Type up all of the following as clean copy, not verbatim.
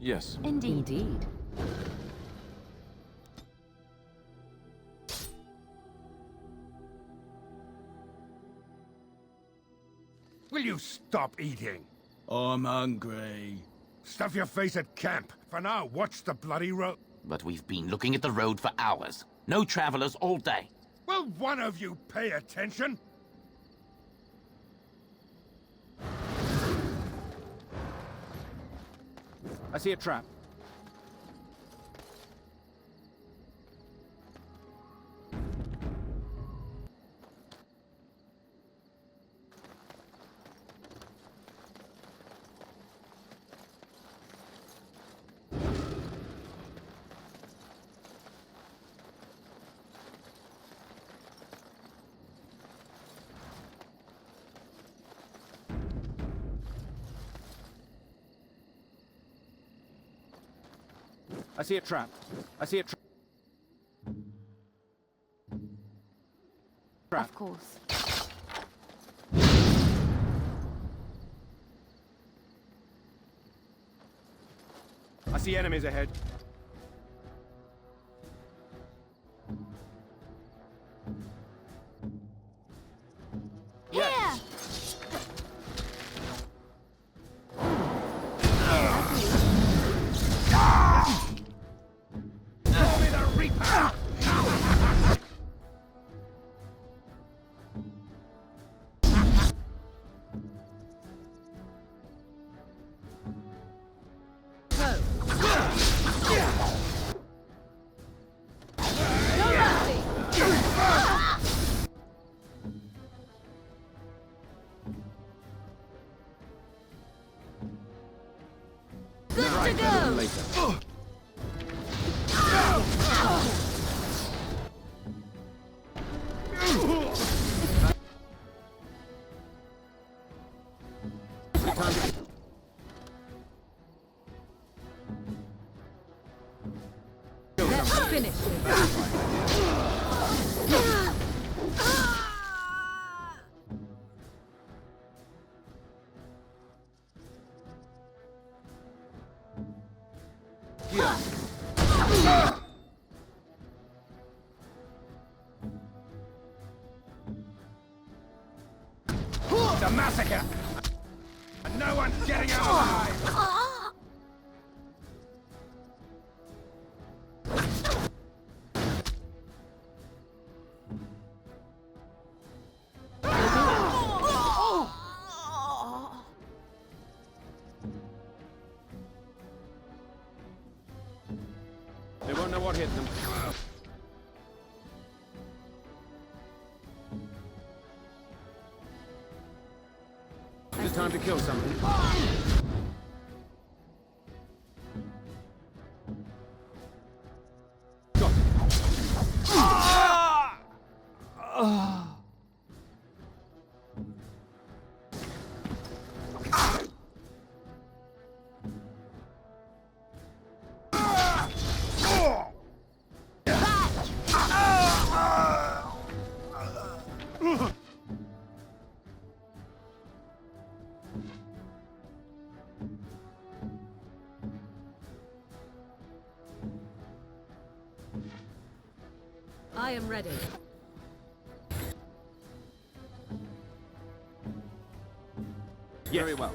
Yes. Indeed. Will you stop eating? I'm hungry. Stuff your face at camp. For now, watch the bloody road. But we've been looking at the road for hours. No travelers all day. Will one of you pay attention? I see a trap. I see a trap. I see a trap. Of course. I see enemies ahead. Yeah! Call me the Reaper! Good to go! Later. Let's finish this. It's a massacre! And no one's getting out alive! They won't know what hit them. It's time to kill something. Got it. I am ready. Very well.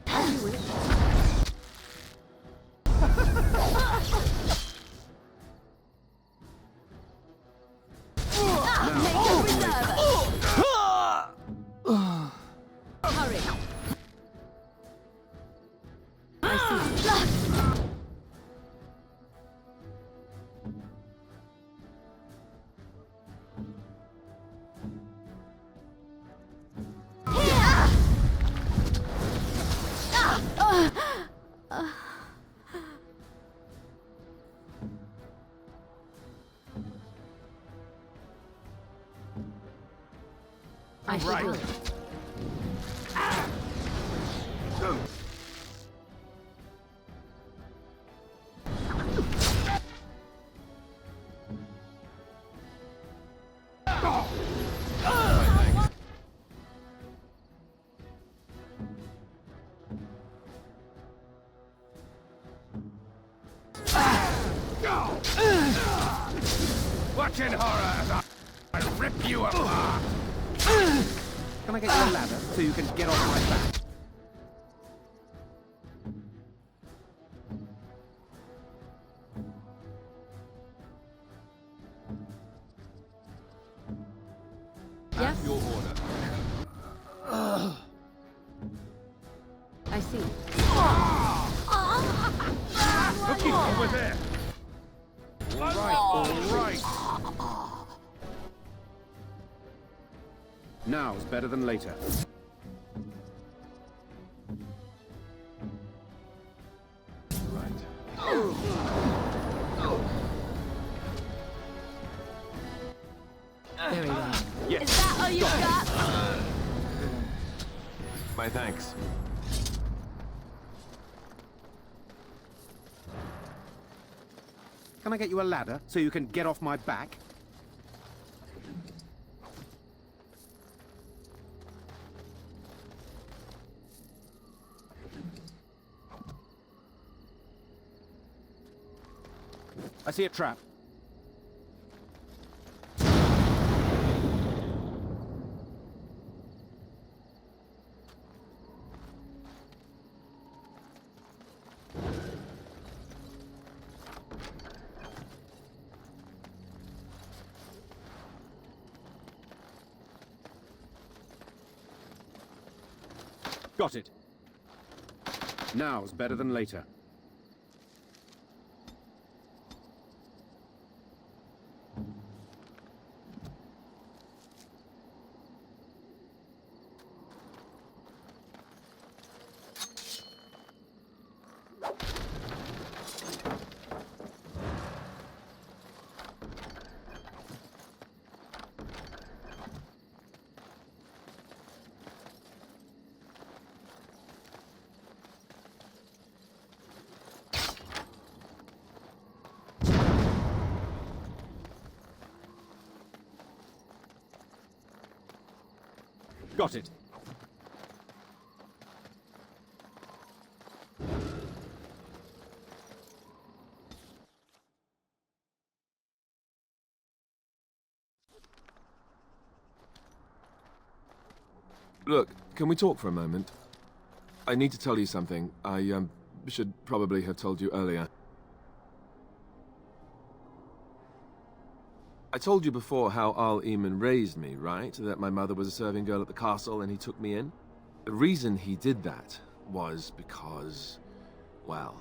As you wish. Make a reserve. in horror as I rip you apart! Can I get you a ladder so you can get off my back? Yes, Your order. I see. Cookie over there! All right. Now's better than later. Very well. Yes. Is that all you got? My thanks. Can I get you a ladder so you can get off my back? I see a trap. Got it. Now's better than later. Got it. Look, can we talk for a moment? I need to tell you something. I should probably have told you earlier. I told you before how Al-Eamon raised me, right? That my mother was a serving girl at the castle and he took me in? The reason he did that was because, well,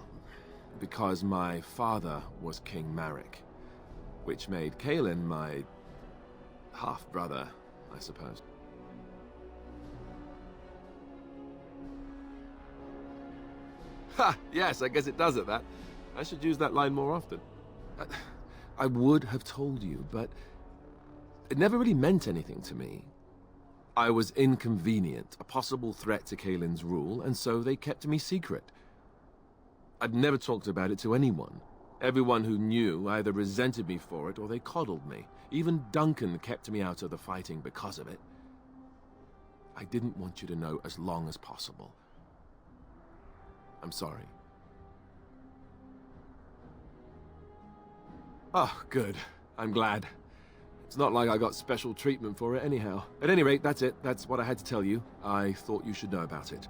because my father was King Marek, which made Qwinn my half-brother, I suppose. Ha! Yes, I guess it does at that. I should use that line more often. I would have told you, but it never really meant anything to me. I was inconvenient, a possible threat to Qwynn's rule, and so they kept me secret. I'd never talked about it to anyone. Everyone who knew either resented me for it or they coddled me. Even Duncan kept me out of the fighting because of it. I didn't want you to know as long as possible. I'm sorry. Oh, good. I'm glad. It's not like I got special treatment for it anyhow. At any rate, that's it. That's what I had to tell you. I thought you should know about it.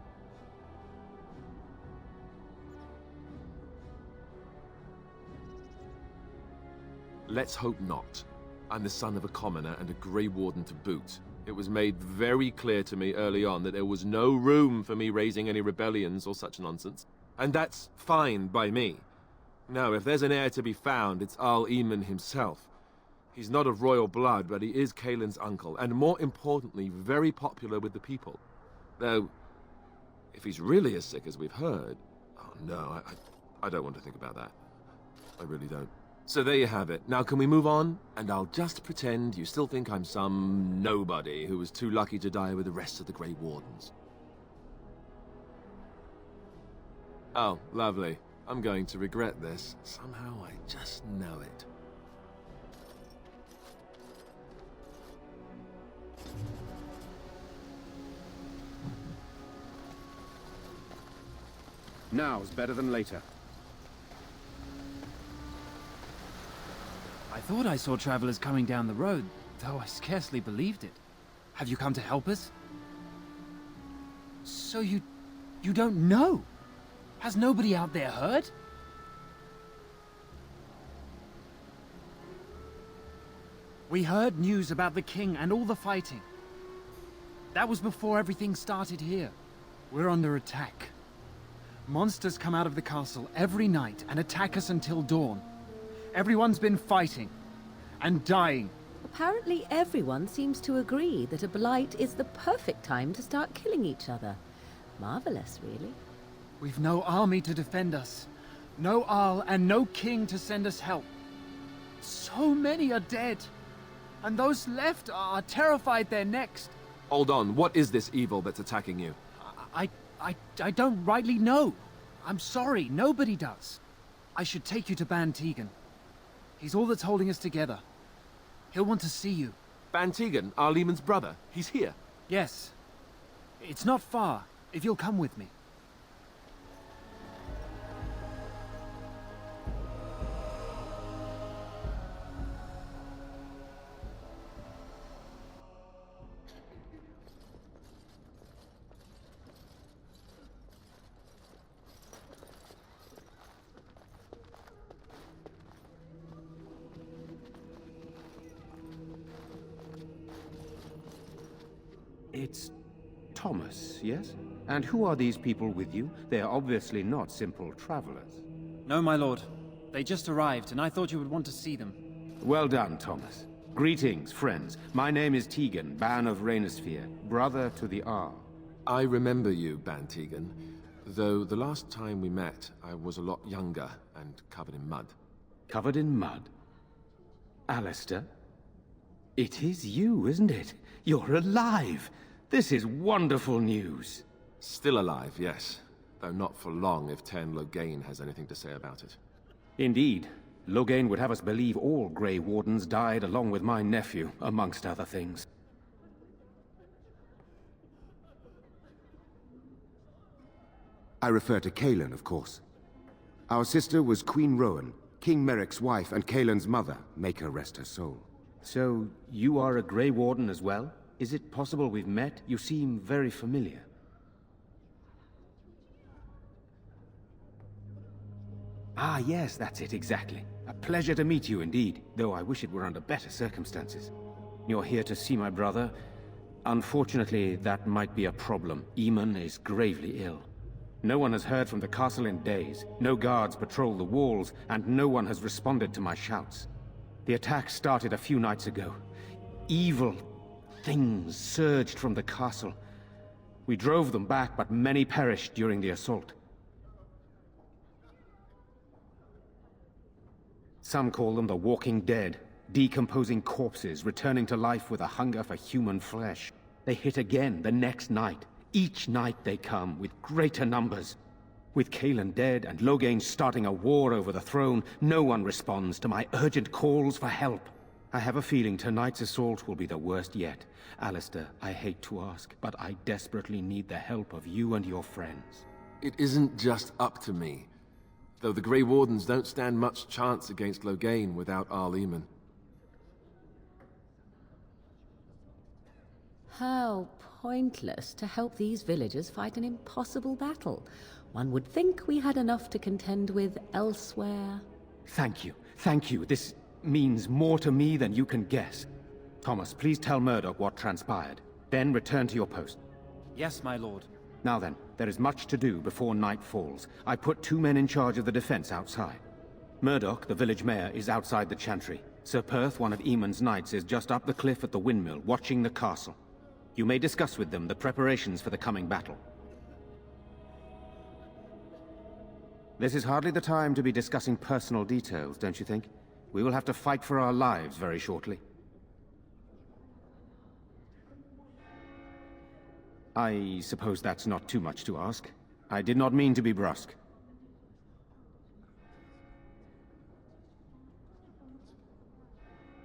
Let's hope not. I'm the son of a commoner and a Grey Warden to boot. It was made very clear to me early on that there was no room for me raising any rebellions or such nonsense. And that's fine by me. Now, if there's an heir to be found, it's Al-Eamon himself. He's not of royal blood, but he is Qwynn's uncle, and more importantly, very popular with the people. Though, if he's really as sick as we've heard... Oh, no, I don't want to think about that. I really don't. So there you have it. Now, can we move on? And I'll just pretend you still think I'm some nobody who was too lucky to die with the rest of the Grey Wardens. Oh, lovely. I'm going to regret this. Somehow I just know it. Now's better than later. I thought I saw travelers coming down the road, though I scarcely believed it. Have you come to help us? So you don't know? Has nobody out there heard? We heard news about the king and all the fighting. That was before everything started here. We're under attack. Monsters come out of the castle every night and attack us until dawn. Everyone's been fighting and dying. Apparently everyone seems to agree that a blight is the perfect time to start killing each other. Marvelous, really. We've no army to defend us. No Arl and no king to send us help. So many are dead. And those left are terrified they're next. Hold on, what is this evil that's attacking you? I don't rightly know. I'm sorry, nobody does. I should take you to Ban Tegan. He's all that's holding us together. He'll want to see you. Ban Tegan, Arlemon's brother, he's here. Yes. It's not far, if you'll come with me. It's Thomas, yes? And who are these people with you? They are obviously not simple travelers. No, my lord. They just arrived, and I thought you would want to see them. Well done, Thomas. Greetings, friends. My name is Tegan, Ban of Rainersphere, brother to the Arl. I remember you, Ban Tegan, though the last time we met, I was a lot younger and covered in mud. Covered in mud? Alistair? It is you, isn't it? You're alive! This is wonderful news. Still alive, yes. Though not for long if Tairn Loghain has anything to say about it. Indeed. Loghain would have us believe all Grey Wardens died along with my nephew, amongst other things. I refer to Qwinn, of course. Our sister was Queen Rowan, King Merrick's wife and Kaelin's mother. Make her rest her soul. So, you are a Grey Warden as well? Is it possible we've met? You seem very familiar. Ah, yes, that's it, exactly. A pleasure to meet you indeed, though I wish it were under better circumstances. You're here to see my brother? Unfortunately, that might be a problem. Eamon is gravely ill. No one has heard from the castle in days. No guards patrol the walls, and no one has responded to my shouts. The attack started a few nights ago. Evil things surged from the castle. We drove them back, but many perished during the assault. Some call them the Walking Dead, decomposing corpses returning to life with a hunger for human flesh. They hit again the next night. Each night they come, with greater numbers. With Kaelin dead and Loghain starting a war over the throne, no one responds to my urgent calls for help. I have a feeling tonight's assault will be the worst yet. Alistair, I hate to ask, but I desperately need the help of you and your friends. It isn't just up to me. Though the Grey Wardens don't stand much chance against Loghain without Arleman. How pointless to help these villagers fight an impossible battle. One would think we had enough to contend with elsewhere. Thank you. Thank you. This means more to me than you can guess. Thomas, please tell Murdoch what transpired. Then return to your post. Yes, my lord. Now then, there is much to do before night falls. I put 2 men in charge of the defense outside. Murdoch, the village mayor, is outside the chantry. Sir Perth, one of Eamon's knights, is just up the cliff at the windmill, watching the castle. You may discuss with them the preparations for the coming battle. This is hardly the time to be discussing personal details, don't you think? We will have to fight for our lives very shortly. I suppose that's not too much to ask. I did not mean to be brusque.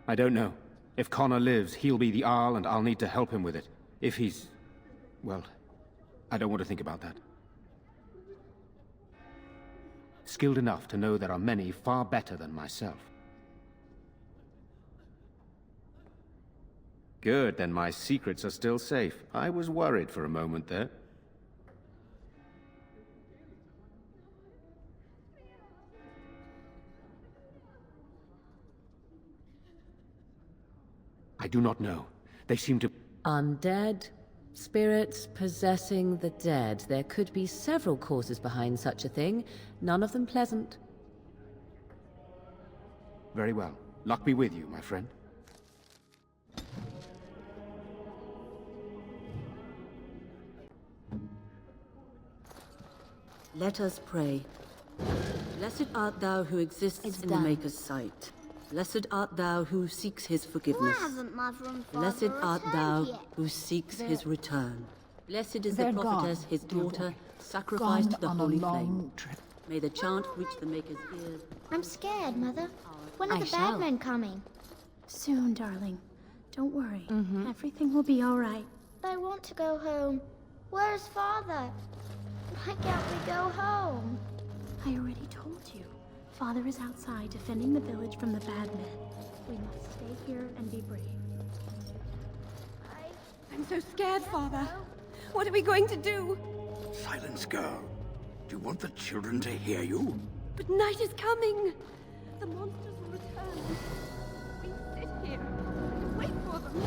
I don't know. If Connor lives, he'll be the Arl and I'll need to help him with it. If he's... well, I don't want to think about that. Skilled enough to know there are many far better than myself. Good, then my secrets are still safe. I was worried for a moment there. I do not know. They seem to... Undead? Spirits possessing the dead. There could be several causes behind such a thing, none of them pleasant. Very well. Luck be with you, my friend. Let us pray. Blessed art thou who exists in the Maker's sight. Blessed art thou who seeks his forgiveness. Why haven't Mother and Father Blessed art thou returned yet? who seeks his return. Blessed is They're the prophetess, gone, his dear daughter, boy. sacrificed Gone the on a holy long flame. trip. May the chant reach the Maker's ears. I'm scared, Mother. When are I the shall. bad men coming? Soon, darling. Don't worry. Everything will be all right. I want to go home. Where's Father? Why can't we go home? I already told you. Father is outside defending the village from the bad men. We must stay here and be brave. I'm so scared, Father. What are we going to do? Silence, girl. Do you want the children to hear you? But night is coming. The monsters will return. We sit here and wait for them.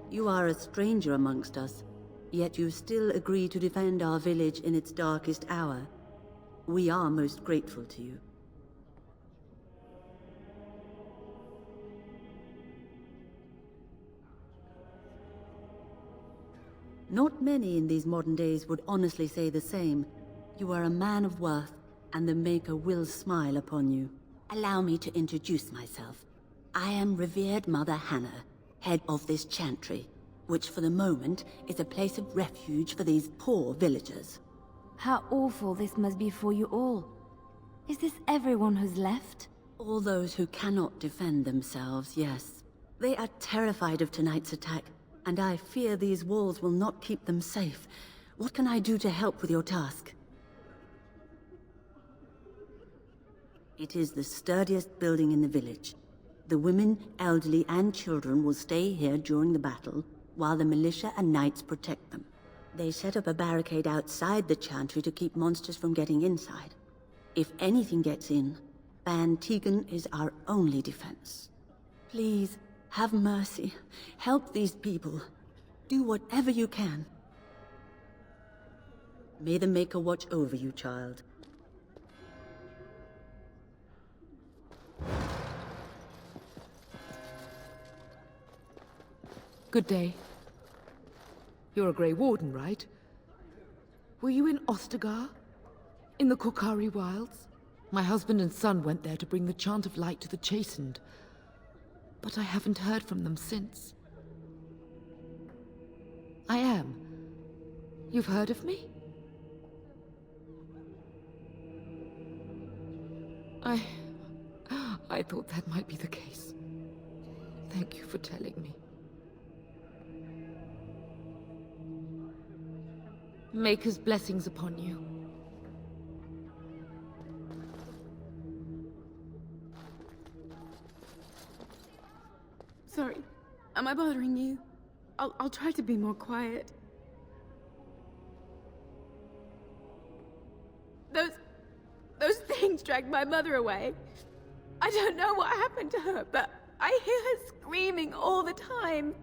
You are a stranger amongst us, yet you still agree to defend our village in its darkest hour. We are most grateful to you. Not many in these modern days would honestly say the same. You are a man of worth, and the Maker will smile upon you. Allow me to introduce myself. I am revered Mother Hannah, head of this chantry, which for the moment is a place of refuge for these poor villagers. How awful this must be for you all. Is this everyone who's left? All those who cannot defend themselves, yes. They are terrified of tonight's attack, and I fear these walls will not keep them safe. What can I do to help with your task? It is the sturdiest building in the village. The women, elderly, and children will stay here during the battle, while the militia and knights protect them. They set up a barricade outside the chantry to keep monsters from getting inside. If anything gets in, Ban Tegan is our only defense. Please, have mercy. Help these people. Do whatever you can. May the Maker watch over you, child. Good day. You're a Grey Warden, right? Were you in Ostagar? In the Korkari Wilds? My husband and son went there to bring the Chant of Light to the Chastened. But I haven't heard from them since. I am. You've heard of me? I thought that might be the case. Thank you for telling me. Maker's blessings upon you. Sorry. Am I bothering you? I'll try to be more quiet. Those things dragged my mother away. I don't know what happened to her, but I hear her screaming all the time.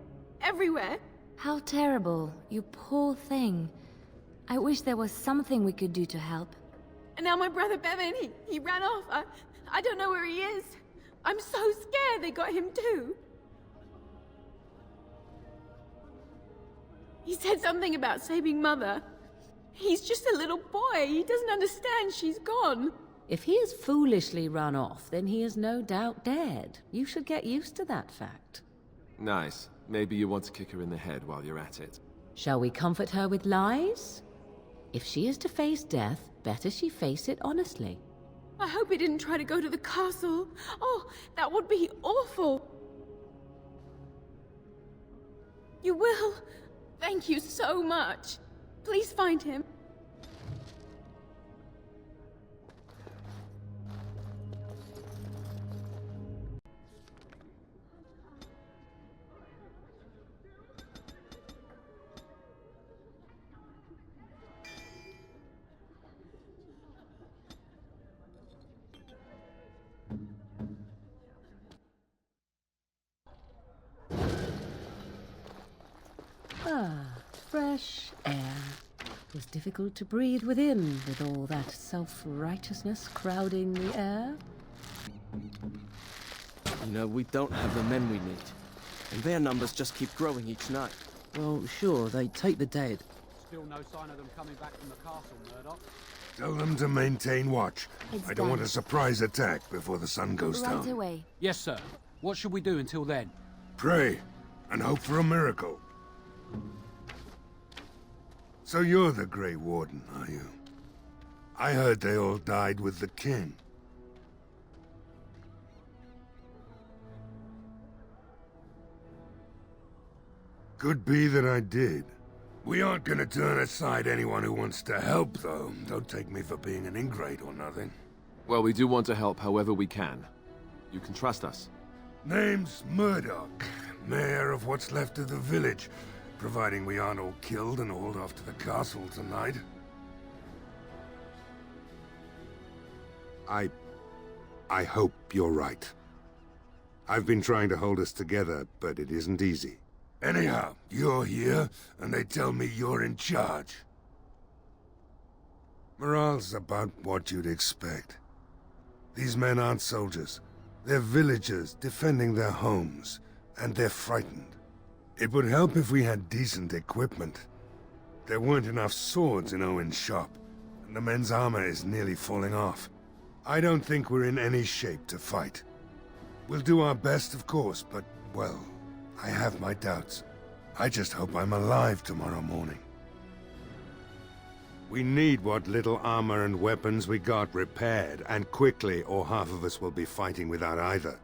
Everywhere. How terrible, you poor thing. I wish there was something we could do to help. And now my brother Bevan, he ran off. I don't know where he is. I'm so scared they got him too. He said something about saving Mother. He's just a little boy. He doesn't understand she's gone. If he has foolishly run off, then he is no doubt dead. You should get used to that fact. Nice. Maybe you want to kick her in the head while you're at it. Shall we comfort her with lies? If she is to face death, better she face it honestly. I hope he didn't try to go to the castle. Oh, that would be awful. You will? Thank you so much. Please find him. Fresh air. It was difficult to breathe within with all that self-righteousness crowding the air. You know, we don't have the men we need. And their numbers just keep growing each night. Well, sure, they take the dead. Still no sign of them coming back from the castle, Murdoch. Tell them to maintain watch. It's I don't want done. a surprise attack before the sun goes Right down. away. Yes, sir. What should we do until then? Pray and hope for a miracle. So you're the Grey Warden, are you? I heard they all died with the king. Could be that I did. We aren't gonna turn aside anyone who wants to help, though. Don't take me for being an ingrate or nothing. Well, we do want to help however we can. You can trust us. Name's Murdoch, mayor of what's left of the village, providing we aren't all killed and hauled off to the castle tonight. I hope you're right. I've been trying to hold us together, but it isn't easy. Anyhow, you're here, and they tell me you're in charge. Morale's about what you'd expect. These men aren't soldiers. They're villagers defending their homes, and they're frightened. It would help if we had decent equipment. There weren't enough swords in Owen's shop, and the men's armor is nearly falling off. I don't think we're in any shape to fight. We'll do our best, of course, but, well, I have my doubts. I just hope I'm alive tomorrow morning. We need what little armor and weapons we got repaired, and quickly, or half of us will be fighting without either.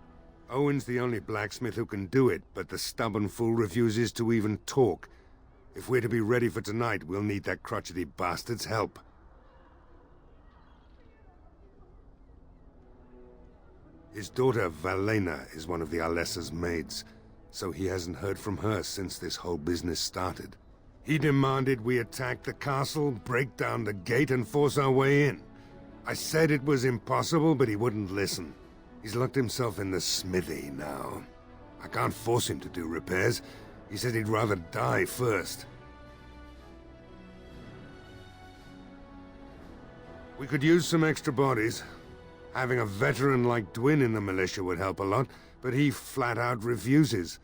Owen's the only blacksmith who can do it, but the stubborn fool refuses to even talk. If we're to be ready for tonight, we'll need that crotchety bastard's help. His daughter, Valena, is one of the Alessa's maids, so he hasn't heard from her since this whole business started. He demanded we attack the castle, break down the gate, and force our way in. I said it was impossible, but he wouldn't listen. He's locked himself in the smithy now. I can't force him to do repairs. He said he'd rather die first. We could use some extra bodies. Having a veteran like Qwinn in the militia would help a lot, but he flat out refuses.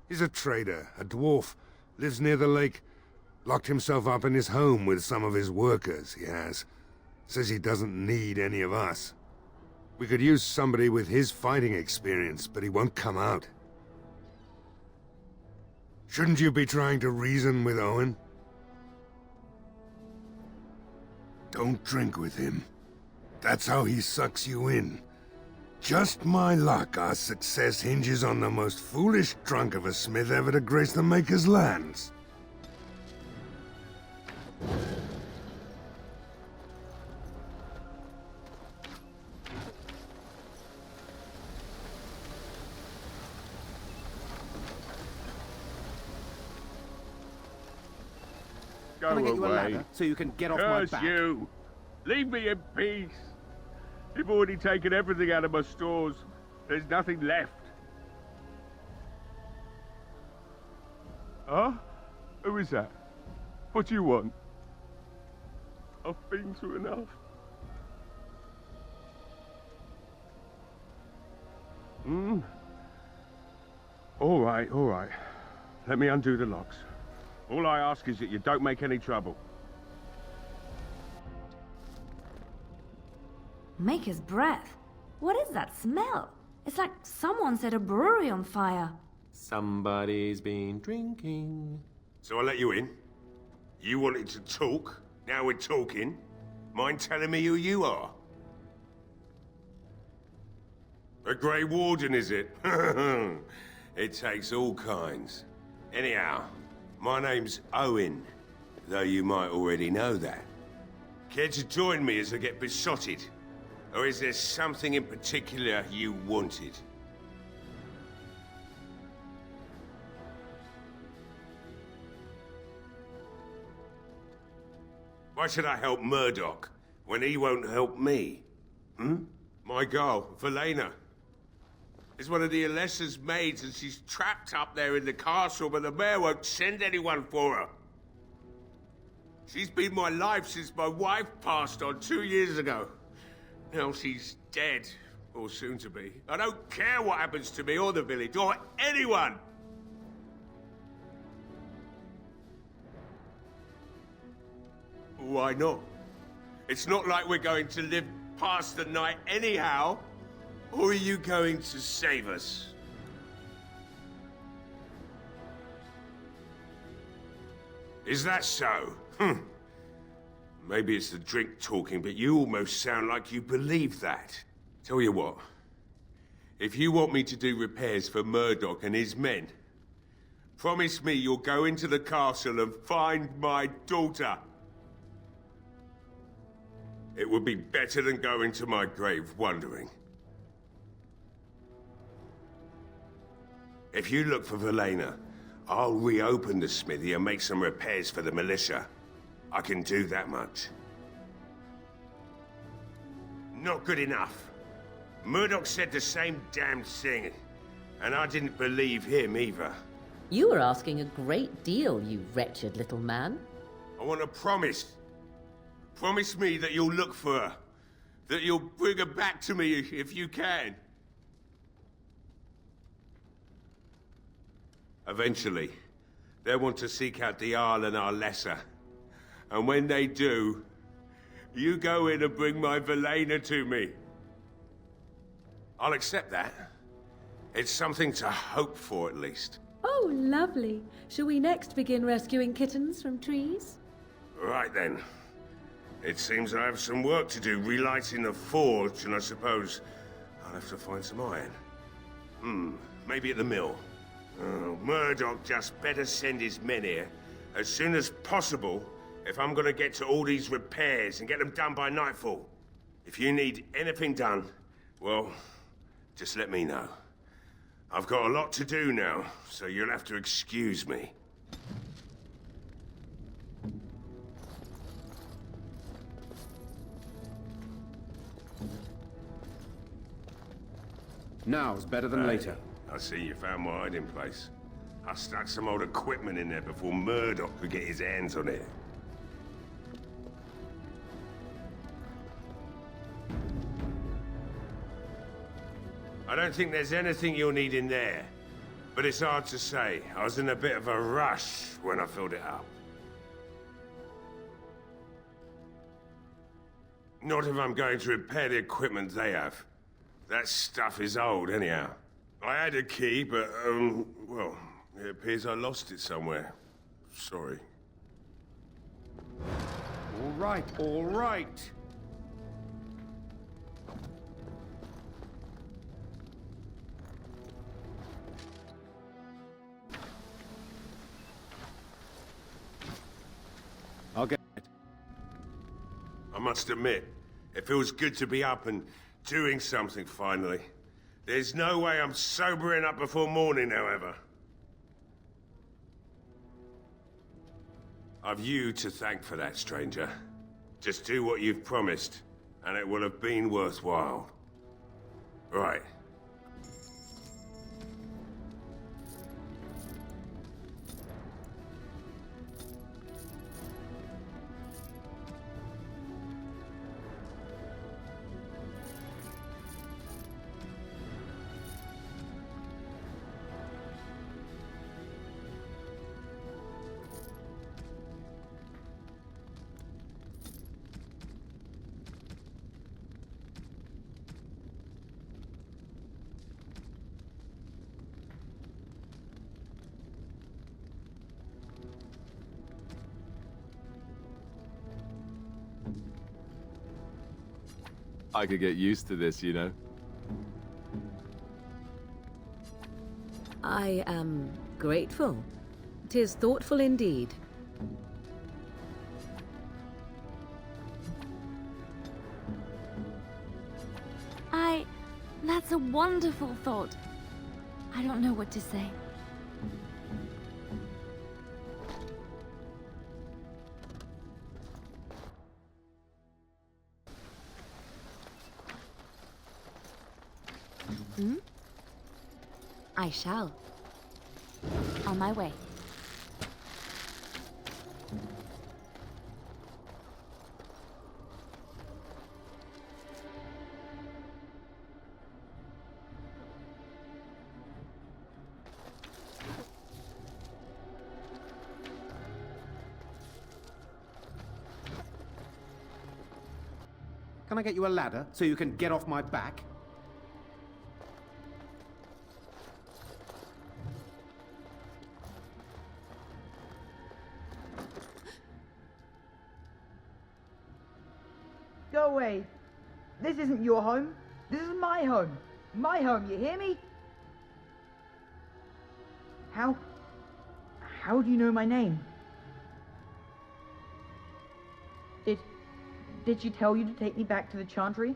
He's a trader, a dwarf, lives near the lake. Locked himself up in his home with some of his workers, he has. Says he doesn't need any of us. We could use somebody with his fighting experience, but he won't come out. Shouldn't you be trying to reason with Owen? Don't drink with him. That's how he sucks you in. Just my luck, our success hinges on the most foolish drunk of a smith ever to grace the Maker's lands. Go Can I get you a away. ladder so you can get off my Curse back? you! Leave me in peace! You've already taken everything out of my stores. There's nothing left. Huh? Who is that? What do you want? I've been through enough. All right, all right. Let me undo the locks. All I ask is that you don't make any trouble. Maker's breath. What is that smell? It's like someone set a brewery on fire. Somebody's been drinking. So I let you in. You wanted to talk. Now we're talking. Mind telling me who you are? A Grey Warden, is it? It takes all kinds. Anyhow, my name's Owen, though you might already know that. Care to join me as I get besotted? Or is there something in particular you wanted? Why should I help Murdoch when he won't help me? My girl, Valena. is one of the Alessa's maids, and she's trapped up there in the castle, but the mayor won't send anyone for her. She's been my life since my wife passed on 2 years ago. Now she's dead, or soon to be. I don't care what happens to me or the village, or anyone! Why not? It's not like we're going to live past the night anyhow. Or are you going to save us? Is that so? Maybe it's the drink talking, but you almost sound like you believe that. Tell you what, if you want me to do repairs for Murdoch and his men, promise me you'll go into the castle and find my daughter. It would be better than going to my grave wondering. If you look for Valena, I'll reopen the smithy and make some repairs for the militia. I can do that much. Not good enough. Murdoch said the same damn thing, and I didn't believe him either. You were asking a great deal, you wretched little man. I want a promise. Promise me that you'll look for her. That you'll bring her back to me if you can. Eventually, they'll want to seek out the Jarl and Alessa. And when they do, you go in and bring my Valena to me. I'll accept that. It's something to hope for, at least. Oh, lovely. Shall we next begin rescuing kittens from trees? Right then. It seems I have some work to do relighting the forge, and I suppose I'll have to find some iron. Maybe at the mill. Oh, Murdoch just better send his men here as soon as possible if I'm gonna get to all these repairs and get them done by nightfall. If you need anything done, well, just let me know. I've got a lot to do now, so you'll have to excuse me. Now's better than later. I see you found my hiding place. I stuck some old equipment in there before Murdoch could get his hands on it. I don't think there's anything you'll need in there, but it's hard to say. I was in a bit of a rush when I filled it up. Not if I'm going to repair the equipment they have. That stuff is old, anyhow. I had a key, but, well, it appears I lost it somewhere. Sorry. All right, all right. I'll get it. I must admit, it feels good to be up and doing something finally. There's no way I'm sobering up before morning, however. I've you to thank for that, stranger. Just do what you've promised, and it will have been worthwhile. Right. I could get used to this, you know. I am grateful. 'Tis thoughtful indeed. That's a wonderful thought. I don't know what to say. I shall. On my way. Can I get you a ladder so you can get off my back? Go away. This isn't your home. This is my home. My home, you hear me? How do you know my name? Did she tell you to take me back to the Chantry?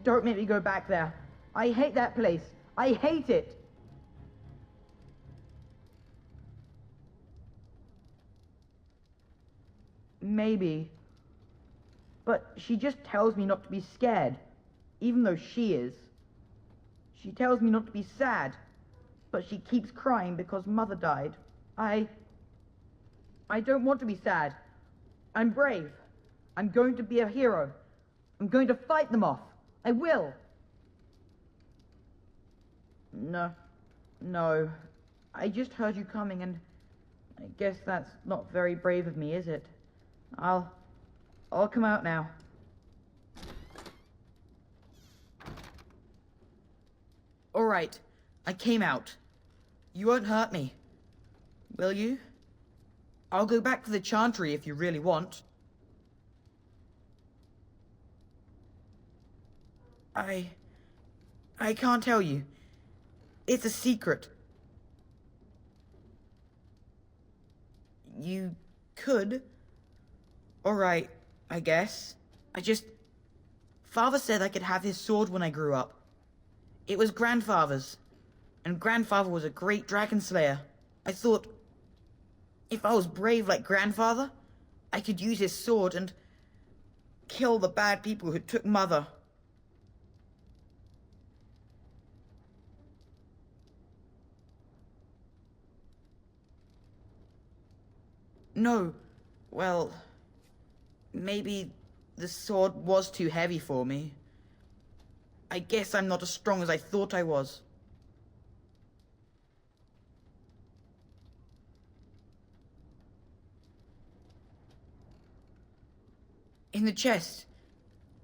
Don't make me go back there. I hate that place. I hate it. Maybe. But she just tells me not to be scared, even though she is. She tells me not to be sad, but she keeps crying because Mother died. I don't want to be sad. I'm brave. I'm going to be a hero. I'm going to fight them off. I will. No. I just heard you coming, and I guess that's not very brave of me, is it? I'll come out now. All right. I came out. You won't hurt me. Will you? I'll go back to the Chantry if you really want. I can't tell you. It's a secret. You could. Alright, I guess. Father said I could have his sword when I grew up. It was Grandfather's. And Grandfather was a great dragon slayer. I thought, if I was brave like Grandfather, I could use his sword and kill the bad people who took Mother. No, well, maybe the sword was too heavy for me. I guess I'm not as strong as I thought I was. In the chest,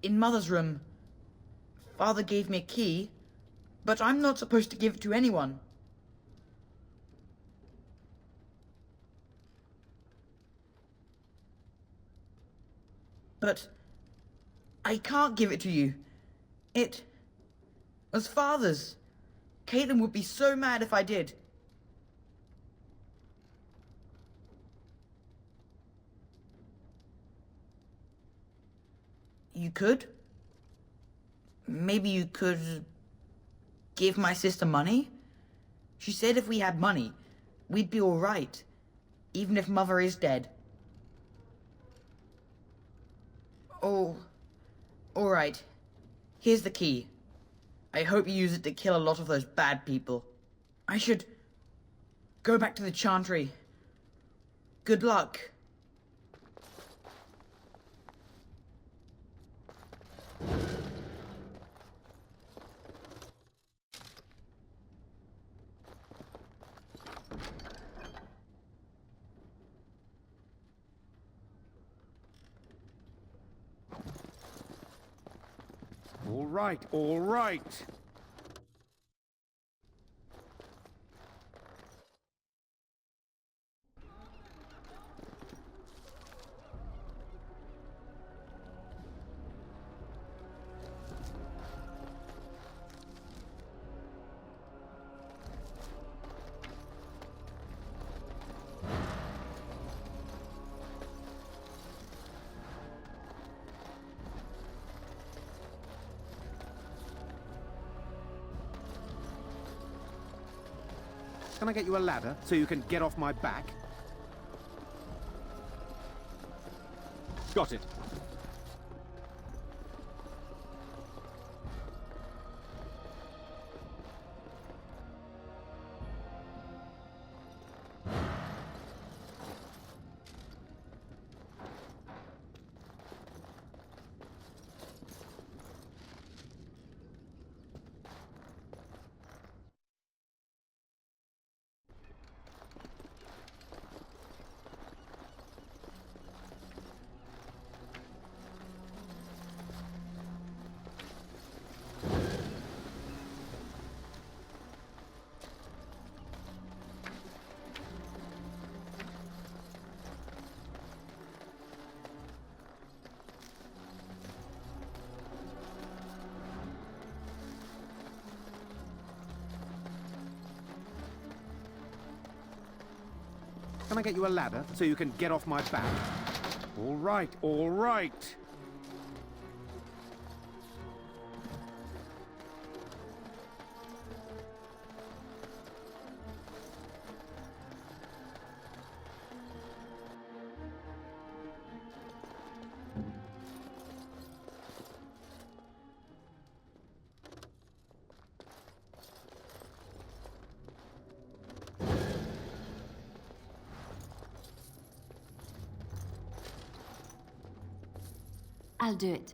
in Mother's room. Father gave me a key, but I'm not supposed to give it to anyone. But I can't give it to you. It was Father's. Caitlin would be so mad if I did. You could? Maybe you could give my sister money? She said if we had money, we'd be all right, even if Mother is dead. Oh, all right. Here's the key. I hope you use it to kill a lot of those bad people. I should go back to the Chantry. Good luck. All right. Can I get you a ladder so you can get off my back? Got it. Can I get you a ladder so you can get off my back? All right, all right. I'll do it.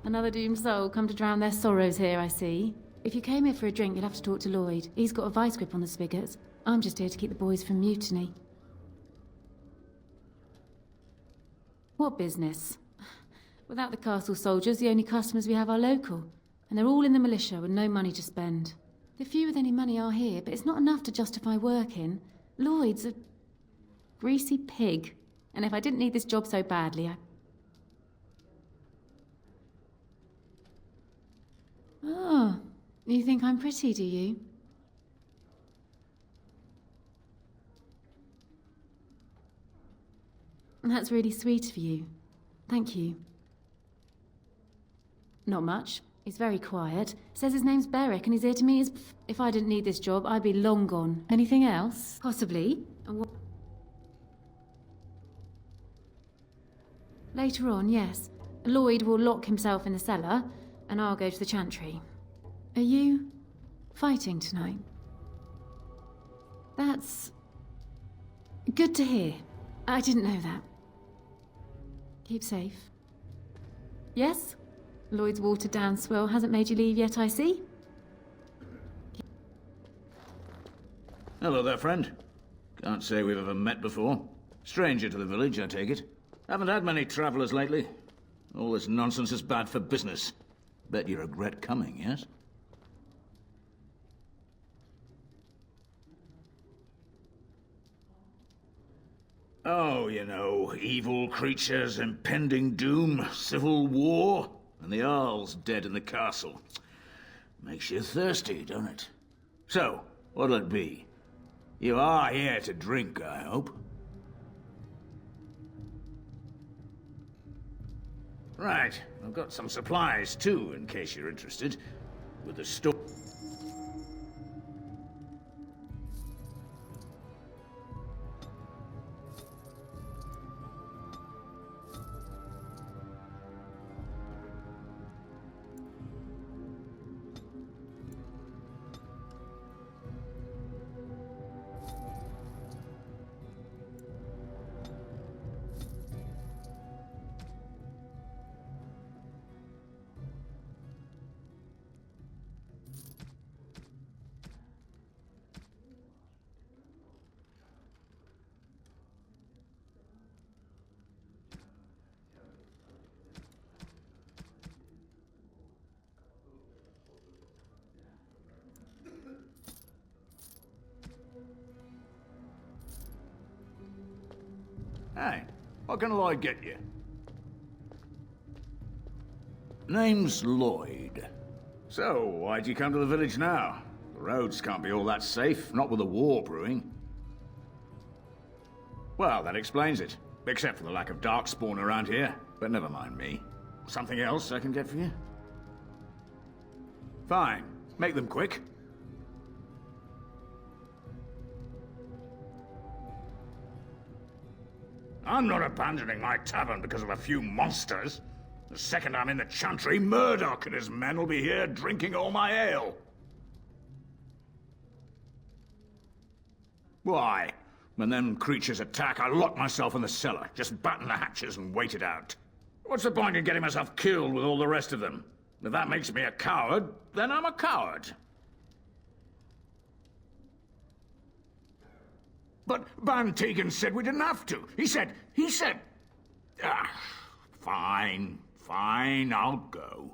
Another doomed soul come to drown their sorrows here, I see. If you came here for a drink, you'd have to talk to Lloyd. He's got a vice grip on the spigots. I'm just here to keep the boys from mutiny. What business? Without the castle soldiers, the only customers we have are local. And they're all in the militia with no money to spend. The few with any money are here, but it's not enough to justify working. Lloyd's a greasy pig. And if I didn't need this job so badly, Oh, you think I'm pretty, do you? That's really sweet of you. Thank you. Not much. He's very quiet. Says his name's Beric and he's here to meet his... If I didn't need this job, I'd be long gone. Anything else? Possibly. Later on, yes. Lloyd will lock himself in the cellar, and I'll go to the chantry. Are you fighting tonight? That's good to hear. I didn't know that. Keep safe. Yes? Lloyd's watered down swill hasn't made you leave yet, I see. Hello there, friend. Can't say we've ever met before. Stranger to the village, I take it. Haven't had many travellers lately. All this nonsense is bad for business. Bet you regret coming, yes? Oh, you know, evil creatures, impending doom, civil war, and the Earl's dead in the castle. Makes you thirsty, don't it? So, what'll it be? You are here to drink, I hope? Right, I've got some supplies too, in case you're interested. With the store. Hey, what can Lloyd get you? Name's Lloyd. So, why'd you come to the village now? The roads can't be all that safe, not with a war brewing. Well, that explains it. Except for the lack of darkspawn around here. But never mind me. Something else I can get for you? Fine. Make them quick. I'm not abandoning my tavern because of a few monsters. The second I'm in the chantry, Murdoch and his men will be here drinking all my ale. Why? When them creatures attack, I lock myself in the cellar, just batten the hatches and wait it out. What's the point in getting myself killed with all the rest of them? If that makes me a coward, then I'm a coward. But Van Tegan said we didn't have to. He said... Fine, I'll go.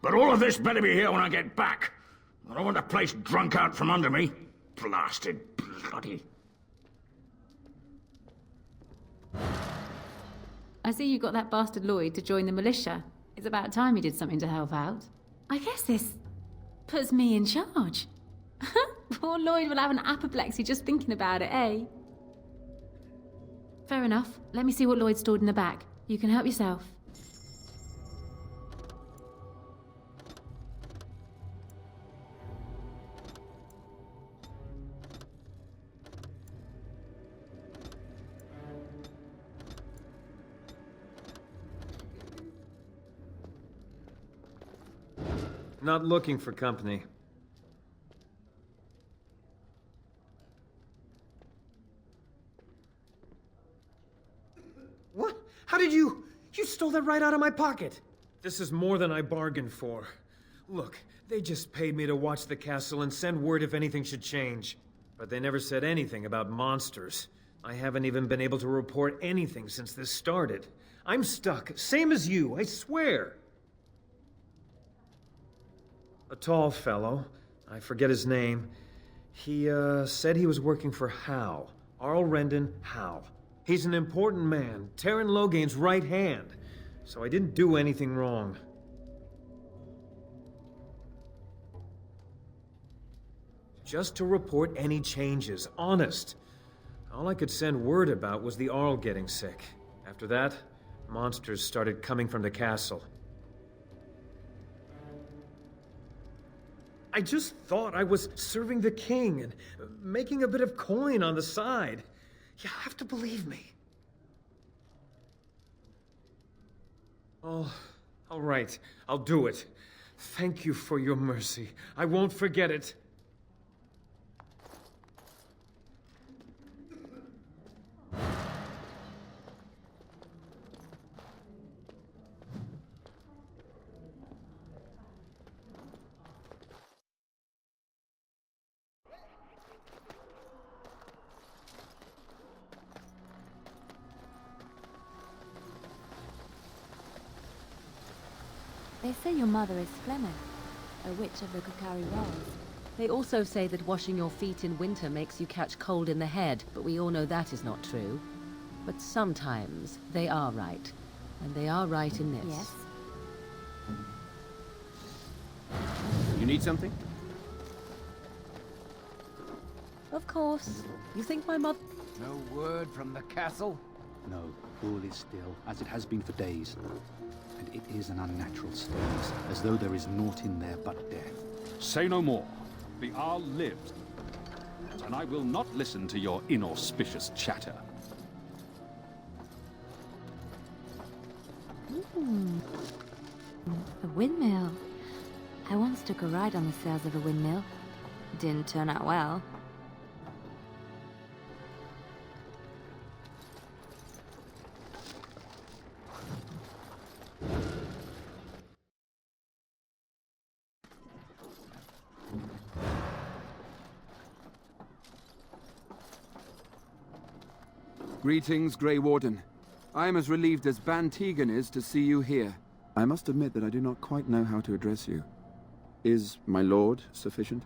But all of this better be here when I get back. I don't want the place drunk out from under me. Blasted bloody... I see you got that bastard Lloyd to join the militia. It's about time he did something to help out. I guess this puts me in charge. Poor Lloyd will have an apoplexy just thinking about it, eh? Fair enough. Let me see what Lloyd stored in the back. You can help yourself. Not looking for company. What? How did you... You stole that right out of my pocket! This is more than I bargained for. Look, they just paid me to watch the castle and send word if anything should change. But they never said anything about monsters. I haven't even been able to report anything since this started. I'm stuck, same as you, I swear. A tall fellow, I forget his name. He, said he was working for Howe. Arl Rendon Howe. He's an important man, Terran Loghain's right hand. So I didn't do anything wrong. Just to report any changes, honest. All I could send word about was the Arl getting sick. After that, monsters started coming from the castle. I just thought I was serving the king and making a bit of coin on the side. You have to believe me. Oh, all right. I'll do it. Thank you for your mercy. I won't forget it. They say your mother is Flemeth, a witch of the Qwinn Wilds. They also say that washing your feet in winter makes you catch cold in the head, but we all know that is not true. But sometimes they are right. And they are right in this. Yes. You need something? Of course. You think my mother... No word from the castle? No, all is still, as it has been for days. And it is an unnatural stillness, as though there is naught in there but death. Say no more. The Arl lives, and I will not listen to your inauspicious chatter. A windmill. I once took a ride on the sails of a windmill. Didn't turn out well. Greetings, Grey Warden. I am as relieved as Ban Tegan is to see you here. I must admit that I do not quite know how to address you. Is my lord sufficient?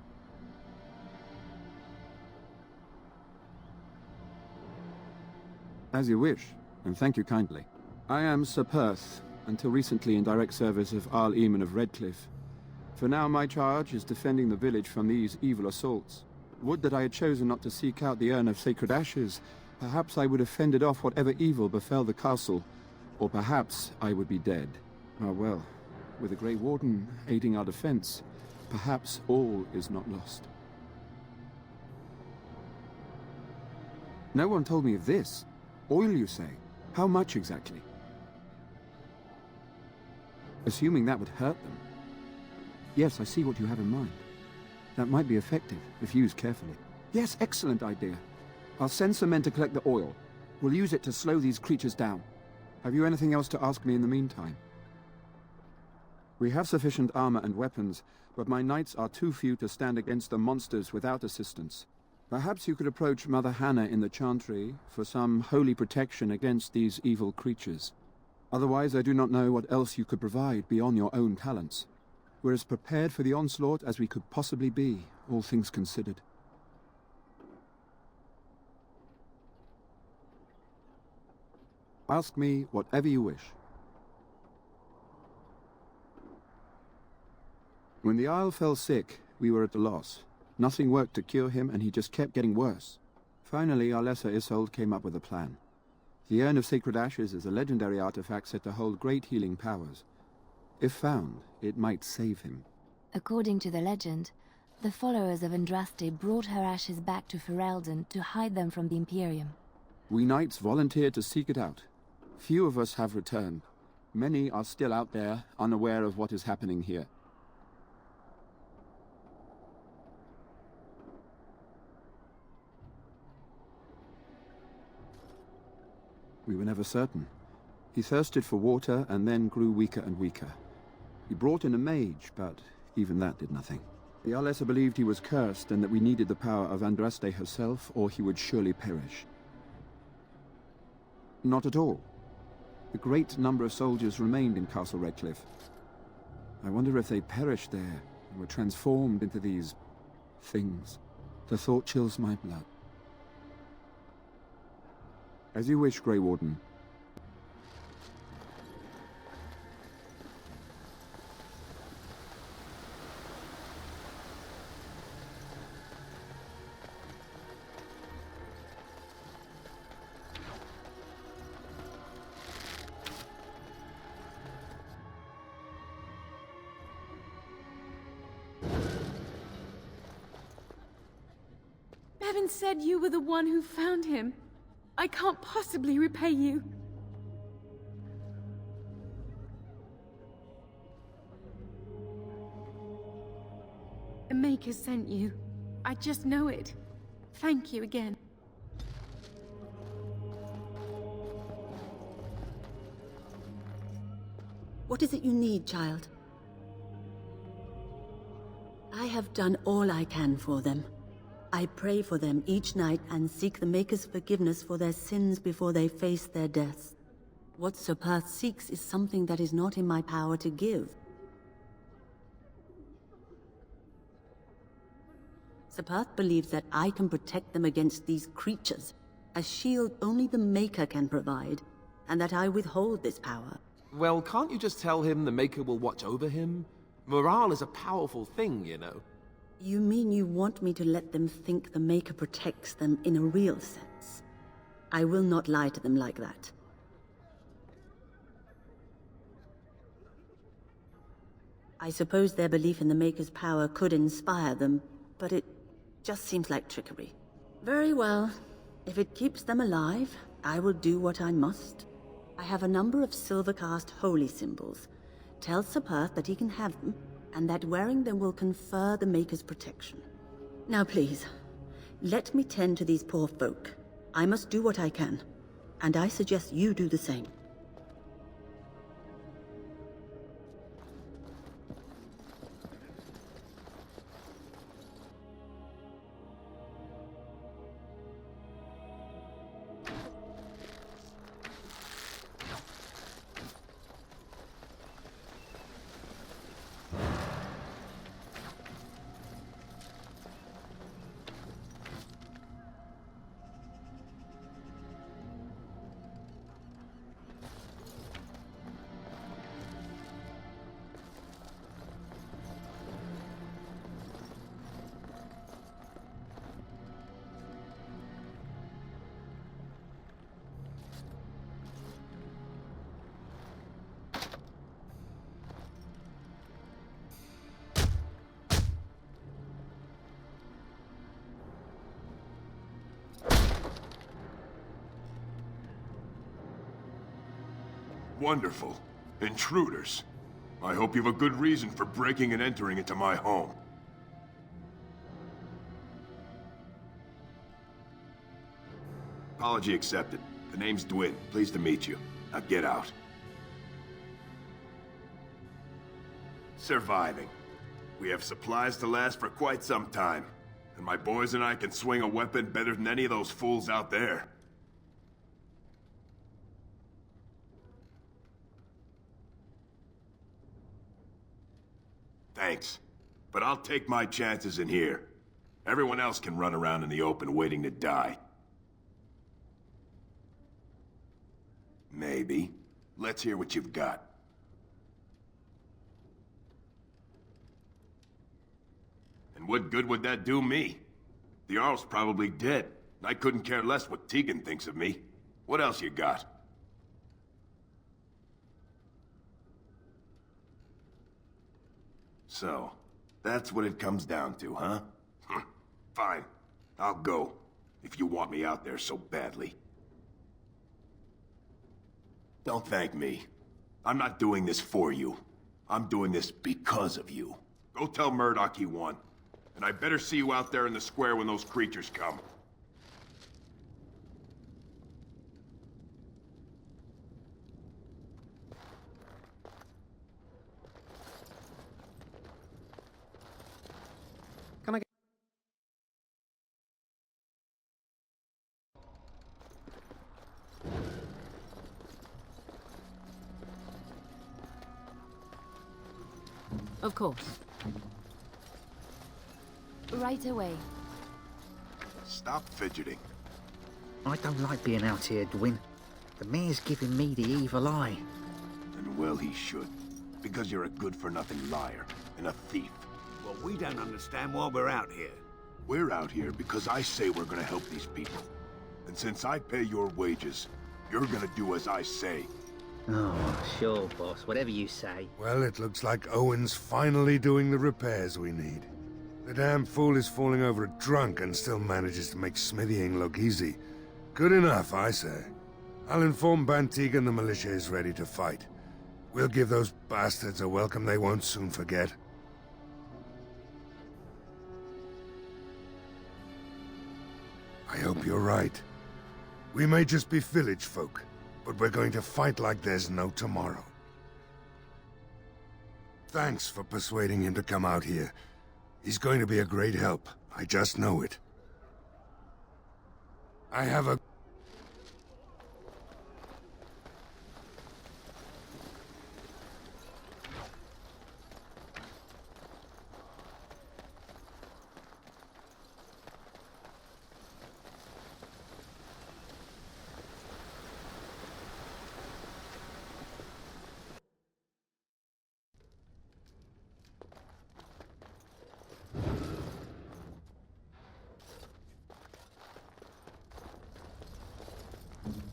As you wish, and thank you kindly. I am Sir Perth, until recently in direct service of Arl Eamon of Redcliffe. For now my charge is defending the village from these evil assaults. Would that I had chosen not to seek out the urn of sacred ashes. Perhaps I would have fended off whatever evil befell the castle, or perhaps I would be dead. Ah well, with the Grey Warden aiding our defense, perhaps all is not lost. No one told me of this. Oil, you say? How much exactly? Assuming that would hurt them. Yes, I see what you have in mind. That might be effective, if used carefully. Yes, excellent idea. I'll send some men to collect the oil. We'll use it to slow these creatures down. Have you anything else to ask me in the meantime? We have sufficient armor and weapons, but my knights are too few to stand against the monsters without assistance. Perhaps you could approach Mother Hannah in the Chantry for some holy protection against these evil creatures. Otherwise, I do not know what else you could provide beyond your own talents. We're as prepared for the onslaught as we could possibly be, all things considered. Ask me whatever you wish. When the Isle fell sick, we were at a loss. Nothing worked to cure him, and he just kept getting worse. Finally, our lesser Isolde came up with a plan. The Urn of Sacred Ashes is a legendary artifact said to hold great healing powers. If found, it might save him. According to the legend, the followers of Andraste brought her ashes back to Ferelden to hide them from the Imperium. We knights volunteered to seek it out. Few of us have returned. Many are still out there, unaware of what is happening here. We were never certain. He thirsted for water and then grew weaker and weaker. He brought in a mage, but even that did nothing. The Alessa believed he was cursed and that we needed the power of Andraste herself, or he would surely perish. Not at all. A great number of soldiers remained in Castle Redcliffe. I wonder if they perished there and were transformed into these things. The thought chills my blood. As you wish, Grey Warden. Bevan said you were the one who found him. I can't possibly repay you. The Maker sent you. I just know it. Thank you again. What is it you need, child? I have done all I can for them. I pray for them each night and seek the Maker's forgiveness for their sins before they face their deaths. What Sir Perth seeks is something that is not in my power to give. Sir Perth believes that I can protect them against these creatures, a shield only the Maker can provide, and that I withhold this power. Well, can't you just tell him the Maker will watch over him? Morale is a powerful thing, you know. You mean you want me to let them think the Maker protects them in a real sense? I will not lie to them like that. I suppose their belief in the Maker's power could inspire them, but it just seems like trickery. Very well. If it keeps them alive, I will do what I must. I have a number of silver-cast holy symbols. Tell Sir Perth that he can have them, and that wearing them will confer the Maker's protection. Now please, let me tend to these poor folk. I must do what I can, and I suggest you do the same. Wonderful. Intruders. I hope you have a good reason for breaking and entering into my home. Apology accepted. The name's Qwinn. Pleased to meet you. Now get out. Surviving. We have supplies to last for quite some time. And my boys and I can swing a weapon better than any of those fools out there. Thanks. But I'll take my chances in here. Everyone else can run around in the open waiting to die. Maybe. Let's hear what you've got. And what good would that do me? The Jarl's probably dead. I couldn't care less what Tegan thinks of me. What else you got? So, that's what it comes down to, huh? Fine. I'll go. If you want me out there so badly. Don't thank me. I'm not doing this for you. I'm doing this because of you. Go tell Murdoch he won. And I better see you out there in the square when those creatures come. Can I get... Of course. Right away. Stop fidgeting. I don't like being out here, Qwinn. The mayor's giving me the evil eye. And well he should. Because you're a good-for-nothing liar and a thief. Well, we don't understand why we're out here. We're out here because I say we're gonna help these people. And since I pay your wages, you're gonna do as I say. Oh, sure, boss. Whatever you say. Well, it looks like Owen's finally doing the repairs we need. The damn fool is falling over drunk and still manages to make smithying look easy. Good enough, I say. I'll inform Bantigan the militia is ready to fight. We'll give those bastards a welcome they won't soon forget. I hope you're right. We may just be village folk, but we're going to fight like there's no tomorrow. Thanks for persuading him to come out here. He's going to be a great help. I just know it. I have a...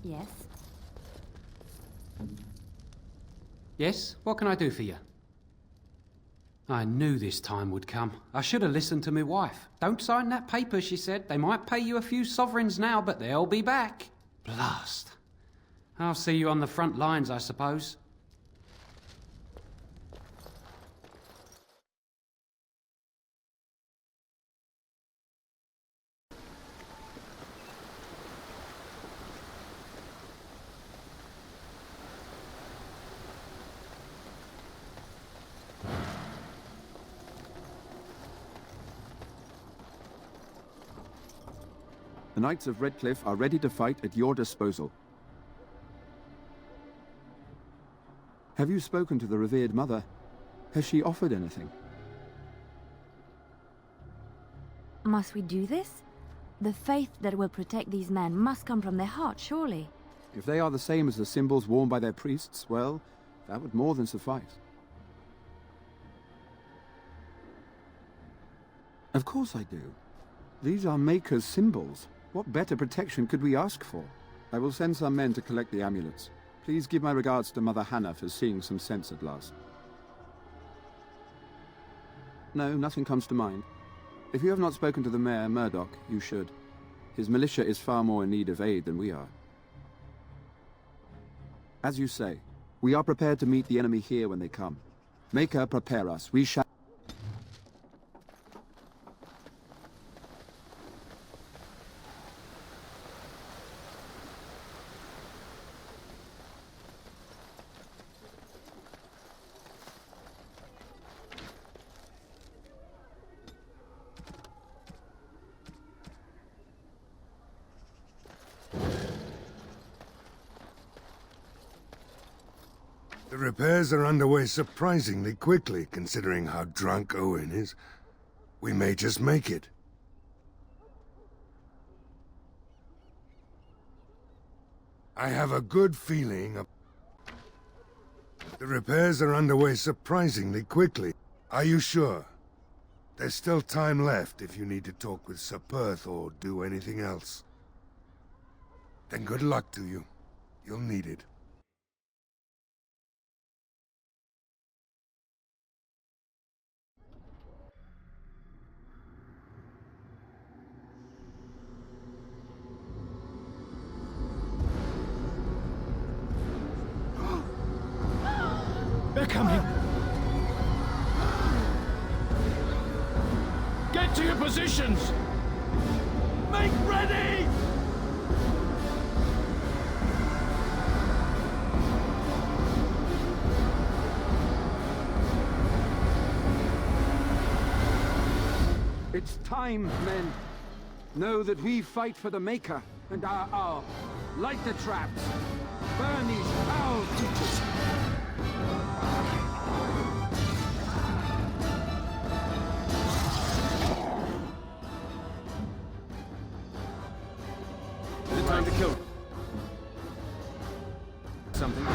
Yes? Yes? What can I do for you? I knew this time would come. I should have listened to my wife. Don't sign that paper, she said. They might pay you a few sovereigns now, but they'll be back. Blast. I'll see you on the front lines, I suppose. The Knights of Redcliffe are ready to fight at your disposal. Have you spoken to the revered mother? Has she offered anything? Must we do this? The faith that will protect these men must come from their heart, surely. If they are the same as the symbols worn by their priests, well, that would more than suffice. Of course I do. These are Maker's symbols. What better protection could we ask for? I will send some men to collect the amulets. Please give my regards to Mother Hannah for seeing some sense at last. No, nothing comes to mind. If you have not spoken to the Mayor, Murdoch, you should. His militia is far more in need of aid than we are. As you say, we are prepared to meet the enemy here when they come. Maker, prepare us. We shall... The repairs are underway surprisingly quickly, considering how drunk Owen is. We may just make it. I have a good feeling the repairs are underway surprisingly quickly. Are you sure? There's still time left if you need to talk with Sir Perth or do anything else. Then good luck to you. You'll need it. They're coming! Get to your positions! Make ready! It's time, men. Know that we fight for the Maker and our hour. Light the traps. Burn these foul creatures. Is it time to kill something?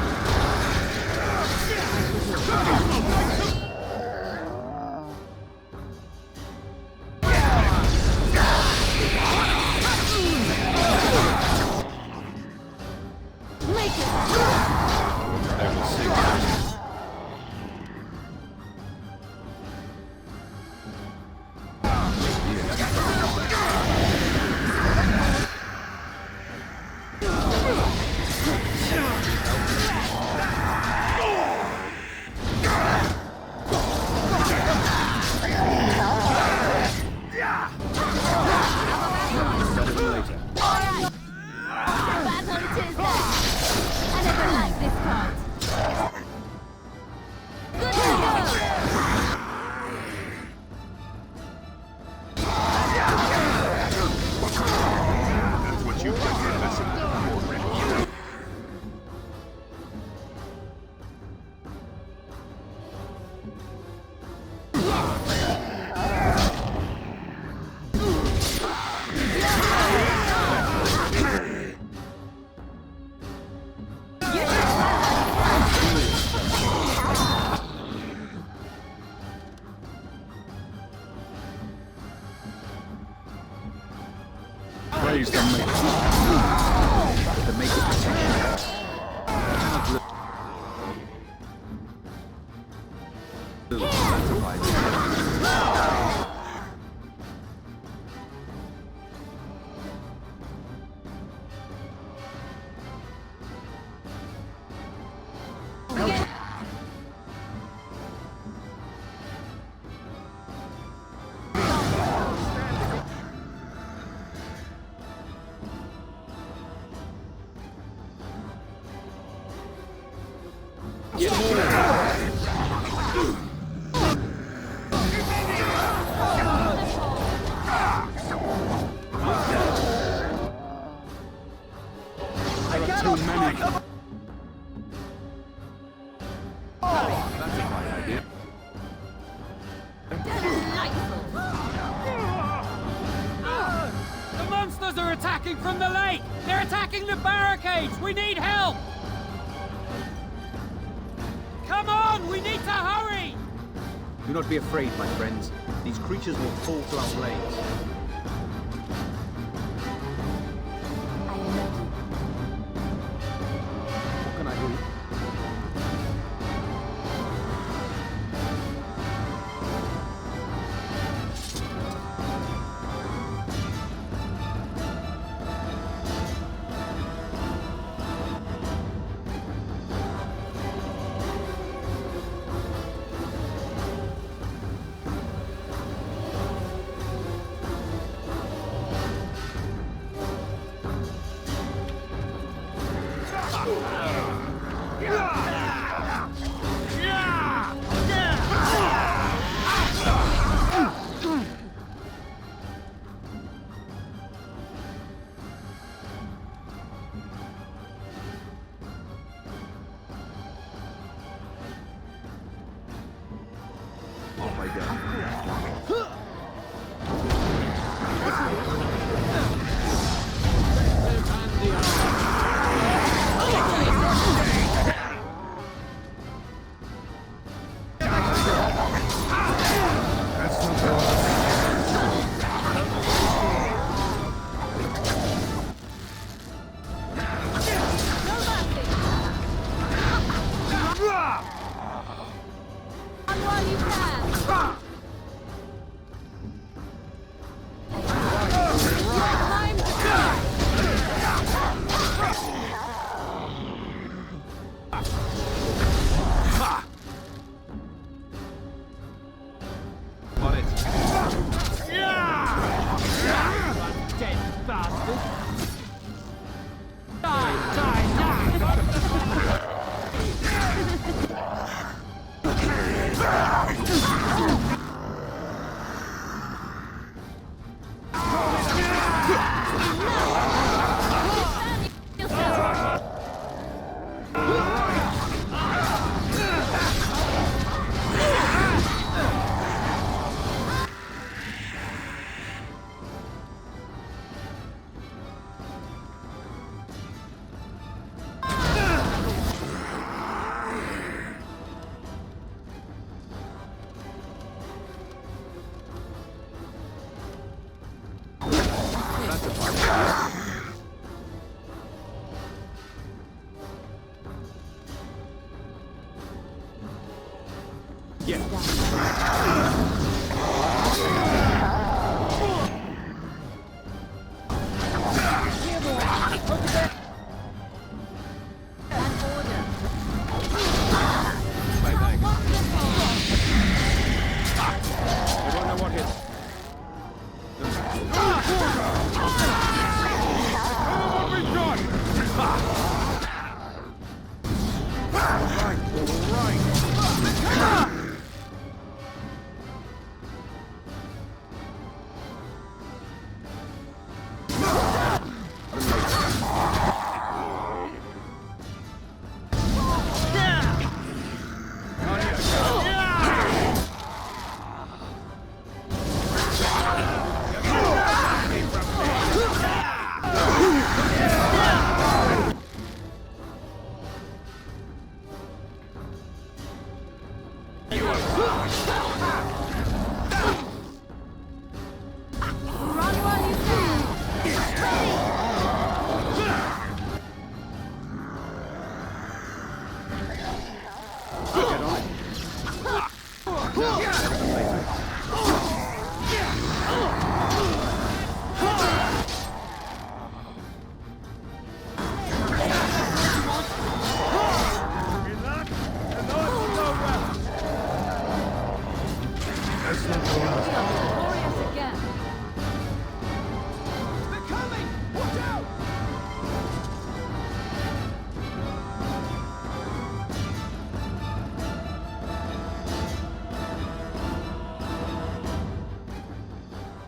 Praise the Maker. The Maker's protection. From the lake! They're attacking the barricades! We need help! Come on! We need to hurry! Do not be afraid, my friends. These creatures will fall to our blades. What can I do?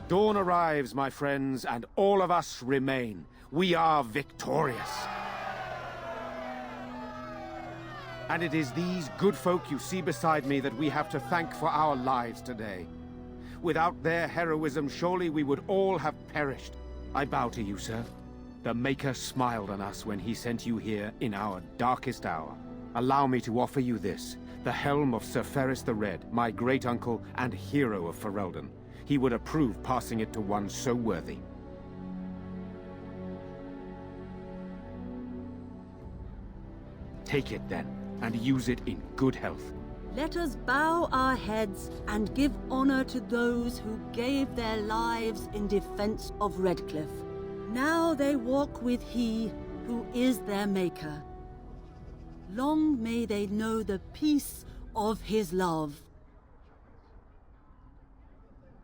Dawn arrives, my friends, and all of us remain. We are victorious. And it is these good folk you see beside me that we have to thank for our lives today. Without their heroism, surely we would all have perished. I bow to you, sir. The Maker smiled on us when he sent you here in our darkest hour. Allow me to offer you this, the helm of Sir Ferris the Red, my great-uncle and hero of Ferelden. He would approve passing it to one so worthy. Take it then, and use it in good health. Let us bow our heads and give honor to those who gave their lives in defense of Redcliffe. Now they walk with he who is their maker. Long may they know the peace of his love.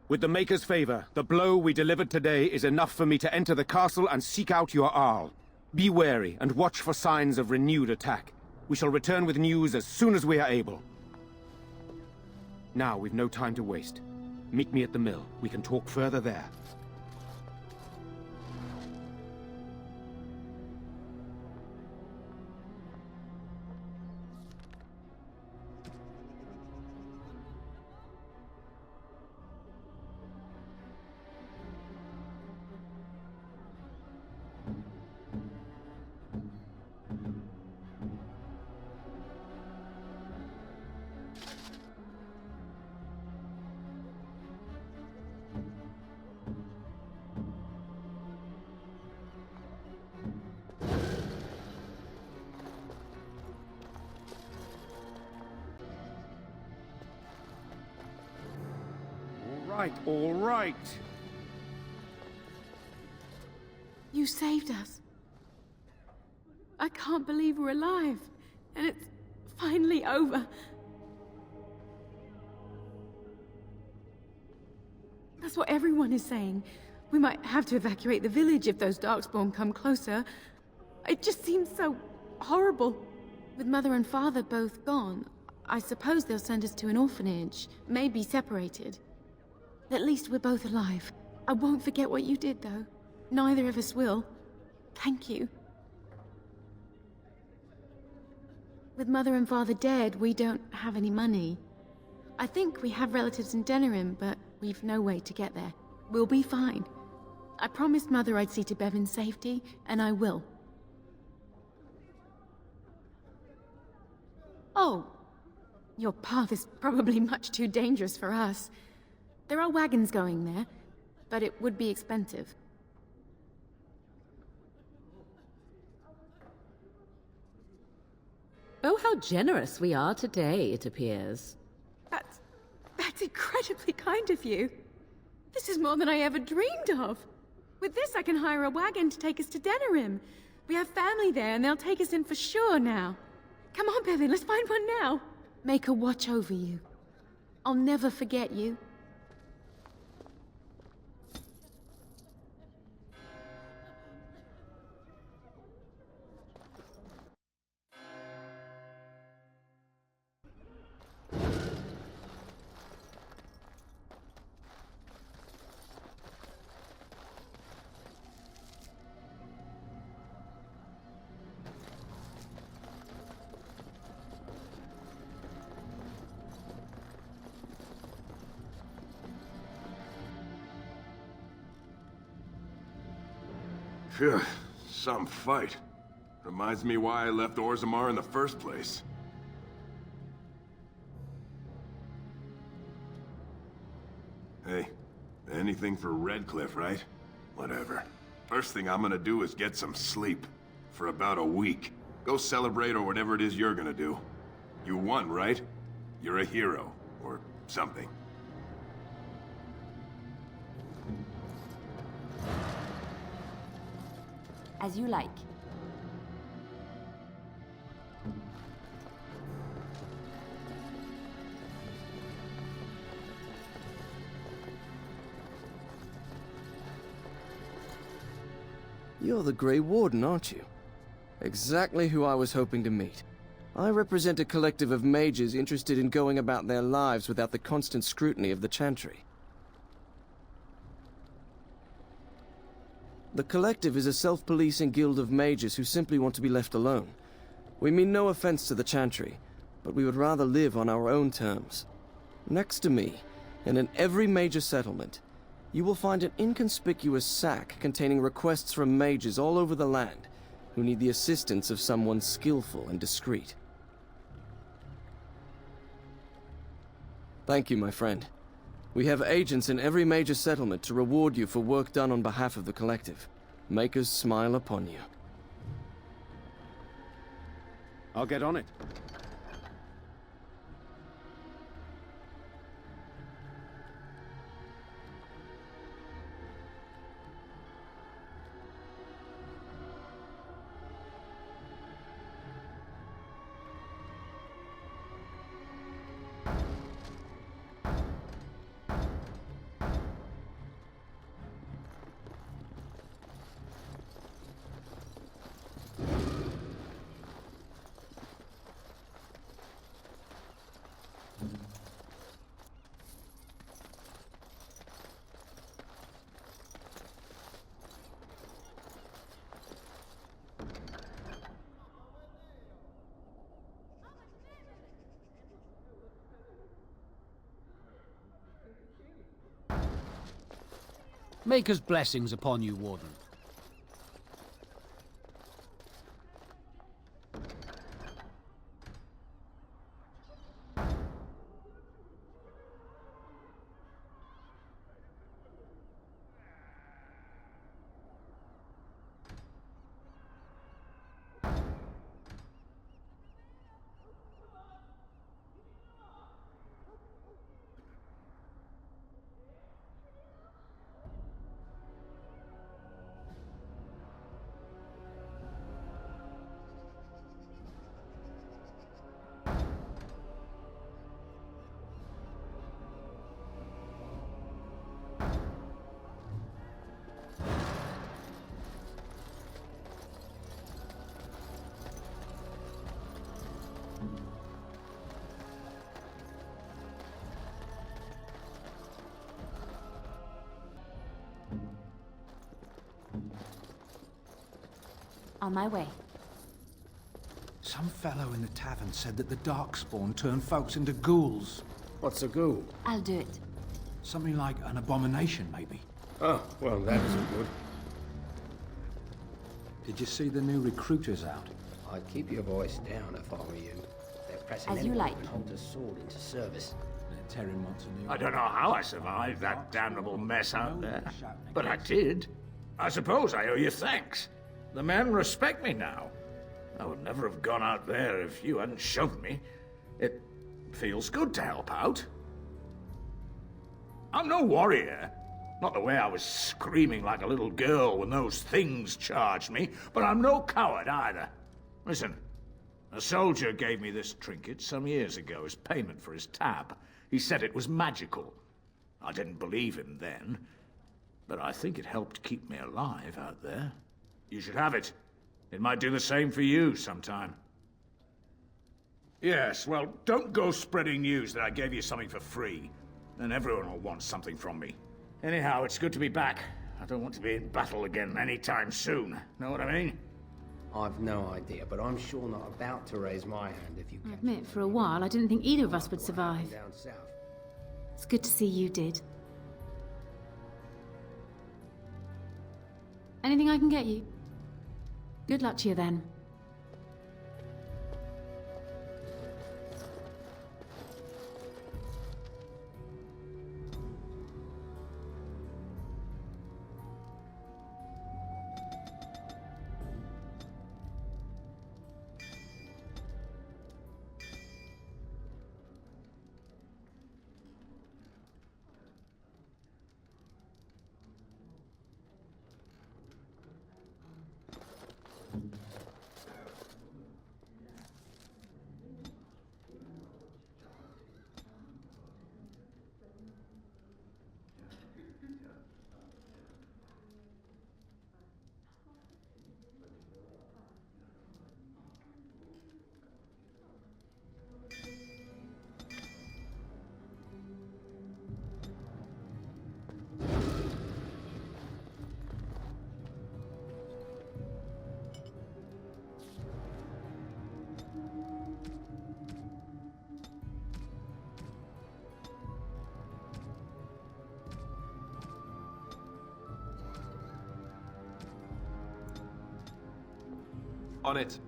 With the Maker's favor, the blow we delivered today is enough for me to enter the castle and seek out your Arl. Be wary and watch for signs of renewed attack. We shall return with news as soon as we are able. Now, we've no time to waste. Meet me at the mill. We can talk further there. All right. You saved us. I can't believe we're alive. And it's finally over. That's what everyone is saying. We might have to evacuate the village if those Darkspawn come closer. It just seems so horrible. With Mother and Father both gone, I suppose they'll send us to an orphanage, maybe separated. At least we're both alive. I won't forget what you did, though. Neither of us will. Thank you. With Mother and Father dead, we don't have any money. I think we have relatives in Denerim, but we've no way to get there. We'll be fine. I promised Mother I'd see to Bevan's safety, and I will. Oh, your path is probably much too dangerous for us. There are wagons going there, but it would be expensive. how generous we are today, it appears. That's incredibly kind of you. This is more than I ever dreamed of. With this, I can hire a wagon to take us to Denerim. We have family there, and they'll take us in for sure now. Come on, Bevan, let's find one now. Make her watch over you. I'll never forget you. Phew, some fight. Reminds me why I left Orzammar in the first place. Hey, anything for Redcliffe, right? Whatever. First thing I'm gonna do is get some sleep. For about a week. Go celebrate or whatever it is you're gonna do. You won, right? You're a hero. Or something. As you like. You're the Grey Warden, aren't you? Exactly who I was hoping to meet. I represent a collective of mages interested in going about their lives without the constant scrutiny of the Chantry. The Collective is a self-policing guild of mages who simply want to be left alone. We mean no offense to the Chantry, but we would rather live on our own terms. Next to me, and in every major settlement, you will find an inconspicuous sack containing requests from mages all over the land who need the assistance of someone skillful and discreet. Thank you, my friend. We have agents in every major settlement to reward you for work done on behalf of the Collective. Make us smile upon you. I'll get on it. Maker's blessings upon you, Warden. On my way. Some fellow in the tavern said that the Darkspawn turn folks into ghouls. What's a ghoul? I'll do it. Something like an abomination, maybe. Oh, well, that isn't good. Did you see the new recruiters out? I'd keep your voice down if I were you. They're pressing As you anyone like. who can hold a sword into service. I don't know how I survived that damnable mess out there, but I did. I suppose I owe you thanks. The men respect me now. I would never have gone out there if you hadn't shoved me. It feels good to help out. I'm no warrior. Not the way I was screaming like a little girl when those things charged me, but I'm no coward either. Listen, a soldier gave me this trinket some years ago as payment for his tab. He said it was magical. I didn't believe him then, but I think it helped keep me alive out there. You should have it. It might do the same for you sometime. Yes, well, don't go spreading news that I gave you something for free. Then everyone will want something from me. Anyhow, it's good to be back. I don't want to be in battle again anytime soon. Know what I mean? I've no idea, but I'm sure not about to raise my hand if you I admit, for a while, I didn't think either of us would survive. down south. It's good to see you did. Anything I can get you? Good luck to you then. On it.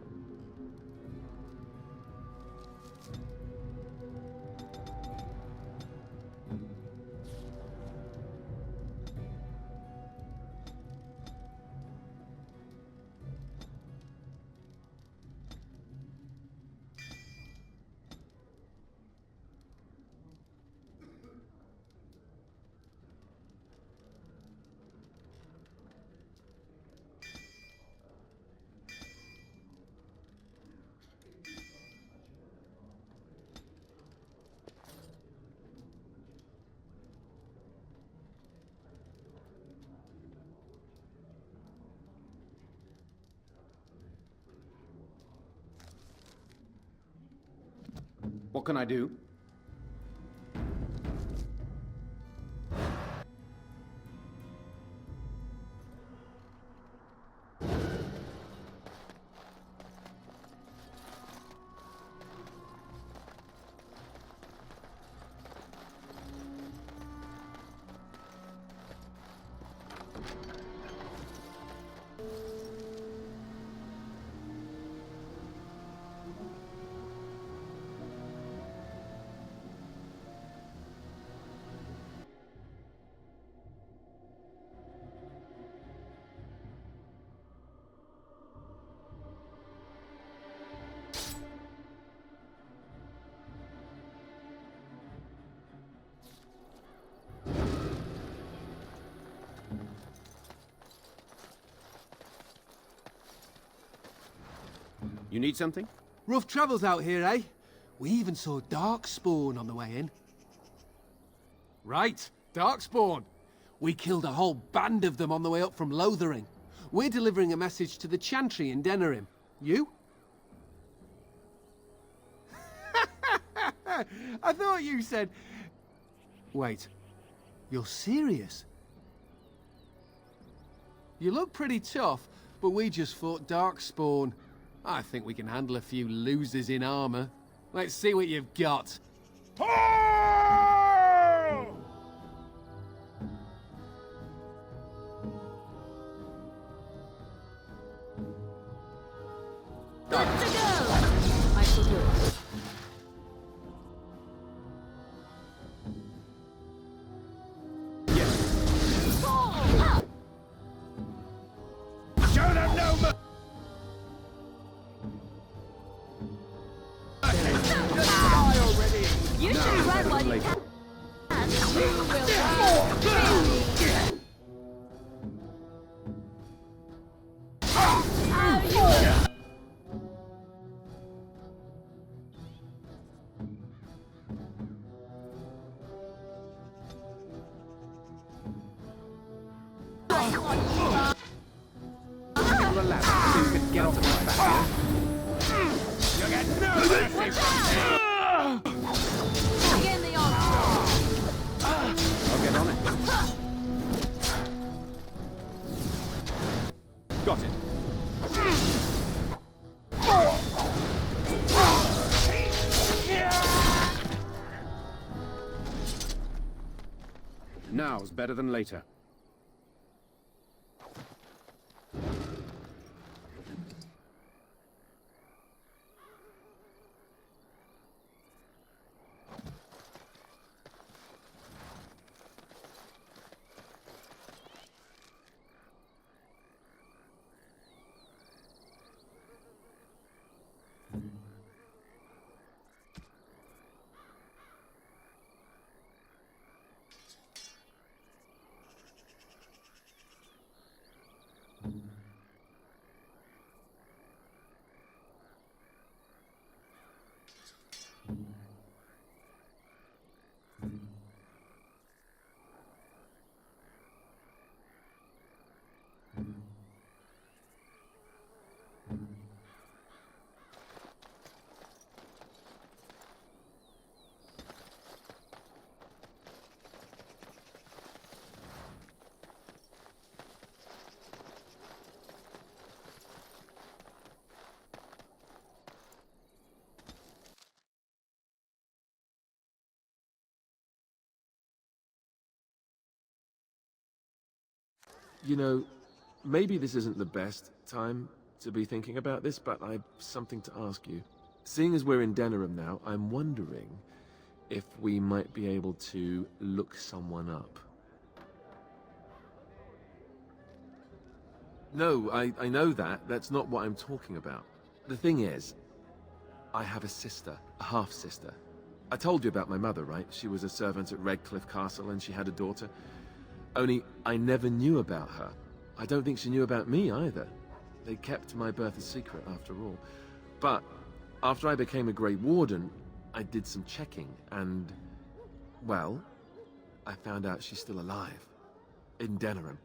What can I do? You need something? Rough travels out here, eh? We even saw Darkspawn on the way in. Right, Darkspawn. We killed a whole band of them on the way up from Lothering. We're delivering a message to the Chantry in Denerim. You? I thought you said... Wait, you're serious? You look pretty tough, but we just fought Darkspawn. I think we can handle a few losers in armor. Let's see what you've got. Good to go! I shall do it. Show them no mercy! Give her a ladder so you can get onto my back. You get no mercy from Again, the odds. I'll get on it. Got it. Now's better than later. You know, maybe this isn't the best time to be thinking about this, but I've something to ask you. Seeing as we're in Denerim now, I'm wondering if we might be able to look someone up. No, I know that. That's not what I'm talking about. The thing is, I have a sister, a half-sister. I told you about my mother, right? She was a servant at Redcliffe Castle and she had a daughter. Only, I never knew about her. I don't think she knew about me either. They kept my birth a secret after all. But, after I became a Grey Warden, I did some checking and, well, I found out she's still alive. In Denerim.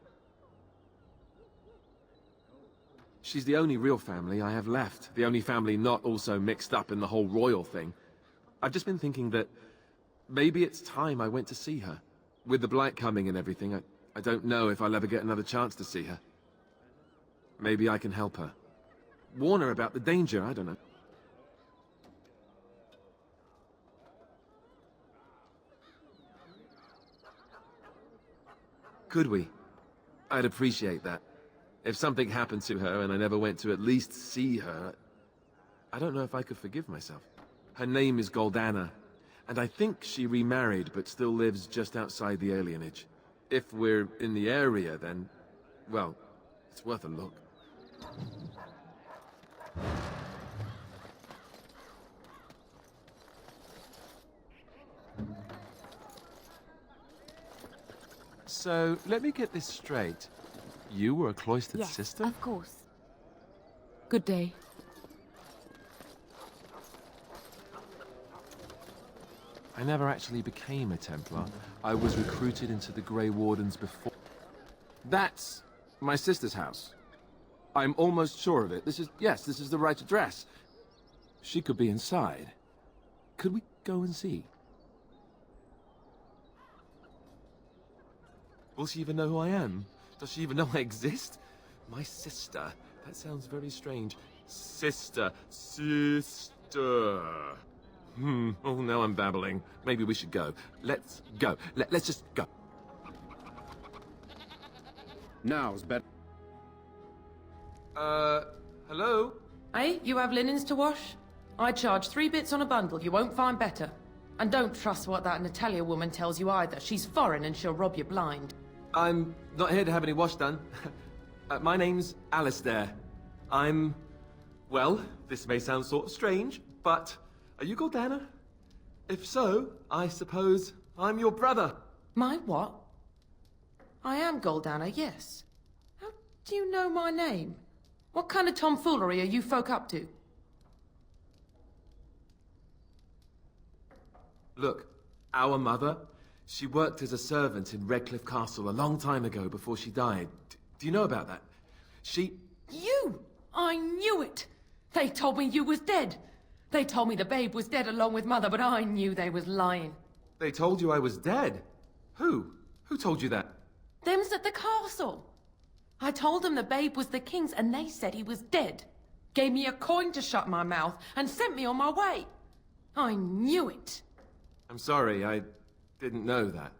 She's the only real family I have left. The only family not also mixed up in the whole royal thing. I've just been thinking that maybe it's time I went to see her. With the blight coming and everything, I don't know if I'll ever get another chance to see her. Maybe I can help her. Warn her about the danger, I don't know. Could we? I'd appreciate that. If something happened to her and I never went to at least see her, I don't know if I could forgive myself. Her name is Goldana. And I think she remarried, but still lives just outside the alienage. If we're in the area, then, well, it's worth a look. So, let me get this straight. You were a cloistered sister? Of course. Good day. I never actually became a Templar. I was recruited into the Grey Wardens before. That's my sister's house. I'm almost sure of it. This is the right address. She could be inside. Could we go and see? Will she even know who I am? Does she even know I exist? My sister. That sounds very strange. Sister. Oh, now I'm babbling. Maybe we should go. Let's go. Let's just go. Now's better. Hello? Hey, you have linens to wash? I charge 3 bits on a bundle. You won't find better. And don't trust what that Natalia woman tells you either. She's foreign and she'll rob you blind. I'm not here to have any wash done. My name's Alistair. Well, this may sound sort of strange, but are you Goldana? If so, I suppose I'm your brother. My what? I am Goldana, yes. How do you know my name? What kind of tomfoolery are you folk up to? Look, our mother, She worked as a servant in Redcliffe Castle a long time ago before she died. Do you know about that? You! I knew it! They told me you was dead. They told me the babe was dead along with Mother, but I knew they was lying. They told you I was dead? Who? Who told you that? Them's at the castle. I told them the babe was the king's and they said he was dead. Gave me a coin to shut my mouth and sent me on my way. I knew it. I'm sorry, I didn't know that.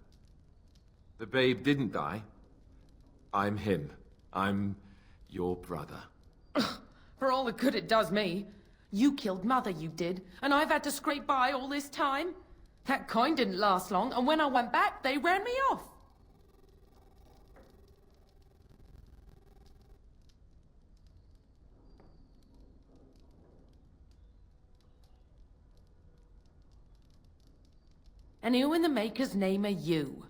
The babe didn't die. I'm him. I'm your brother. For all the good it does me. You killed Mother, you did, and I've had to scrape by all this time. That coin didn't last long, and when I went back, they ran me off. And who in the Maker's name are you?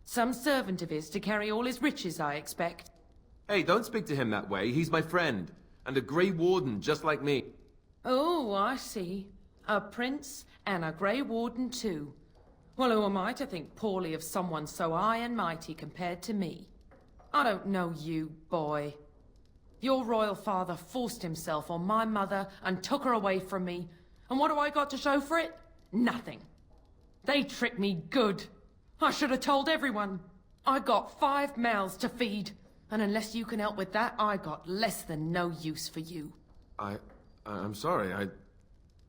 Some servant of his to carry all his riches, I expect. Hey, don't speak to him that way. He's my friend. And a Grey Warden, just like me. Oh, I see. A prince and a Grey Warden too. Well, who am I to think poorly of someone so high and mighty compared to me? I don't know you, boy. Your royal father forced himself on my mother and took her away from me. And what do I got to show for it? Nothing. They tricked me good. I should have told everyone. I got 5 mouths to feed. And unless you can help with that, I got less than no use for you. I'm sorry, I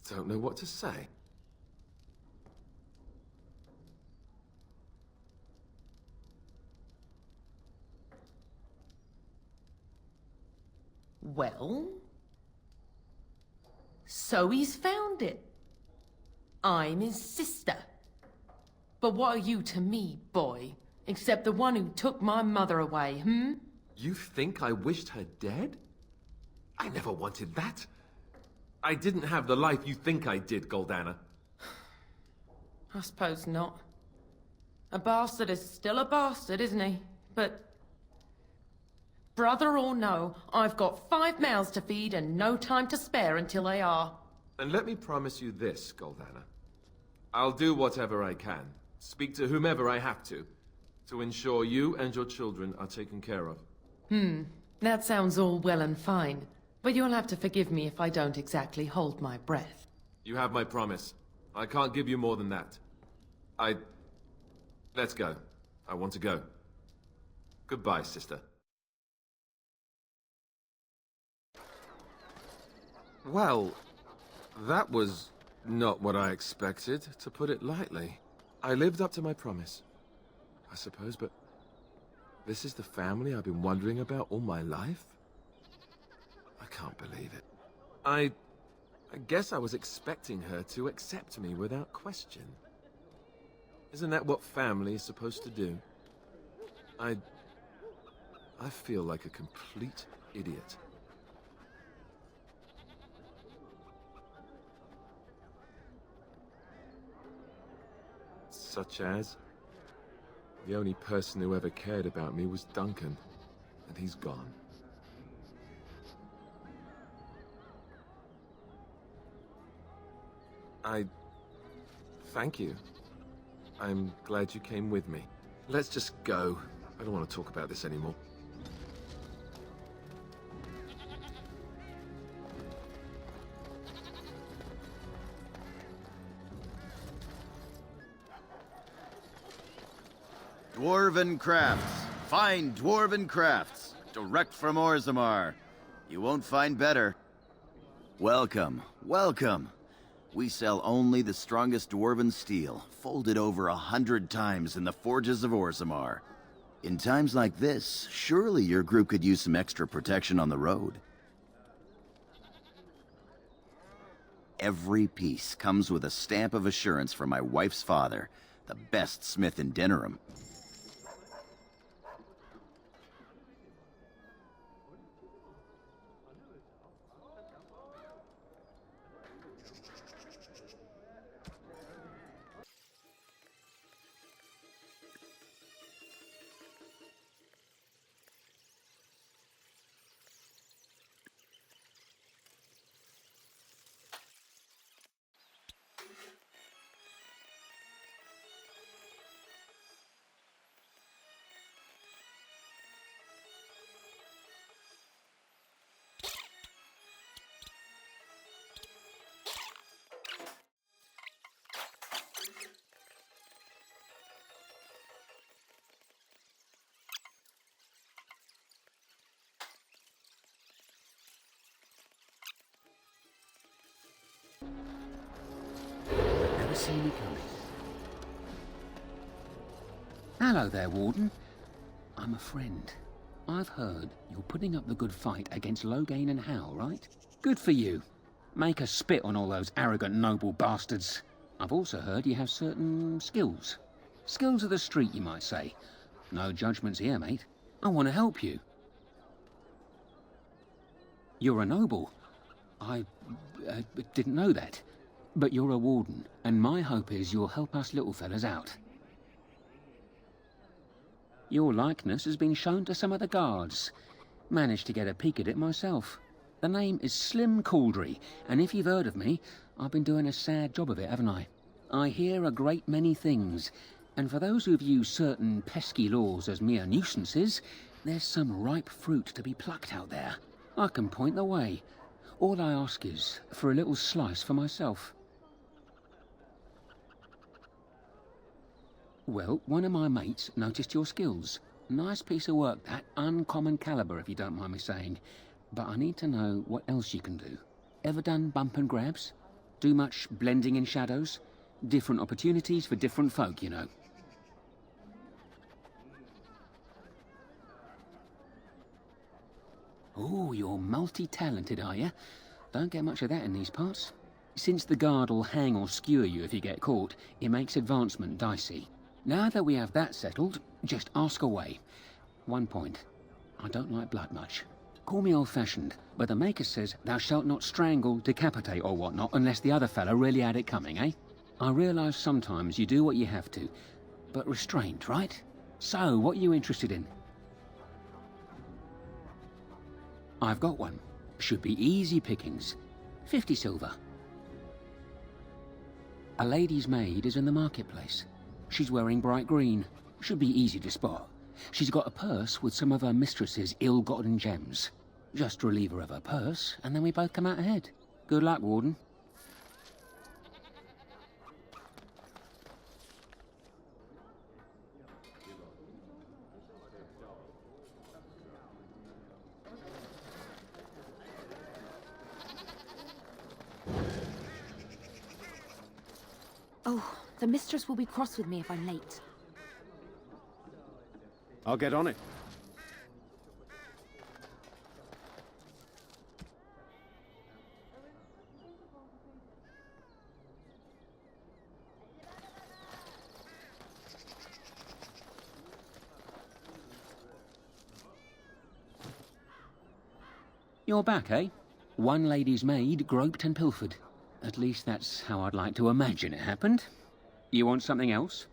don't know what to say. Well? So he's found it. I'm his sister. But what are you to me, boy? Except the one who took my mother away, hmm? You think I wished her dead? I never wanted that. I didn't have the life you think I did, Goldana. I suppose not. A bastard is still a bastard, isn't he? But... brother or no, I've got 5 mouths to feed and no time to spare until they are. And let me promise you this, Goldana. I'll do whatever I can, speak to whomever I have to ensure you and your children are taken care of. That sounds all well and fine. But you'll have to forgive me if I don't exactly hold my breath. You have my promise. I can't give you more than that. Let's go. I want to go. Goodbye, sister. Well, that was not what I expected, to put it lightly. I lived up to my promise, I suppose, but this is the family I've been wondering about all my life? I can't believe it. I guess I was expecting her to accept me without question. Isn't that what family is supposed to do? I feel like a complete idiot. Such as? The only person who ever cared about me was Duncan, and he's gone. Thank you. I'm glad you came with me. Let's just go. I don't want to talk about this anymore. Dwarven crafts. Fine dwarven crafts. Direct from Orzammar. You won't find better. Welcome, welcome. We sell only the strongest dwarven steel, folded over 100 times in the forges of Orzammar. In times like this, surely your group could use some extra protection on the road. Every piece comes with a stamp of assurance from my wife's father, the best smith in Denerim. You've never seen me coming. Hello there, Warden. I'm a friend. I've heard you're putting up the good fight against Loghain and Howe, right? Good for you. Make a spit on all those arrogant noble bastards. I've also heard you have certain skills. Skills of the street, you might say. No judgments here, mate. I want to help you. You're a noble. I didn't know that. But you're a warden, and my hope is you'll help us little fellas out. Your likeness has been shown to some of the guards. Managed to get a peek at it myself. The name is Slim Cauldry, and if you've heard of me, I've been doing a sad job of it, haven't I? I hear a great many things, and for those who view certain pesky laws as mere nuisances, there's some ripe fruit to be plucked out there. I can point the way. All I ask is for a little slice for myself. Well, one of my mates noticed your skills. Nice piece of work, that. Uncommon caliber, if you don't mind me saying. But I need to know what else you can do. Ever done bump and grabs? Do much blending in shadows? Different opportunities for different folk, you know. Oh, you're multi-talented, are you? Don't get much of that in these parts. Since the guard will hang or skewer you if you get caught, it makes advancement dicey. Now that we have that settled, just ask away. One point. I don't like blood much. Call me old-fashioned, but the Maker says thou shalt not strangle, decapitate or whatnot unless the other fella really had it coming, eh? I realise sometimes you do what you have to, but restrained, right? So, what are you interested in? I've got one. Should be easy pickings. 50 silver. A lady's maid is in the marketplace. She's wearing bright green. Should be easy to spot. She's got a purse with some of her mistress's ill-gotten gems. Just relieve her of her purse, and then we both come out ahead. Good luck, Warden. Oh, the mistress will be cross with me if I'm late. I'll get on it. You're back, eh? One lady's maid groped and pilfered. At least that's how I'd like to imagine it happened. You want something else?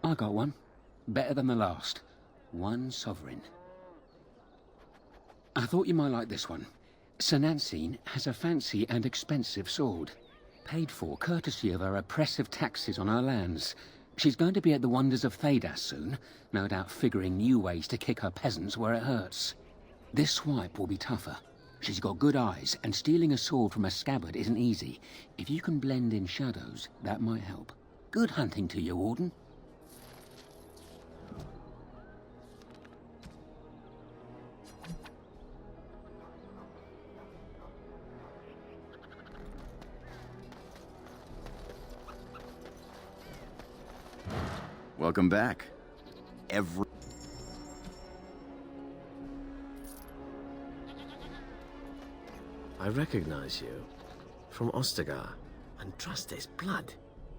I got one. Better than the last. 1 sovereign. I thought you might like this one. Sir Nancine has a fancy and expensive sword. Paid for courtesy of her oppressive taxes on her lands. She's going to be at the wonders of Thedas soon, no doubt figuring new ways to kick her peasants where it hurts. This swipe will be tougher. She's got good eyes, and stealing a sword from a scabbard isn't easy. If you can blend in shadows, that might help. Good hunting to you, Warden. Welcome back. I recognize you. From Ostagar. Andraste's blood.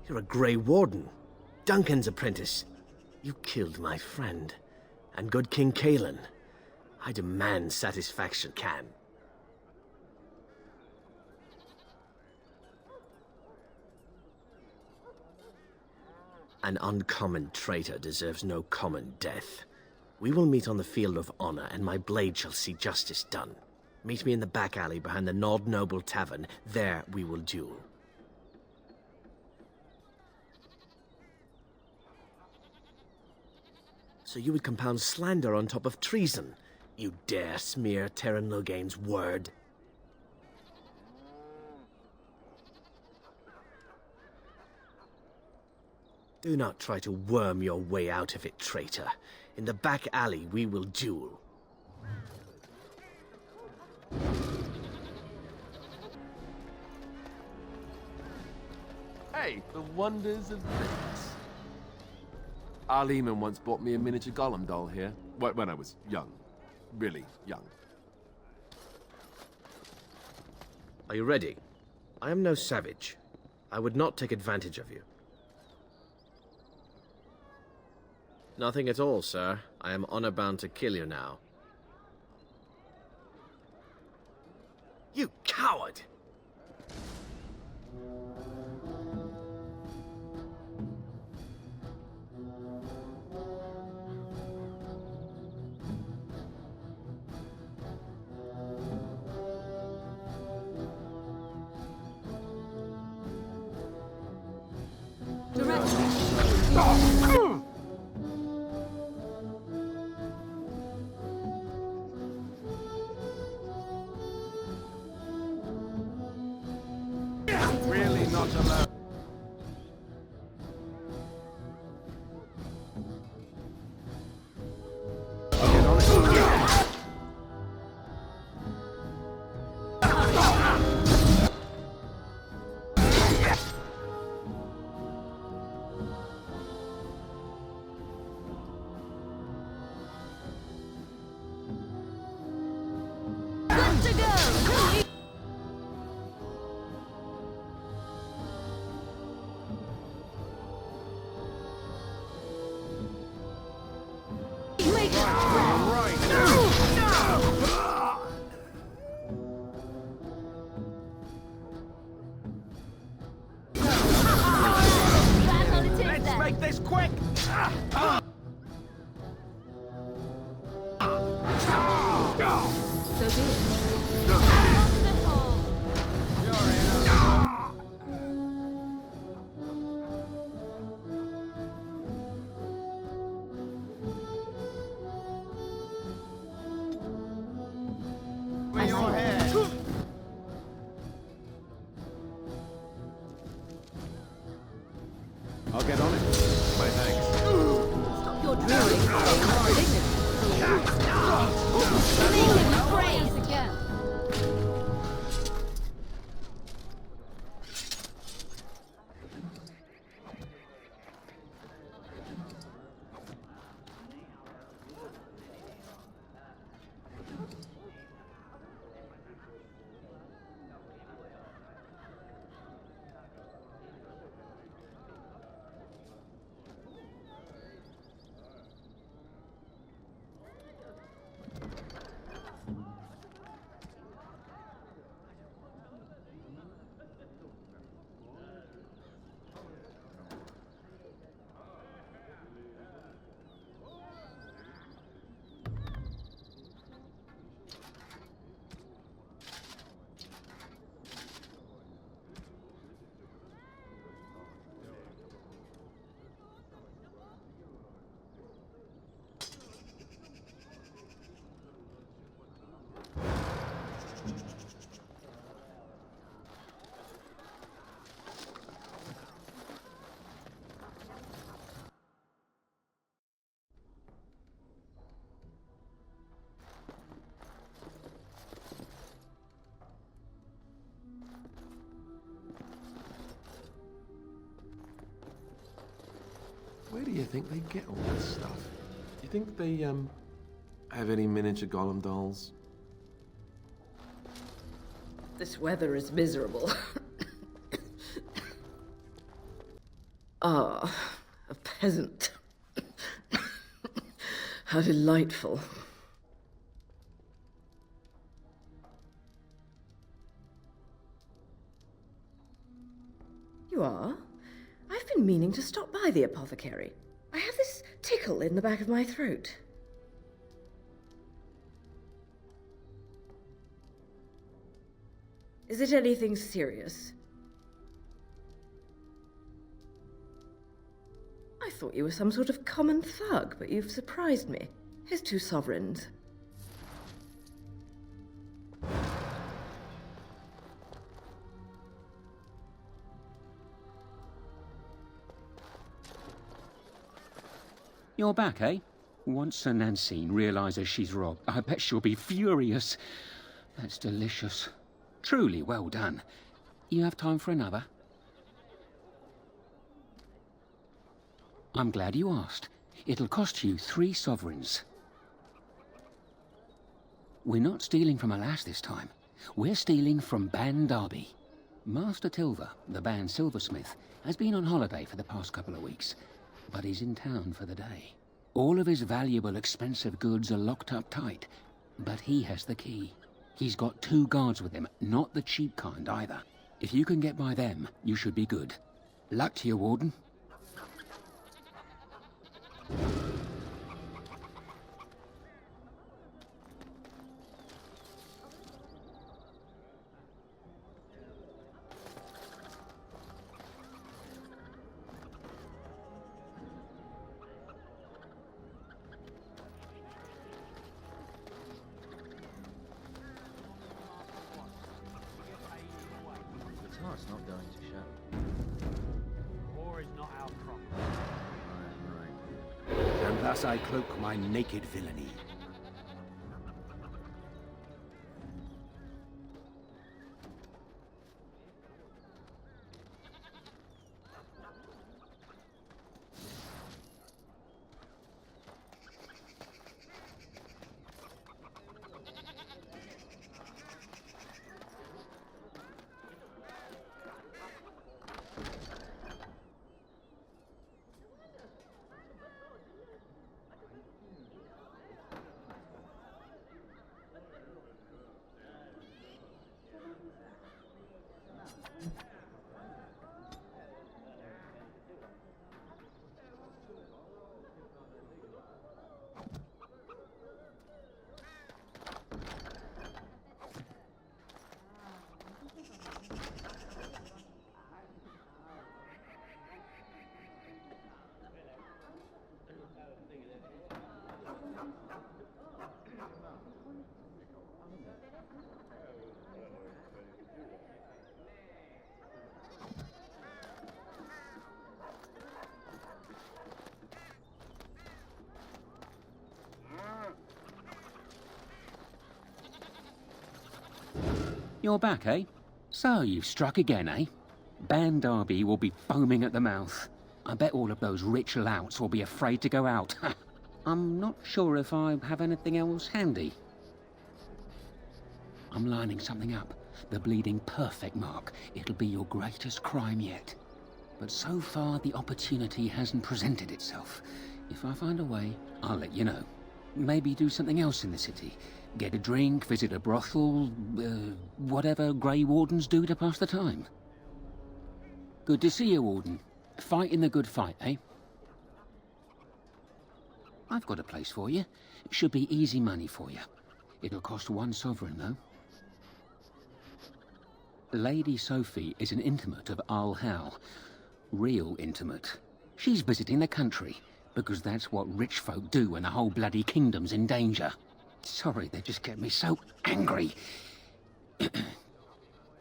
You're a Grey Warden. Duncan's apprentice. You killed my friend. And good King Cailan. I demand satisfaction, can. An uncommon traitor deserves no common death. We will meet on the field of honor, and my blade shall see justice done. Meet me in the back alley behind the Nod Noble Tavern. There we will duel. So you would compound slander on top of treason? You dare smear Terran Loghain's word? Do not try to worm your way out of it, traitor. In the back alley, we will duel. Hey, the wonders of things. Our Lehman once bought me a miniature Gollum doll here. When I was young. Really young. Are you ready? I am no savage. I would not take advantage of you. Nothing at all, sir. I am honor-bound to kill you now. You coward! Really not allowed. Let's make this quick! So be it. I'll get on it. My thanks. Stop your drilling. Praise again. Where do you think they get all this stuff? Do you think they, have any miniature Gollum dolls? This weather is miserable. Ah, a peasant. How delightful. You are? I've been meaning to stop by the apothecary. I have this tickle in the back of my throat. Is it anything serious? I thought you were some sort of common thug, but you've surprised me. Here's 2 sovereigns. You're back, eh? Once Sir Nancine realises she's robbed, I bet she'll be furious. That's delicious. Truly well done. You have time for another? I'm glad you asked. It'll cost you 3 sovereigns. We're not stealing from a lass this time. We're stealing from Ban Darby. Master Tilver, the Ban silversmith, has been on holiday for the past couple of weeks, but he's in town for the day. All of his valuable, expensive goods are locked up tight, but he has the key. He's got 2 guards with him, not the cheap kind either. If you can get by them, you should be good. Luck to you, Warden. It's not going to shut. War is not our problem. Right. And thus I cloak my naked villainy. You're back, eh? So you've struck again, eh? Ban Darby will be foaming at the mouth. I bet all of those rich louts will be afraid to go out. I'm not sure if I have anything else handy. I'm lining something up. The bleeding perfect mark. It'll be your greatest crime yet. But so far, the opportunity hasn't presented itself. If I find a way, I'll let you know. Maybe do something else in the city. Get a drink, visit a brothel, whatever Grey Wardens do to pass the time. Good to see you, Warden. Fighting the good fight, eh? I've got a place for you. It should be easy money for you. It'll cost 1 sovereign, though. Lady Sophie is an intimate of Al Hal. Real intimate. She's visiting the country, because that's what rich folk do when the whole bloody kingdom's in danger. Sorry, they just get me so angry.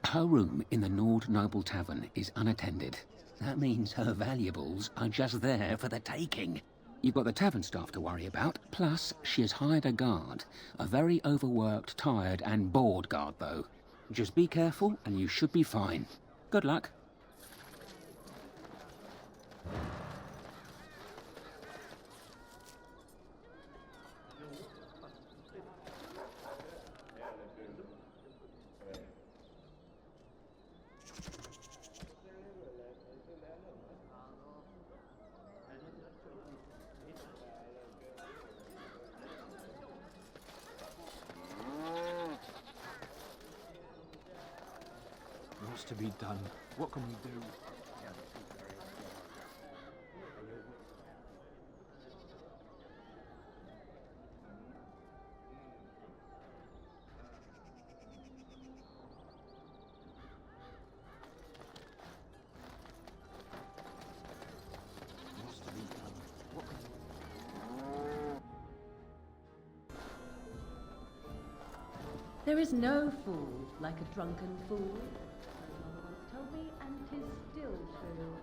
Her room in the Nord Noble Tavern is unattended. That means her valuables are just there for the taking. You've got the tavern staff to worry about, plus she has hired a guard. A very overworked, tired and bored guard, though. Just be careful and you should be fine. Good luck. What's to be done? What can we do? What's to be done? What can we... There is no fool like a drunken fool. Told me, and 'tis still true.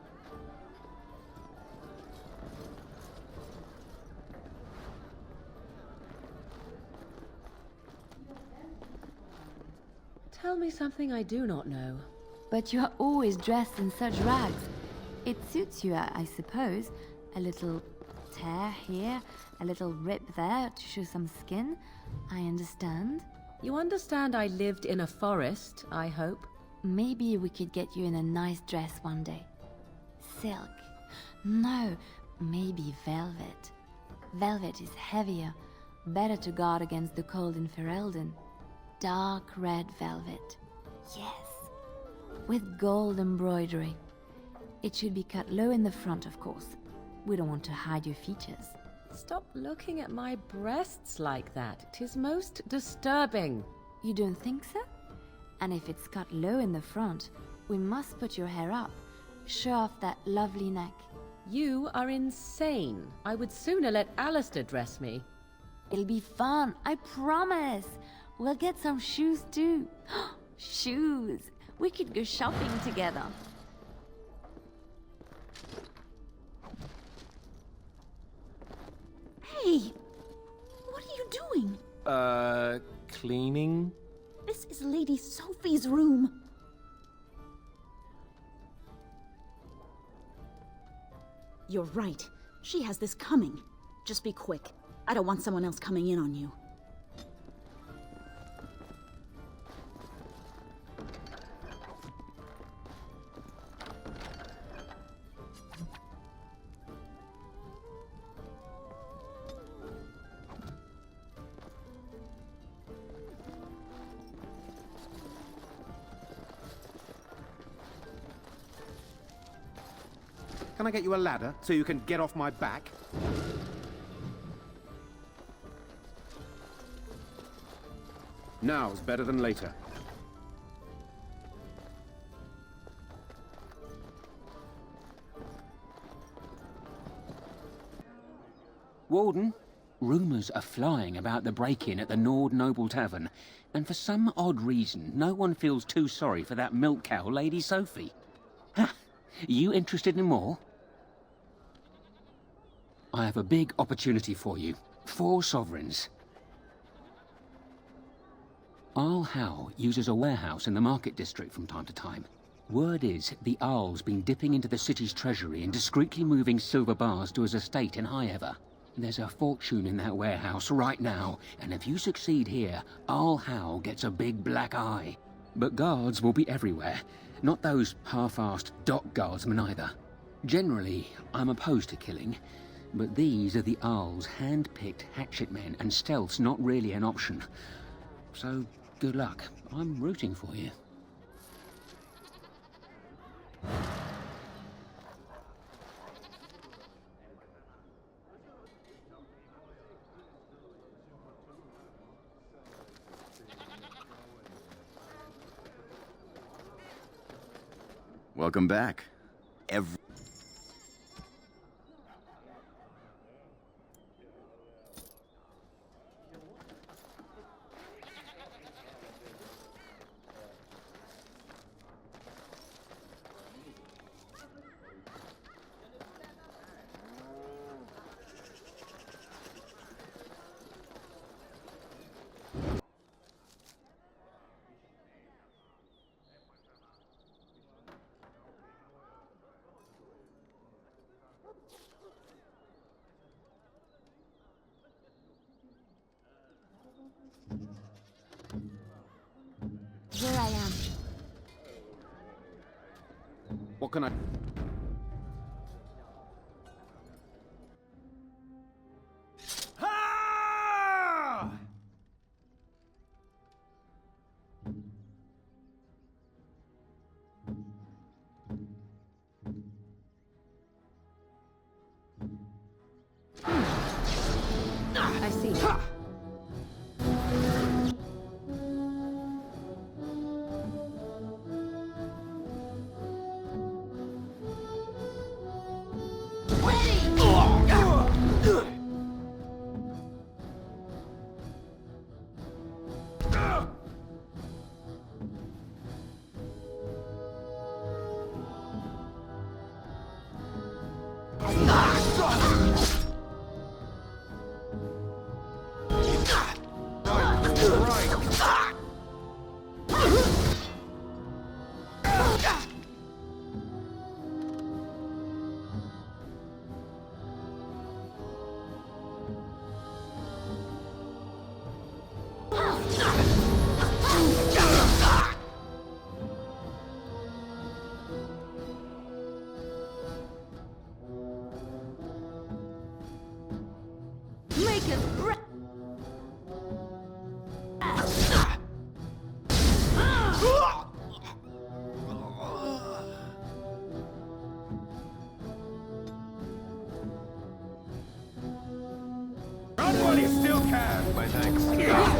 Tell me something I do not know. But you are always dressed in such rags. It suits you, I suppose, A little tear here, a little rip there to show some skin. I understand. You understand I lived in a forest, I hope? Maybe we could get you in a nice dress one day. Silk. No, maybe velvet. Velvet is heavier, better to guard against the cold in Ferelden. Dark red velvet. Yes. With gold embroidery. It should be cut low in the front, of course. We don't want to hide your features. Stop looking at my breasts like that. 'Tis most disturbing. You don't think so? And if it's cut low in the front, we must put your hair up. Show off that lovely neck. You are insane. I would sooner let Alistair dress me. It'll be fun, I promise. We'll get some shoes too. Shoes! We could go shopping together. Hey! What are you doing? Cleaning? This is Lady Sophie's room. You're right. She has this coming. Just be quick. I don't want someone else coming in on you. Can I get you a ladder so you can get off my back? Now's better than later. Warden, rumours are flying about the break-in at the Nord Noble Tavern, and for some odd reason, no one feels too sorry for that milk cow, Lady Sophie. Ha! You interested in more? I have a big opportunity for you. 4 sovereigns. Arl Howe uses a warehouse in the market district from time to time. Word is the Arl's been dipping into the city's treasury and discreetly moving silver bars to his estate in Highever. There's a fortune in that warehouse right now, and if you succeed here, Arl Howe gets a big black eye. But guards will be everywhere, not those half-assed dock guardsmen either. Generally, I'm opposed to killing, but these are the Arl's hand-picked hatchet men, and stealth's not really an option. So, good luck. I'm rooting for you. Welcome back. Here I am. What can I... I see. Make us Run while you still can! My thanks.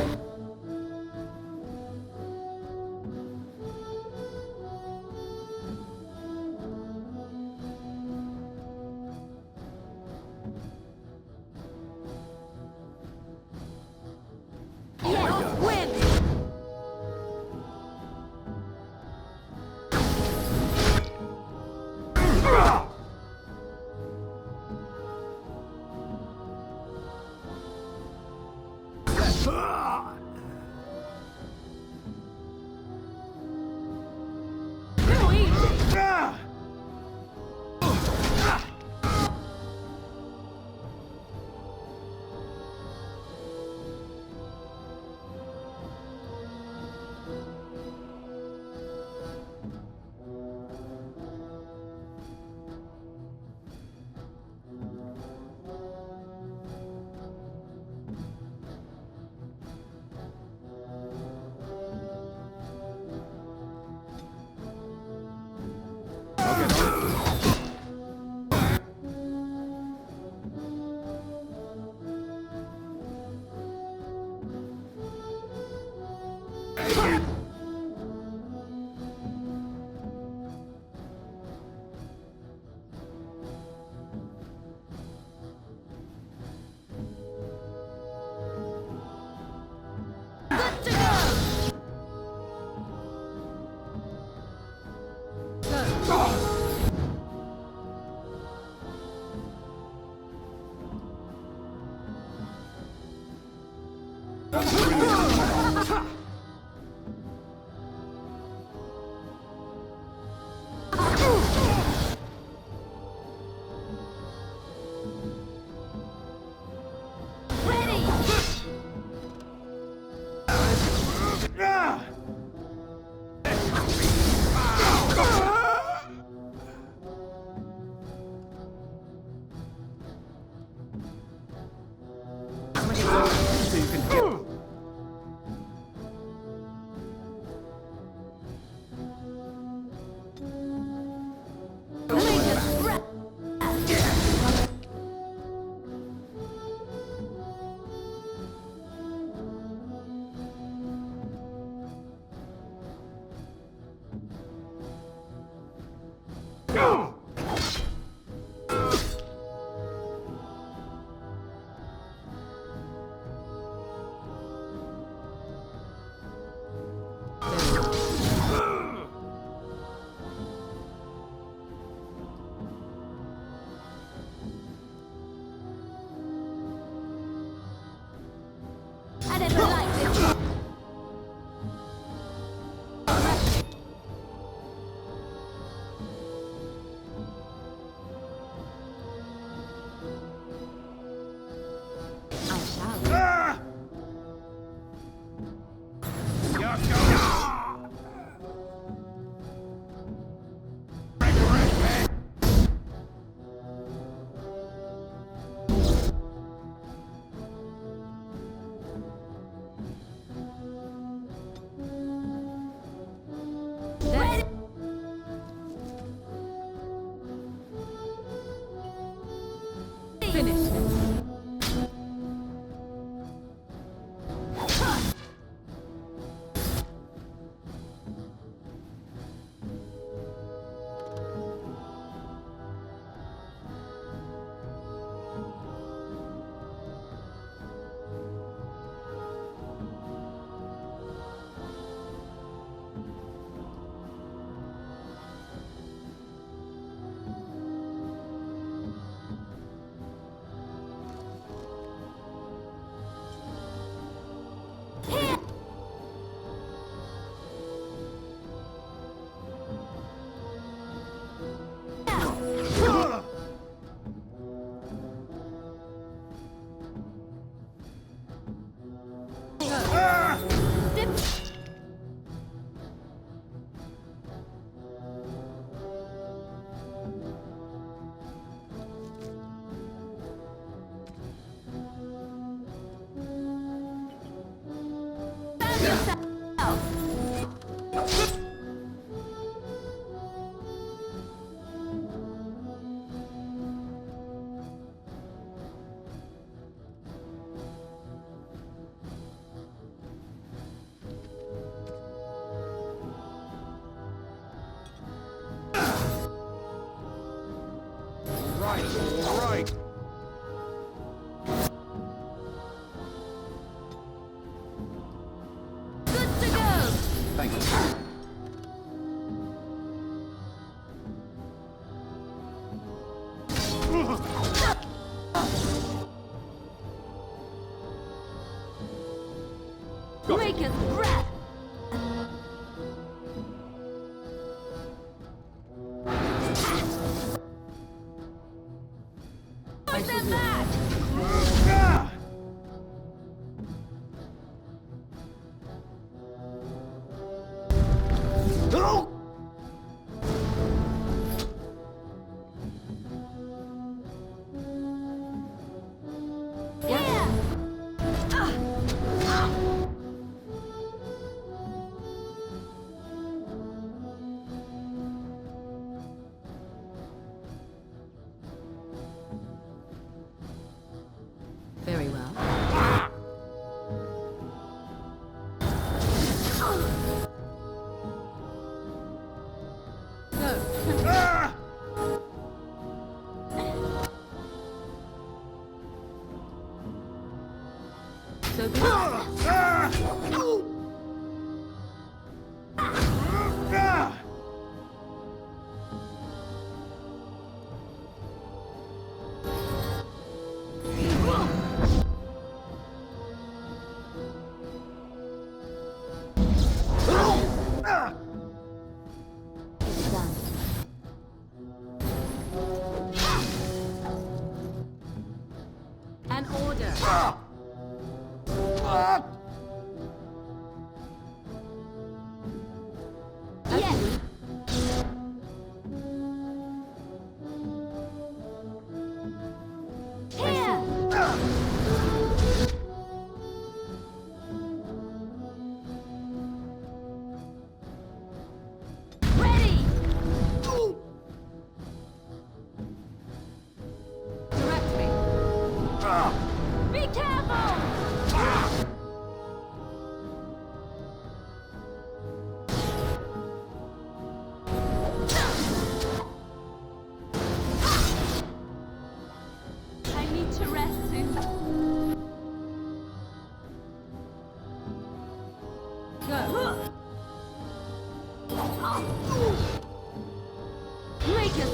I never liked it. Make us breath! Push them back! Very well. So An order. Yes! Here! Ready! Direct me. Be careful! I need to rest soon. Go. Make us...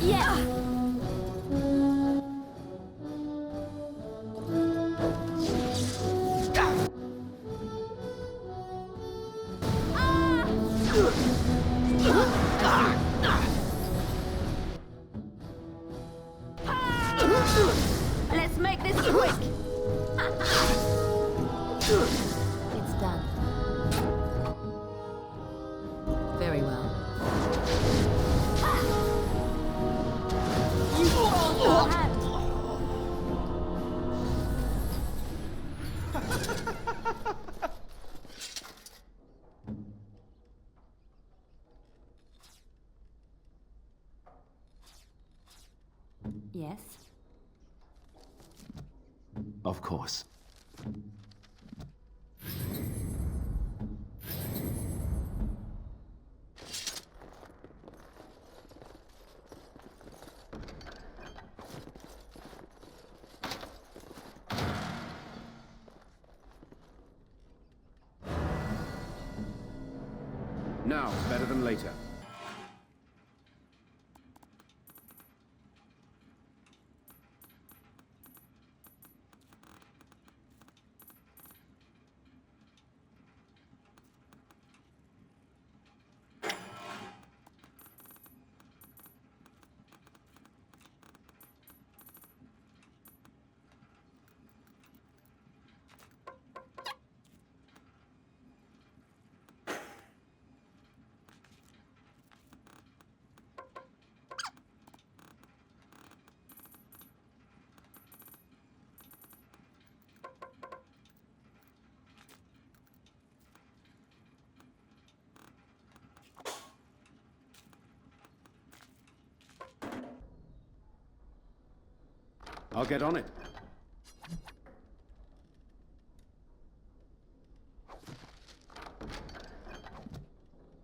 Yeah! Let's make this quick! It's done. Very well. You fall your hand! Yes? Of course. Now is better than later. I'll get on it.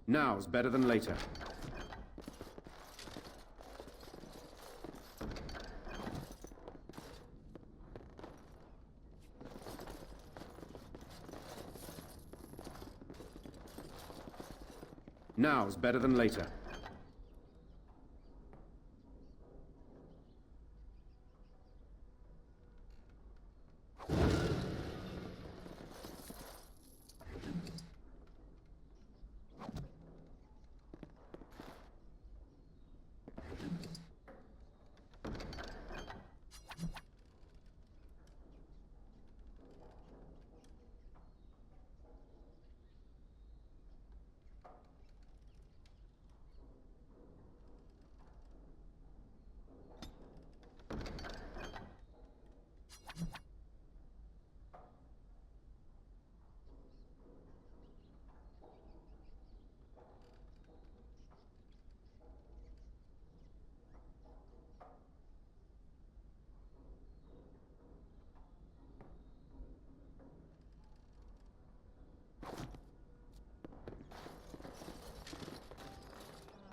Now's better than later. Now's better than later.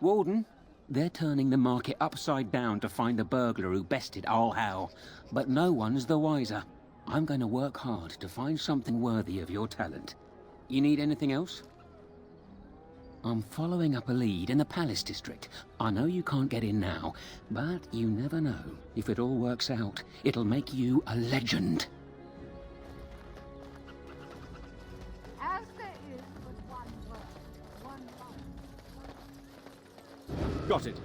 Warden, they're turning the market upside down to find the burglar who bested All Hal, but no one's the wiser. I'm going to work hard to find something worthy of your talent. You need anything else? I'm following up a lead in the Palace District. I know you can't get in now, but you never know. If it all works out, it'll make you a legend. As there is but one word, one life. Got it.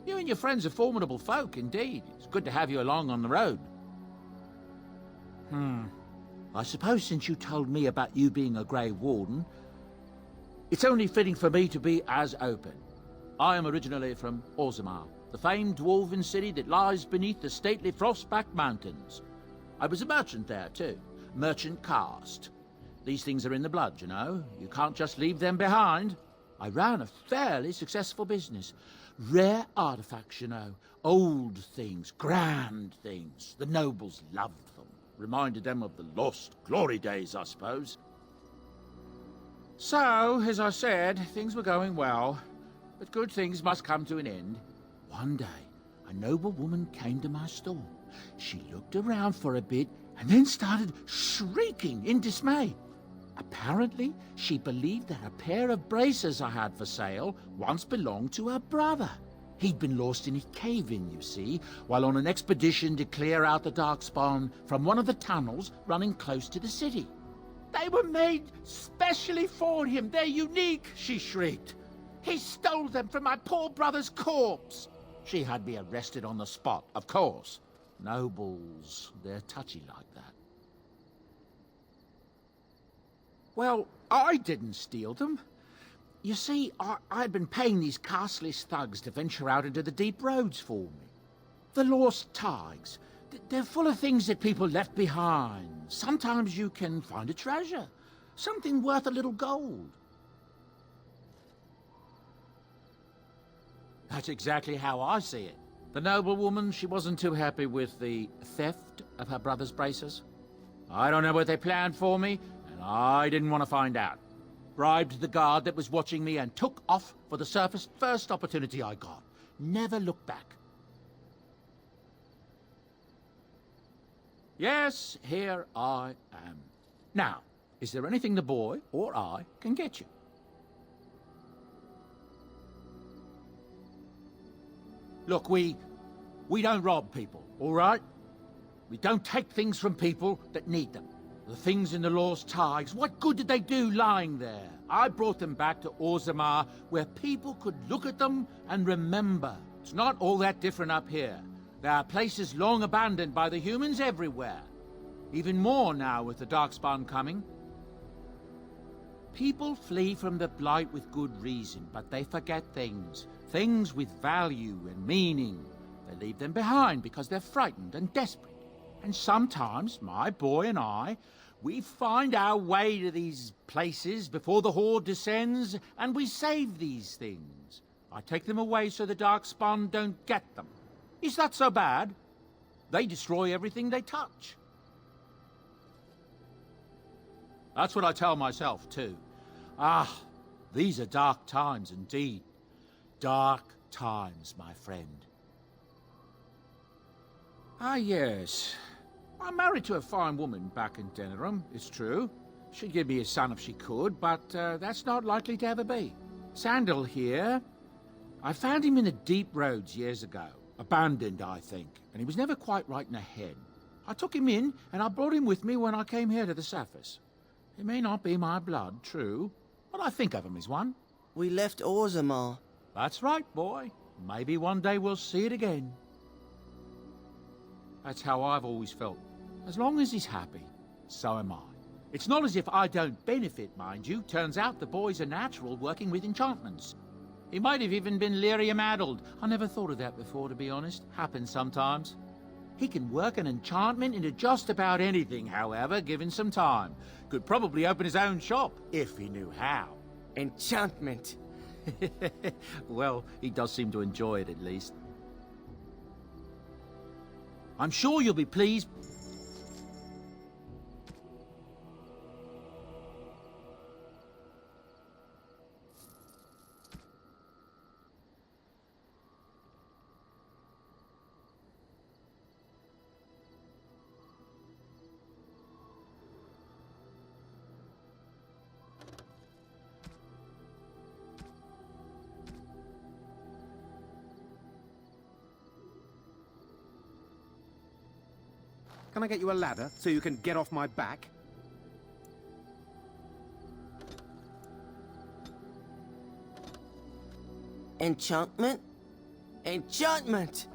You and your friends are formidable folk, indeed. It's good to have you along on the road. I suppose since you told me about you being a Grey Warden, it's only fitting for me to be as open. I am originally from Orzammar, the famed dwarven city that lies beneath the stately Frostback Mountains. I was a merchant there, too. Merchant caste. These things are in the blood, you know. You can't just leave them behind. I ran a fairly successful business. Rare artifacts, you know. Old things, grand things. The nobles loved them. Reminded them of the lost glory days, I suppose. So, as I said, things were going well. But good things must come to an end. One day, a noble woman came to my stall. She looked around for a bit and then started shrieking in dismay. Apparently, she believed that a pair of braces I had for sale once belonged to her brother. He'd been lost in a cave-in, you see, while on an expedition to clear out the Darkspawn from one of the tunnels running close to the city. They were made specially for him. They're unique, she shrieked. He stole them from my poor brother's corpse. She had me arrested on the spot, of course. Nobles, they're touchy like that. Well, I didn't steal them. You see, I'd been paying these castless thugs to venture out into the deep roads for me. The lost tigers. They're full of things that people left behind. Sometimes you can find a treasure. Something worth a little gold. That's exactly how I see it. The noblewoman, she wasn't too happy with the theft of her brother's braces. I don't know what they planned for me, and I didn't want to find out. Bribed the guard that was watching me and took off for the surface first opportunity I got. Never looked back. Yes, here I am. Now, is there anything the boy or I can get you? Look, we don't rob people, all right? We don't take things from people that need them. The things in the lost tigers, what good did they do lying there? I brought them back to Orzammar, where people could look at them and remember. It's not all that different up here. There are places long abandoned by the humans everywhere. Even more now with the Darkspawn coming. People flee from the Blight with good reason, but they forget things. Things with value and meaning. They leave them behind because they're frightened and desperate. And sometimes, my boy and I, we find our way to these places before the Horde descends, and we save these things. I take them away so the Darkspawn don't get them. Is that so bad? They destroy everything they touch. That's what I tell myself, too. Ah, these are dark times indeed. Dark times, my friend. Ah, yes. I'm married to a fine woman back in Denerim, it's true. She'd give me a son if she could, but that's not likely to ever be. Sandal here. I found him in the deep roads years ago. Abandoned, I think, and he was never quite right in the head. I took him in, and I brought him with me when I came here to the surface. He may not be my blood, true, but I think of him as one. We left Orzammar. That's right, boy. Maybe one day we'll see it again. That's how I've always felt. As long as he's happy, so am I. It's not as if I don't benefit, mind you. Turns out the boy's a natural working with enchantments. He might have even been lyrium-addled. I never thought of that before, to be honest. Happens sometimes. He can work an enchantment into just about anything, however, given some time. Could probably open his own shop, if he knew how. Enchantment. Well, he does seem to enjoy it, at least. I'm sure you'll be pleased. Can I get you a ladder so you can get off my back? Enchantment? Enchantment!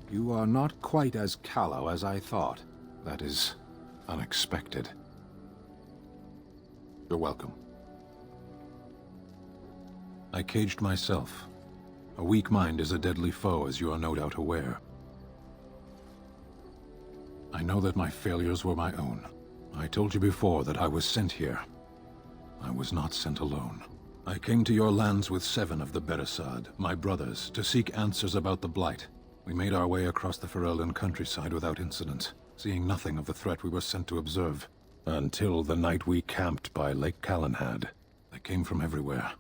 You are not quite as callow as I thought. That is unexpected. You're welcome. I caged myself. A weak mind is a deadly foe, as you are no doubt aware. I know that my failures were my own. I told you before that I was sent here. I was not sent alone. I came to your lands with 7 of the Beresad, my brothers, to seek answers about the Blight. We made our way across the Ferelden countryside without incident, seeing nothing of the threat we were sent to observe. Until the night we camped by Lake Calenhad. They came from everywhere.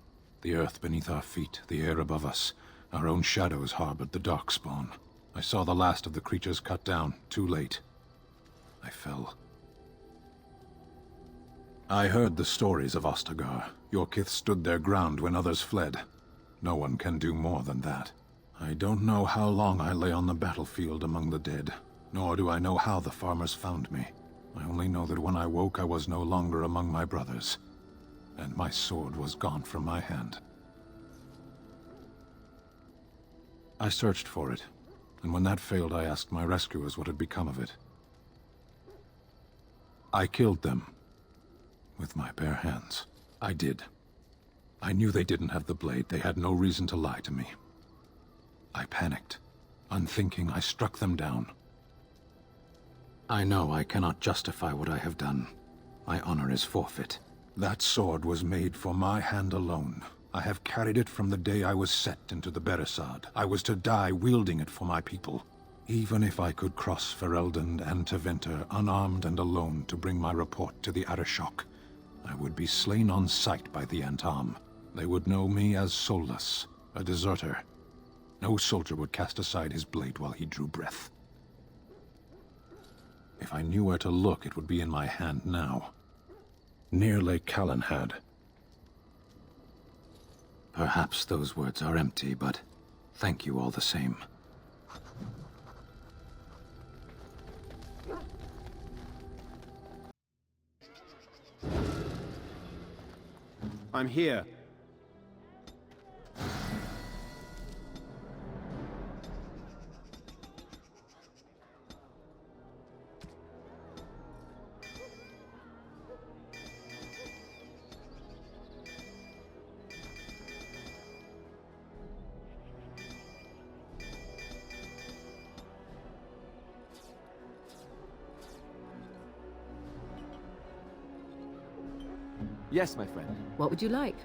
The earth beneath our feet, the air above us. Our own shadows harbored the Darkspawn. I saw the last of the creatures cut down, too late. I fell. I heard the stories of Ostagar. Your kith stood their ground when others fled. No one can do more than that. I don't know how long I lay on the battlefield among the dead. Nor do I know how the farmers found me. I only know that when I woke, I was no longer among my brothers, and my sword was gone from my hand. I searched for it, and when that failed, I asked my rescuers what had become of it. I killed them. With my bare hands. I did. I knew they didn't have the blade. They had no reason to lie to me. I panicked. Unthinking, I struck them down. I know I cannot justify what I have done. My honor is forfeit. That sword was made for my hand alone. I have carried it from the day I was set into the Beresad. I was to die wielding it for my people. Even if I could cross Ferelden and Tevinter unarmed and alone to bring my report to the Arishok, I would be slain on sight by the Antam. They would know me as soulless, a deserter. No soldier would cast aside his blade while he drew breath. If I knew where to look, it would be in my hand now. Near Lake Calenhad. Perhaps those words are empty, but thank you all the same. I'm here. Yes, my friend. What would you like?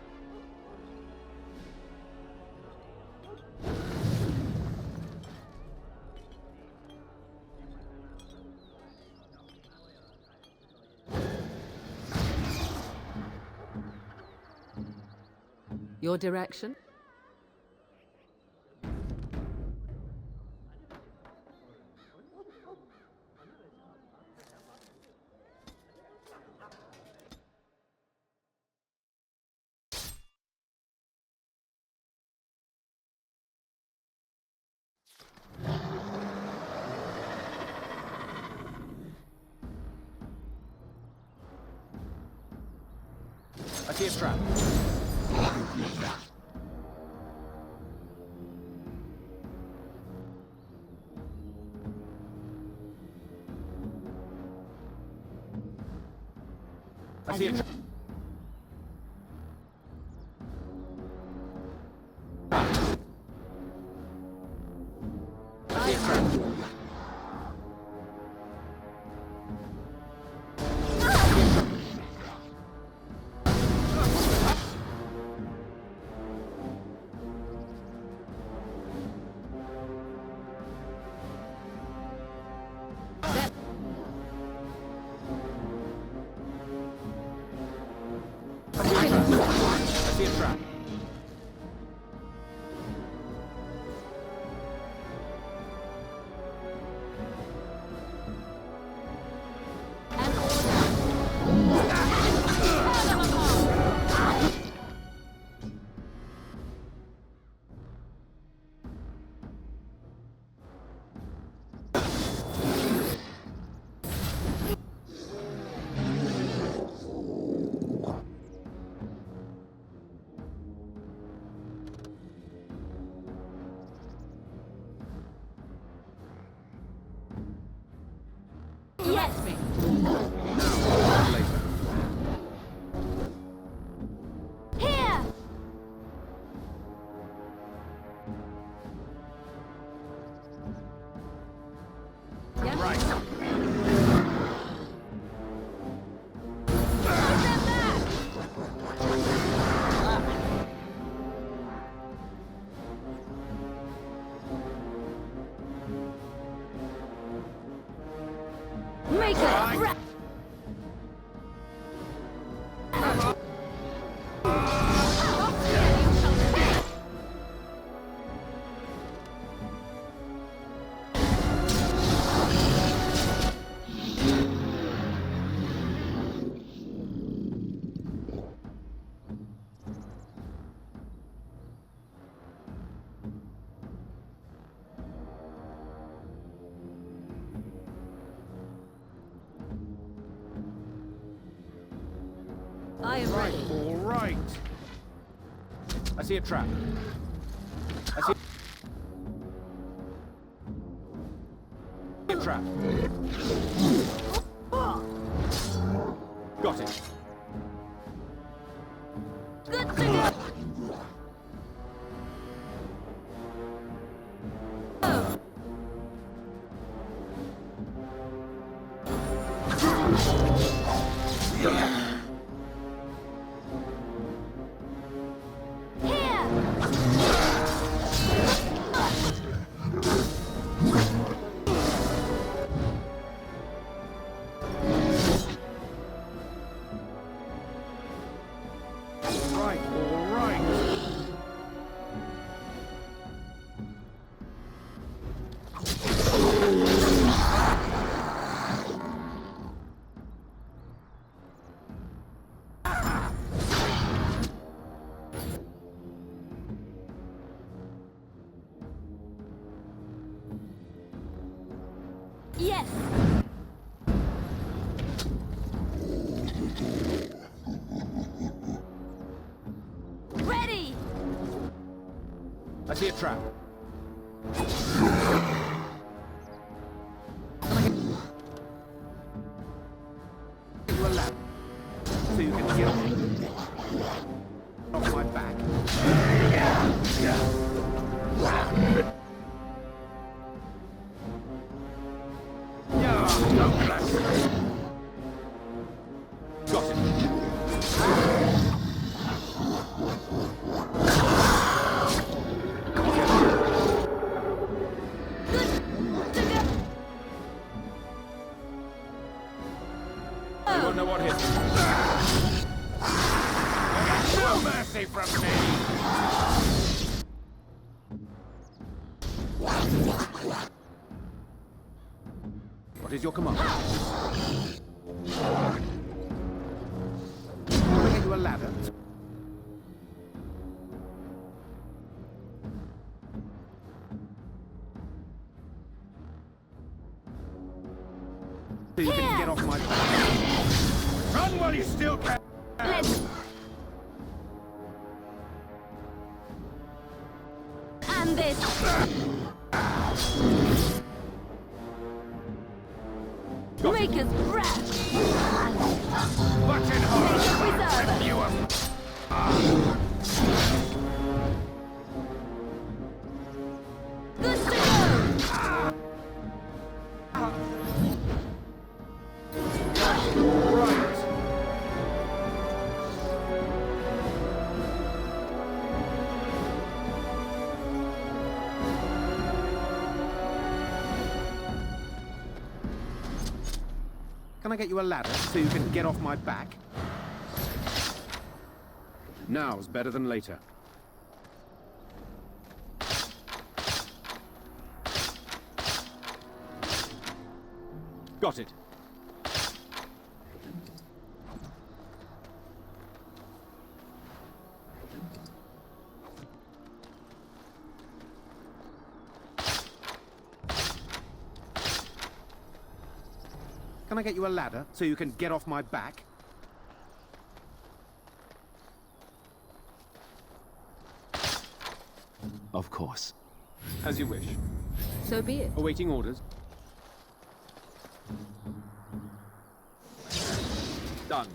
Your direction? I see a trap. I see a trap. I see a trap. I see a trap. Yes! Here! Make it! I am ready. All right. I see a trap. I see a trap. Got it. Good to go. Yes. Ready. I see a trap. You a lap, so you can get off my back. Got it. You won't know what hit. No mercy from me. What is your command? Can I get you a ladder? So you can get off my back. Run while you still can! And this. Make us breath. Watch it hard! Preserve. You are... Good to go. Can I get you a ladder so you can get off my back? Now's better than later. Got it. Can I get you a ladder so you can get off my back? Of course. As you wish. So be it. Awaiting orders. Done.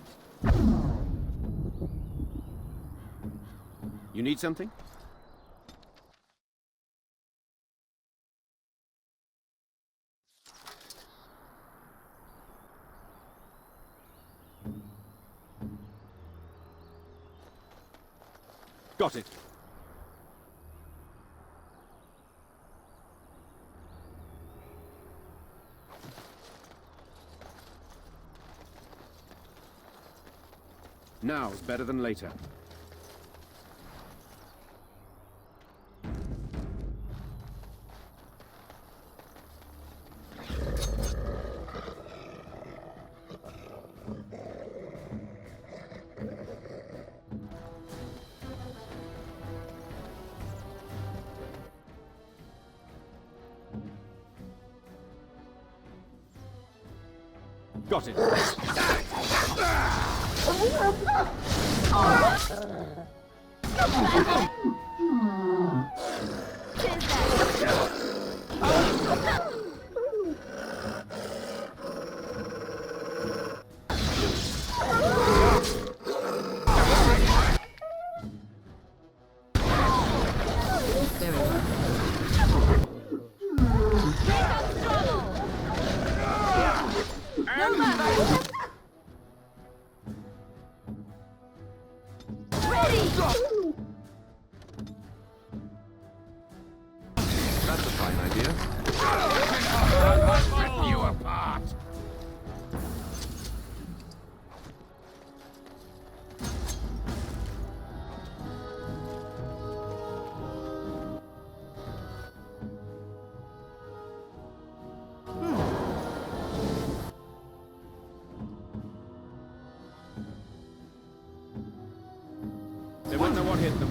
You need something? Got it. Now's better than later. Got it. That's a fine idea. I'll rip you apart! They won't know what hit them.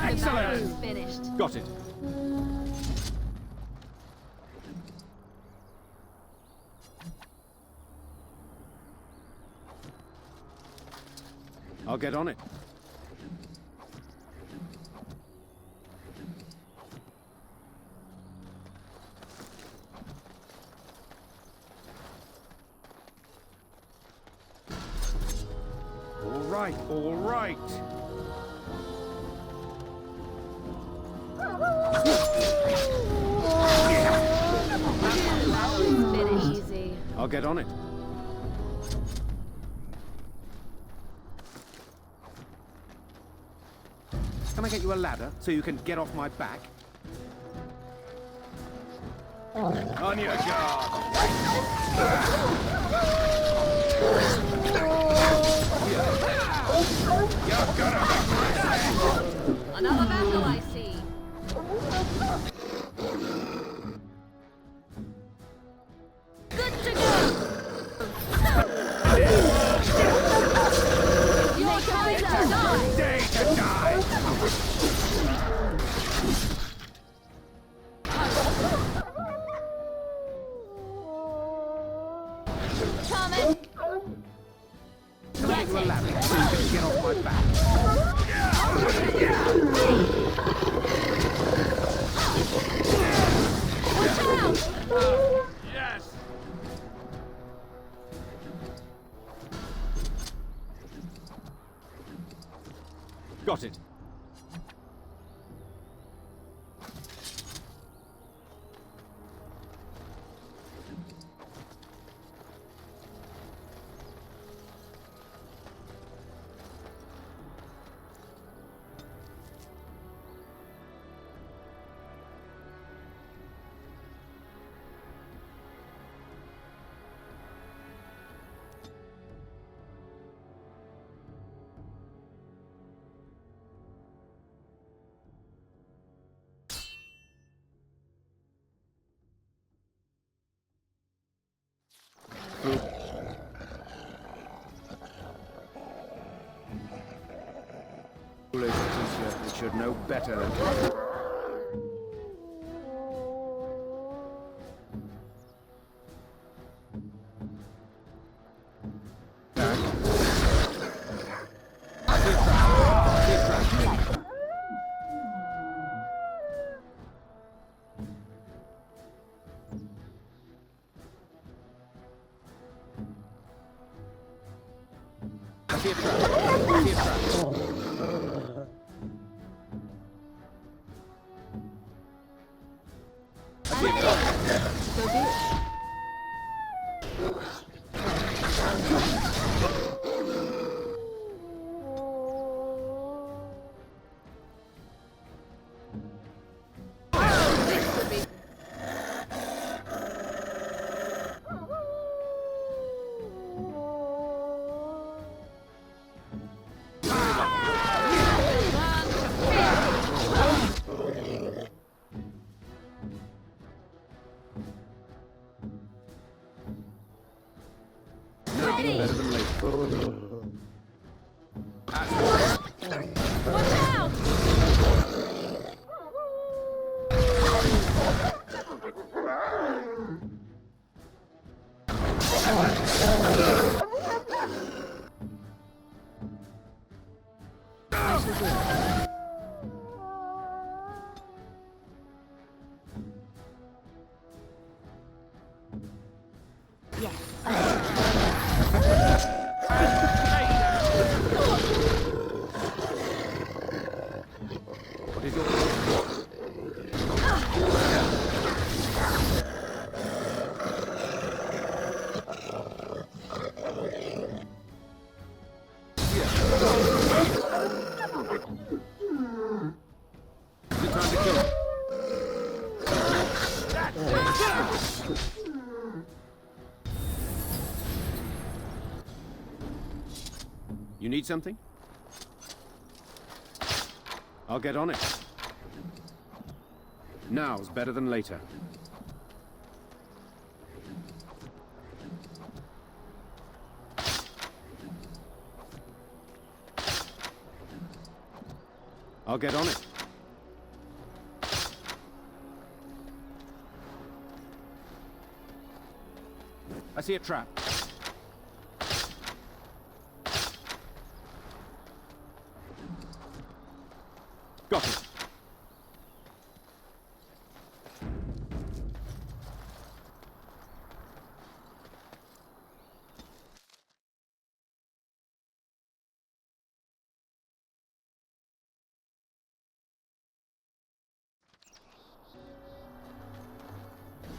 Excellent! Finished. Got it. I'll get on it. All right, all right. Finish. Easy. I'll get on it. Can I get you a ladder so you can get off my back? On your guard! Another battle, I see. Good to go! Your time to die! Day to die! Coming! Can I get you a ladder so you can get off my back? Watch out! Yes! Got it. Foolish creature, it should know better than to... Ready! Better than later. Watch out! I shall do it. What is your... Good time to kill him. You need something? I'll get on it. Now's better than later. I'll get on it. I see a trap. Got it.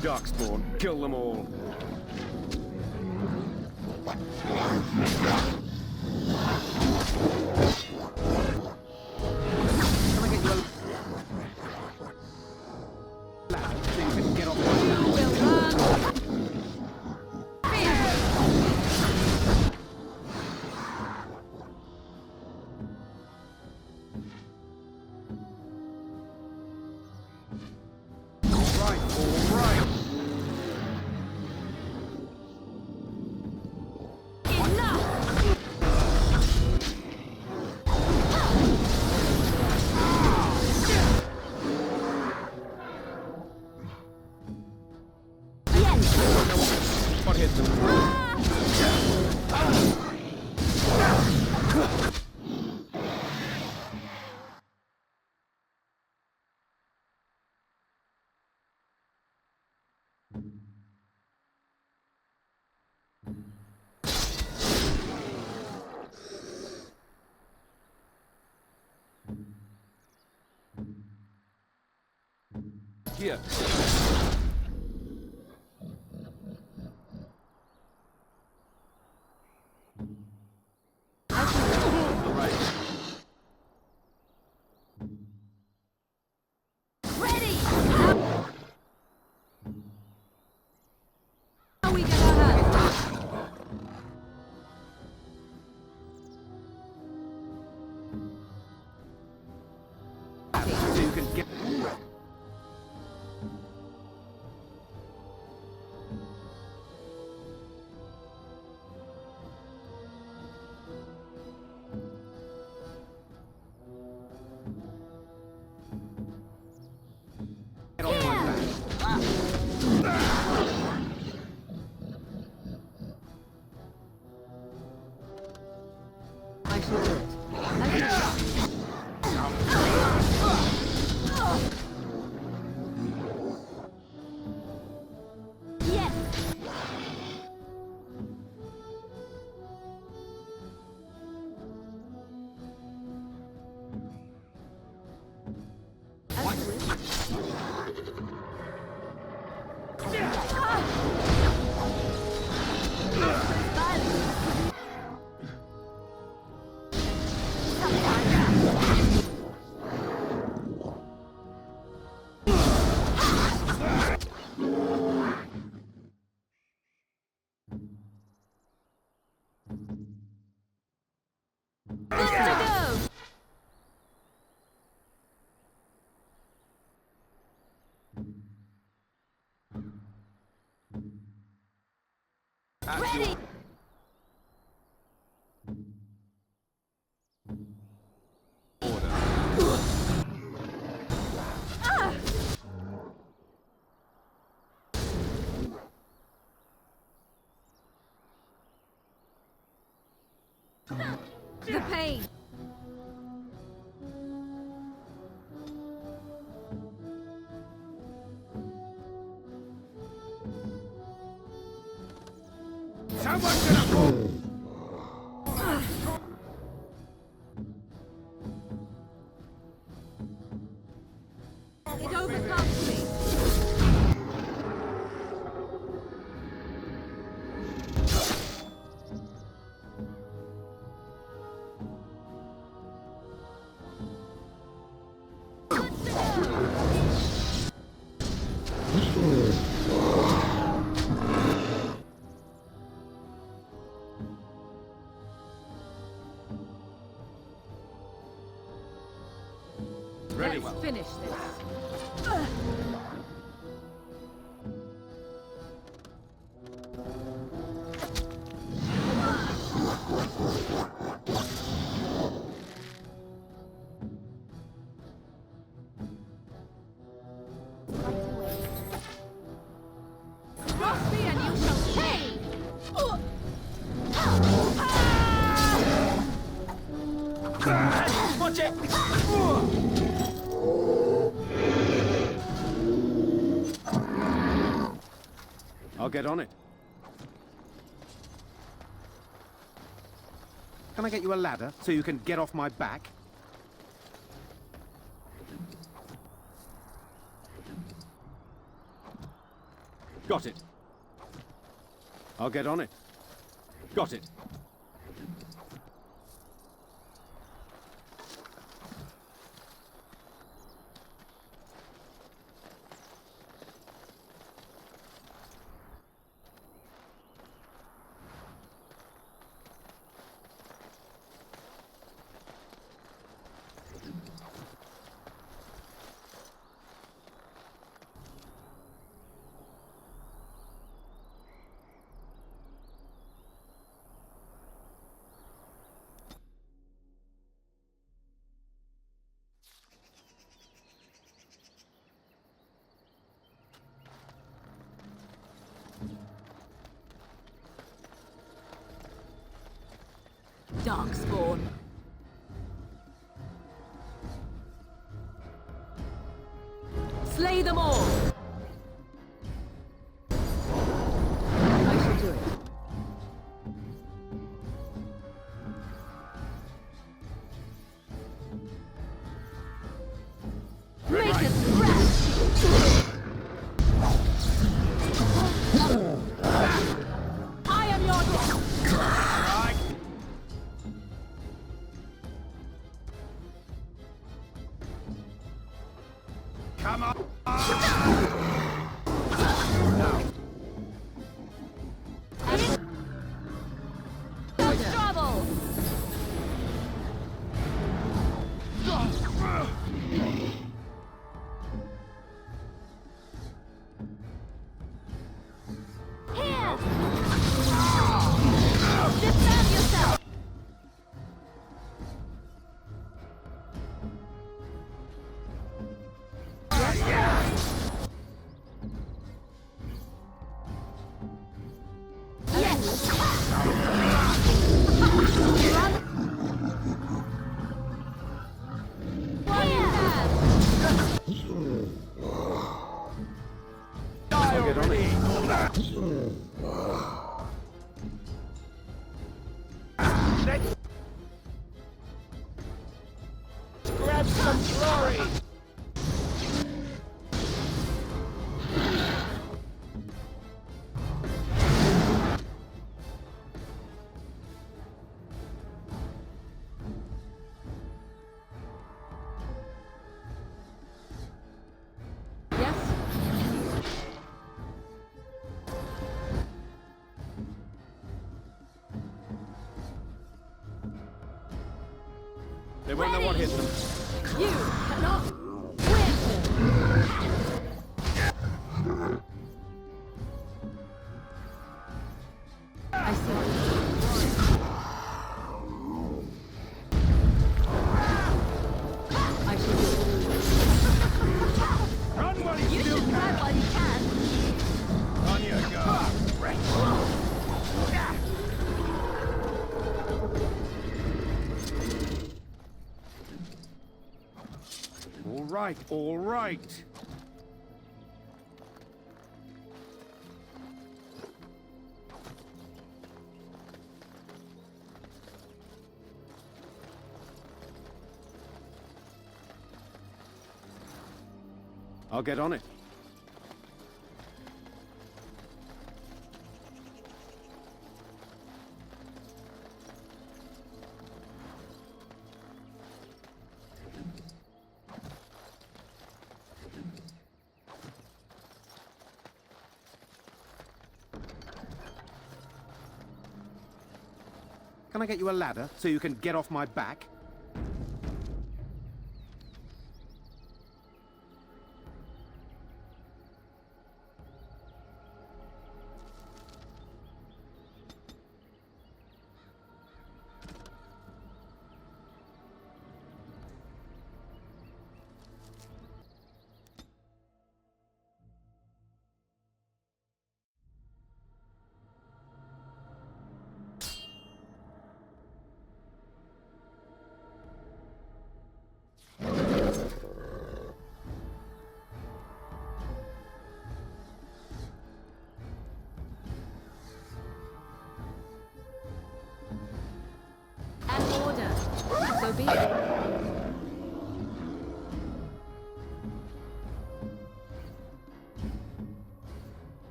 Darkspawn, kill them all. What hit them? Here. Ready! How we get our hands? You can get... Get off my back. I shall do it. Yes! Good to go! Ready! The pain! Someone's gonna fall! It overcomes me! Let's finish this. Cross me and you shall pay! Watch it! I'll get on it. Can I get you a ladder so you can get off my back? Got it. I'll get on it. Got it. Darkspawn. Slay them all! I shall do it. Make it scratch! I am your death! Come on! Trouble! Here! Defend yourself! Grab some glory! They won't know what hit them. You cannot win! I see. I shall do it. Run while you You still should run while you can. On your guard! right, all right. I'll get on it. Can I get you a ladder so you can get off my back? An order. So be it.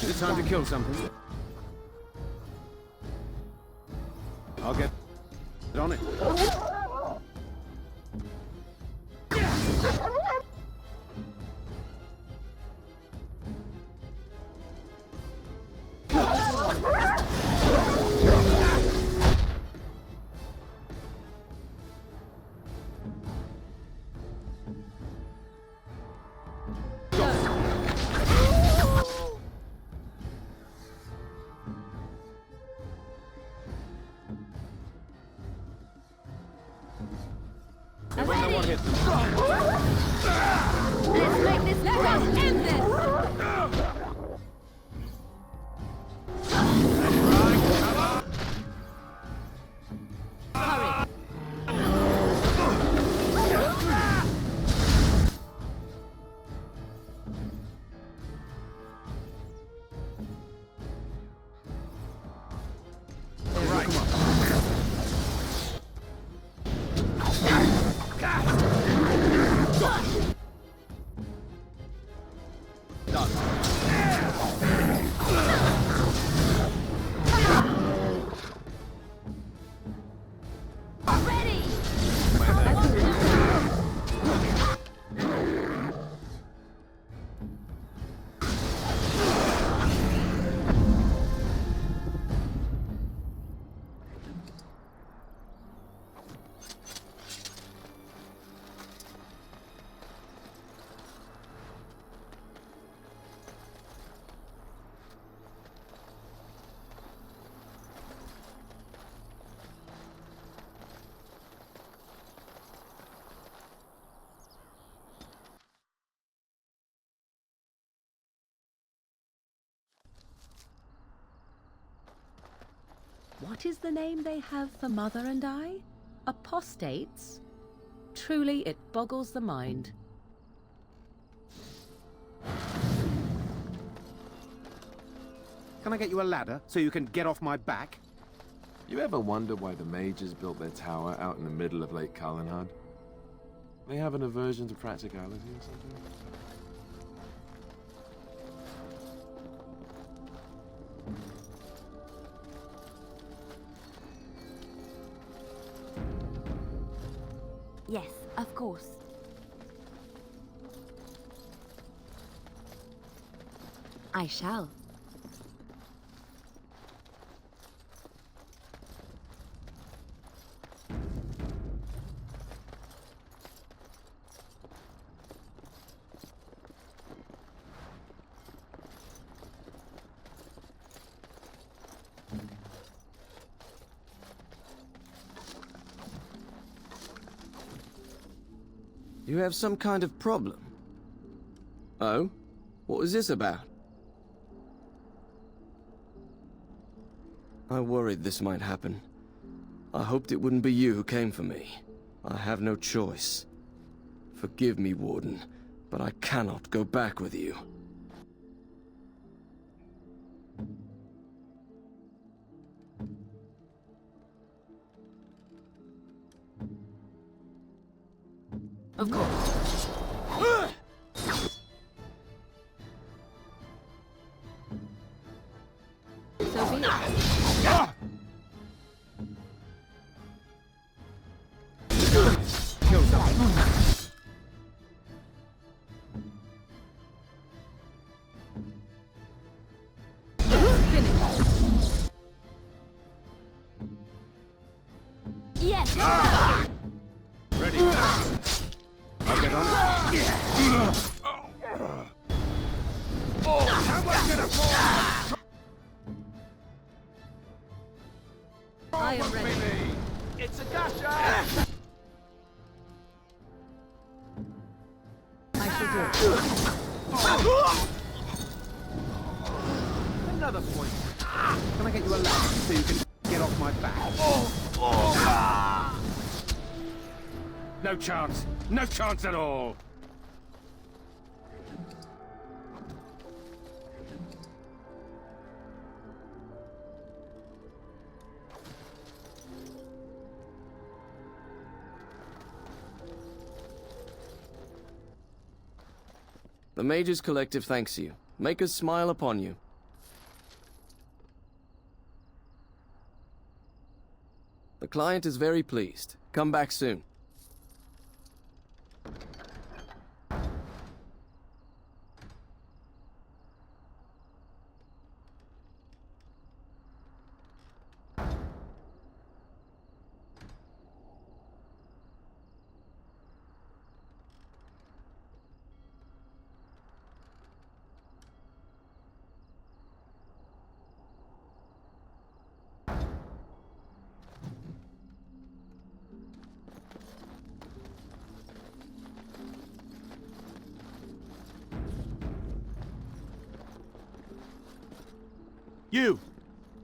Is it time to kill something? I'll get on it. Let's make this let's end this! What is the name they have for Mother and I? Apostates? Truly, it boggles the mind. Can I get you a ladder so you can get off my back? You ever wonder why the mages built their tower out in the middle of Lake Calenhad? They have an aversion to practicality or something? Yes, of course. I shall. You have some kind of problem. Oh? What was this about? I worried this might happen. I hoped it wouldn't be you who came for me. I have no choice. Forgive me, Warden, but I cannot go back with you. Of course. So be it. Kill something. Yes! Ready. I'll get on it. Someone's gonna fall! I am ready. It's a gotcha! I shall do. Another point. Can I get you a ladder so you can get off my back? No chance. No chance at all. The Mages Collective thanks you. Make us smile upon you. The client is very pleased. Come back soon.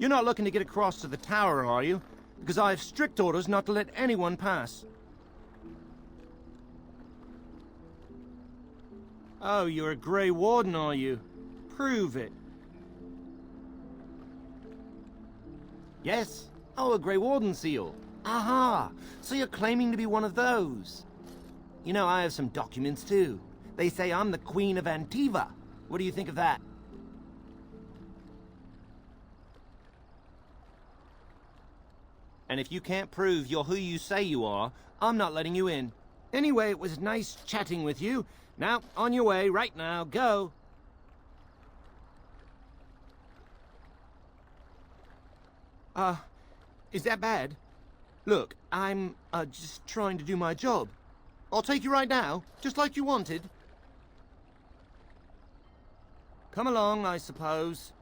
You're not looking to get across to the tower, are you? Because I have strict orders not to let anyone pass. Oh, you're a Grey Warden, are you? Prove it. Yes? Oh, a Grey Warden seal. Aha! So you're claiming to be one of those. You know, I have some documents too. They say I'm the Queen of Antiva. What do you think of that? And if you can't prove you're who you say you are, I'm not letting you in. Anyway, it was nice chatting with you. Now, on your way, right now, go. Is that bad? Look, I'm, just trying to do my job. I'll take you right now, just like you wanted. Come along, I suppose.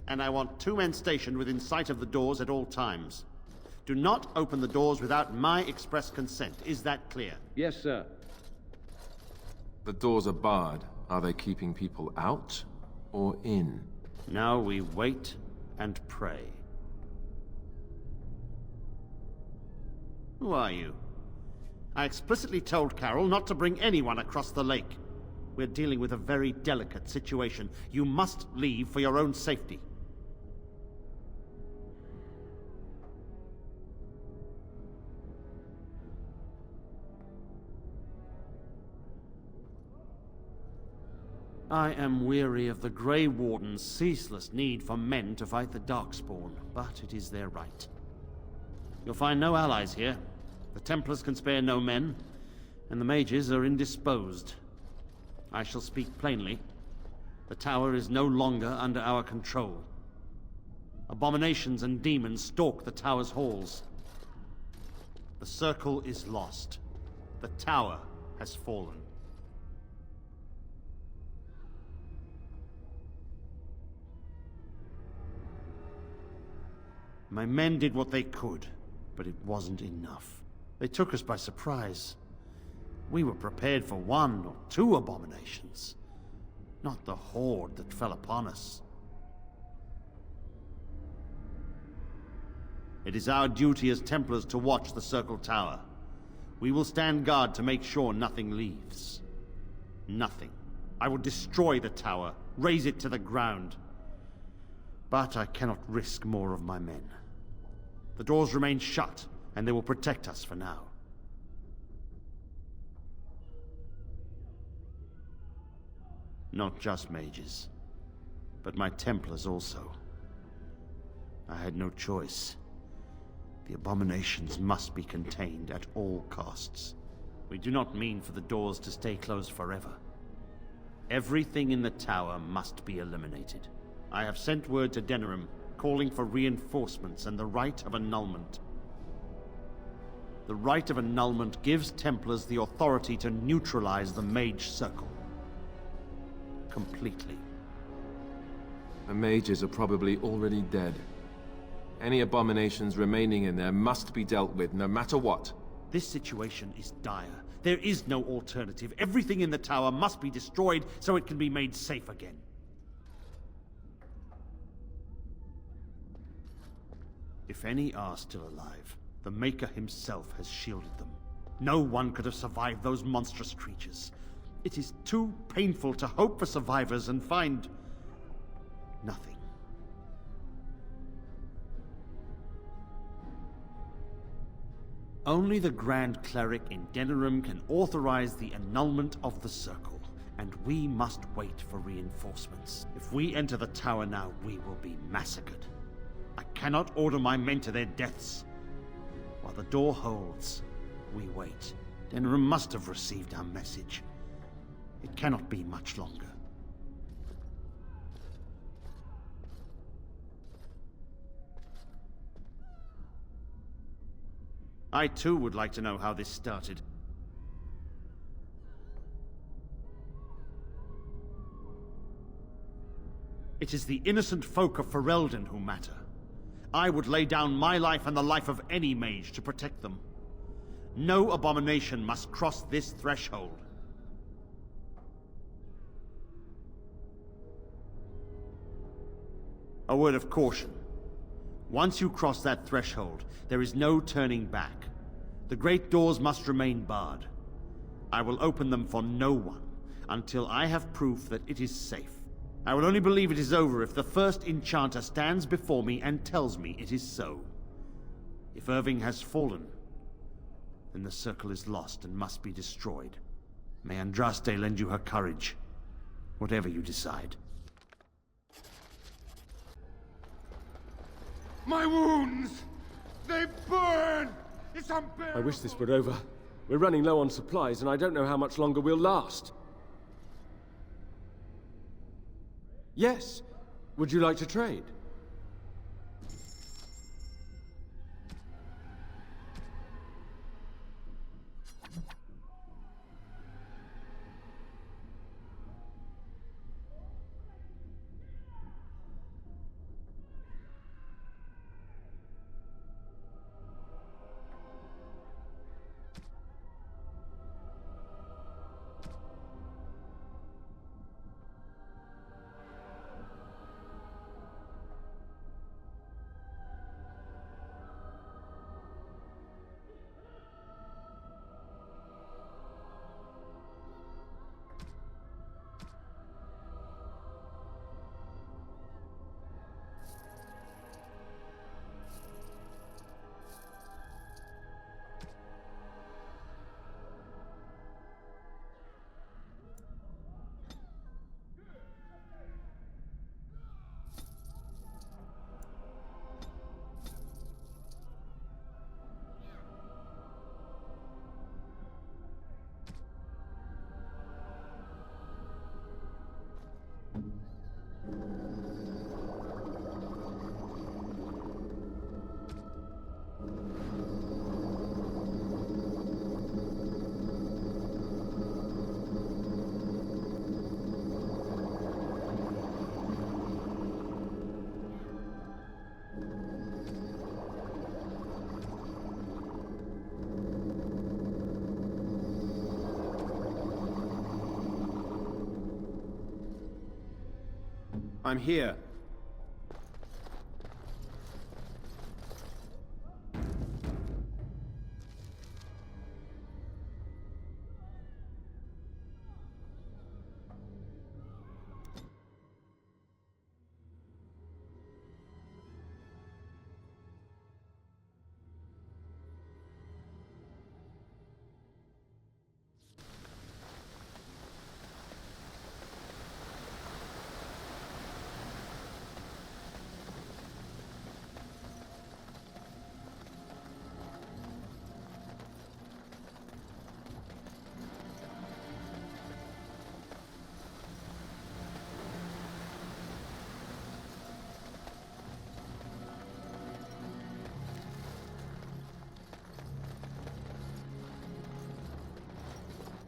And I want 2 men stationed within sight of the doors at all times. Do not open the doors without my express consent. Is that clear? Yes, sir. The doors are barred. Are they keeping people out or in? Now we wait and pray. Who are you? I explicitly told Carol not to bring anyone across the lake. We're dealing with a very delicate situation. You must leave for your own safety. I am weary of the Grey Warden's ceaseless need for men to fight the Darkspawn, but it is their right. You'll find no allies here. The Templars can spare no men, and the mages are indisposed. I shall speak plainly. The tower is no longer under our control. Abominations and demons stalk the tower's halls. The circle is lost. The tower has fallen. My men did what they could, but it wasn't enough. They took us by surprise. We were prepared for 1 or 2 abominations, not the horde that fell upon us. It is our duty as Templars to watch the Circle Tower. We will stand guard to make sure nothing leaves. Nothing. I will destroy the tower, raze it to the ground. But I cannot risk more of my men. The doors remain shut, and they will protect us for now. Not just mages, but my Templars also. I had no choice. The abominations must be contained at all costs. We do not mean for the doors to stay closed forever. Everything in the tower must be eliminated. I have sent word to Denerim, calling for reinforcements and the rite of annulment. The rite of annulment gives Templars the authority to neutralize the Mage Circle. Completely. The mages are probably already dead. Any abominations remaining in there must be dealt with, no matter what. This situation is dire. There is no alternative. Everything in the tower must be destroyed so it can be made safe again. If any are still alive, the Maker himself has shielded them. No one could have survived those monstrous creatures. It is too painful to hope for survivors and find nothing. Only the Grand Cleric in Denerim can authorize the annulment of the Circle, and we must wait for reinforcements. If we enter the tower now, we will be massacred. I cannot order my men to their deaths. While the door holds, we wait. Denerim must have received our message. It cannot be much longer. I too would like to know how this started. It is the innocent folk of Ferelden who matter. I would lay down my life and the life of any mage to protect them. No abomination must cross this threshold. A word of caution. Once you cross that threshold, there is no turning back. The great doors must remain barred. I will open them for no one until I have proof that it is safe. I will only believe it is over if the first enchanter stands before me and tells me it is so. If Irving has fallen, then the circle is lost and must be destroyed. May Andraste lend you her courage, whatever you decide. My wounds! They burn! It's unbearable! I wish this were over. We're running low on supplies, and I don't know how much longer we'll last. Yes. Would you like to trade? I'm here.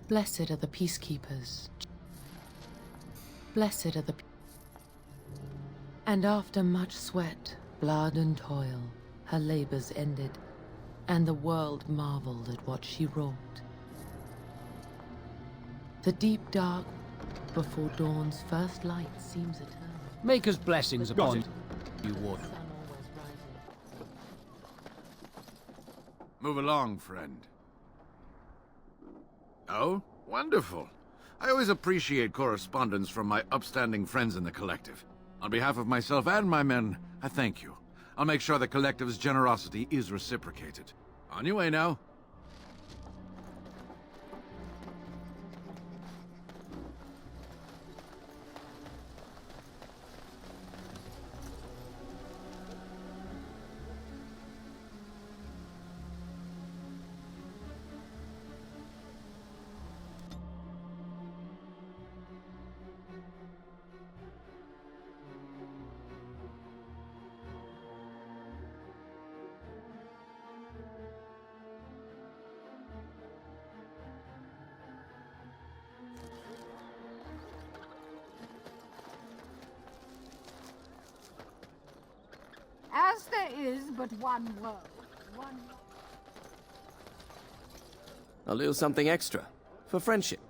Blessed are the peacekeepers. Blessed are the... And after much sweat, blood and toil, her labors ended, and the world marveled at what she wrought. The deep dark before dawn's first light seems eternal. Maker's blessings upon you, Warden. Move along, friend. Oh, wonderful. I always appreciate correspondence from my upstanding friends in the Collective. On behalf of myself and my men, I thank you. I'll make sure the Collective's generosity is reciprocated. On your way now. As there is but one world, one... A little something extra. For friendship.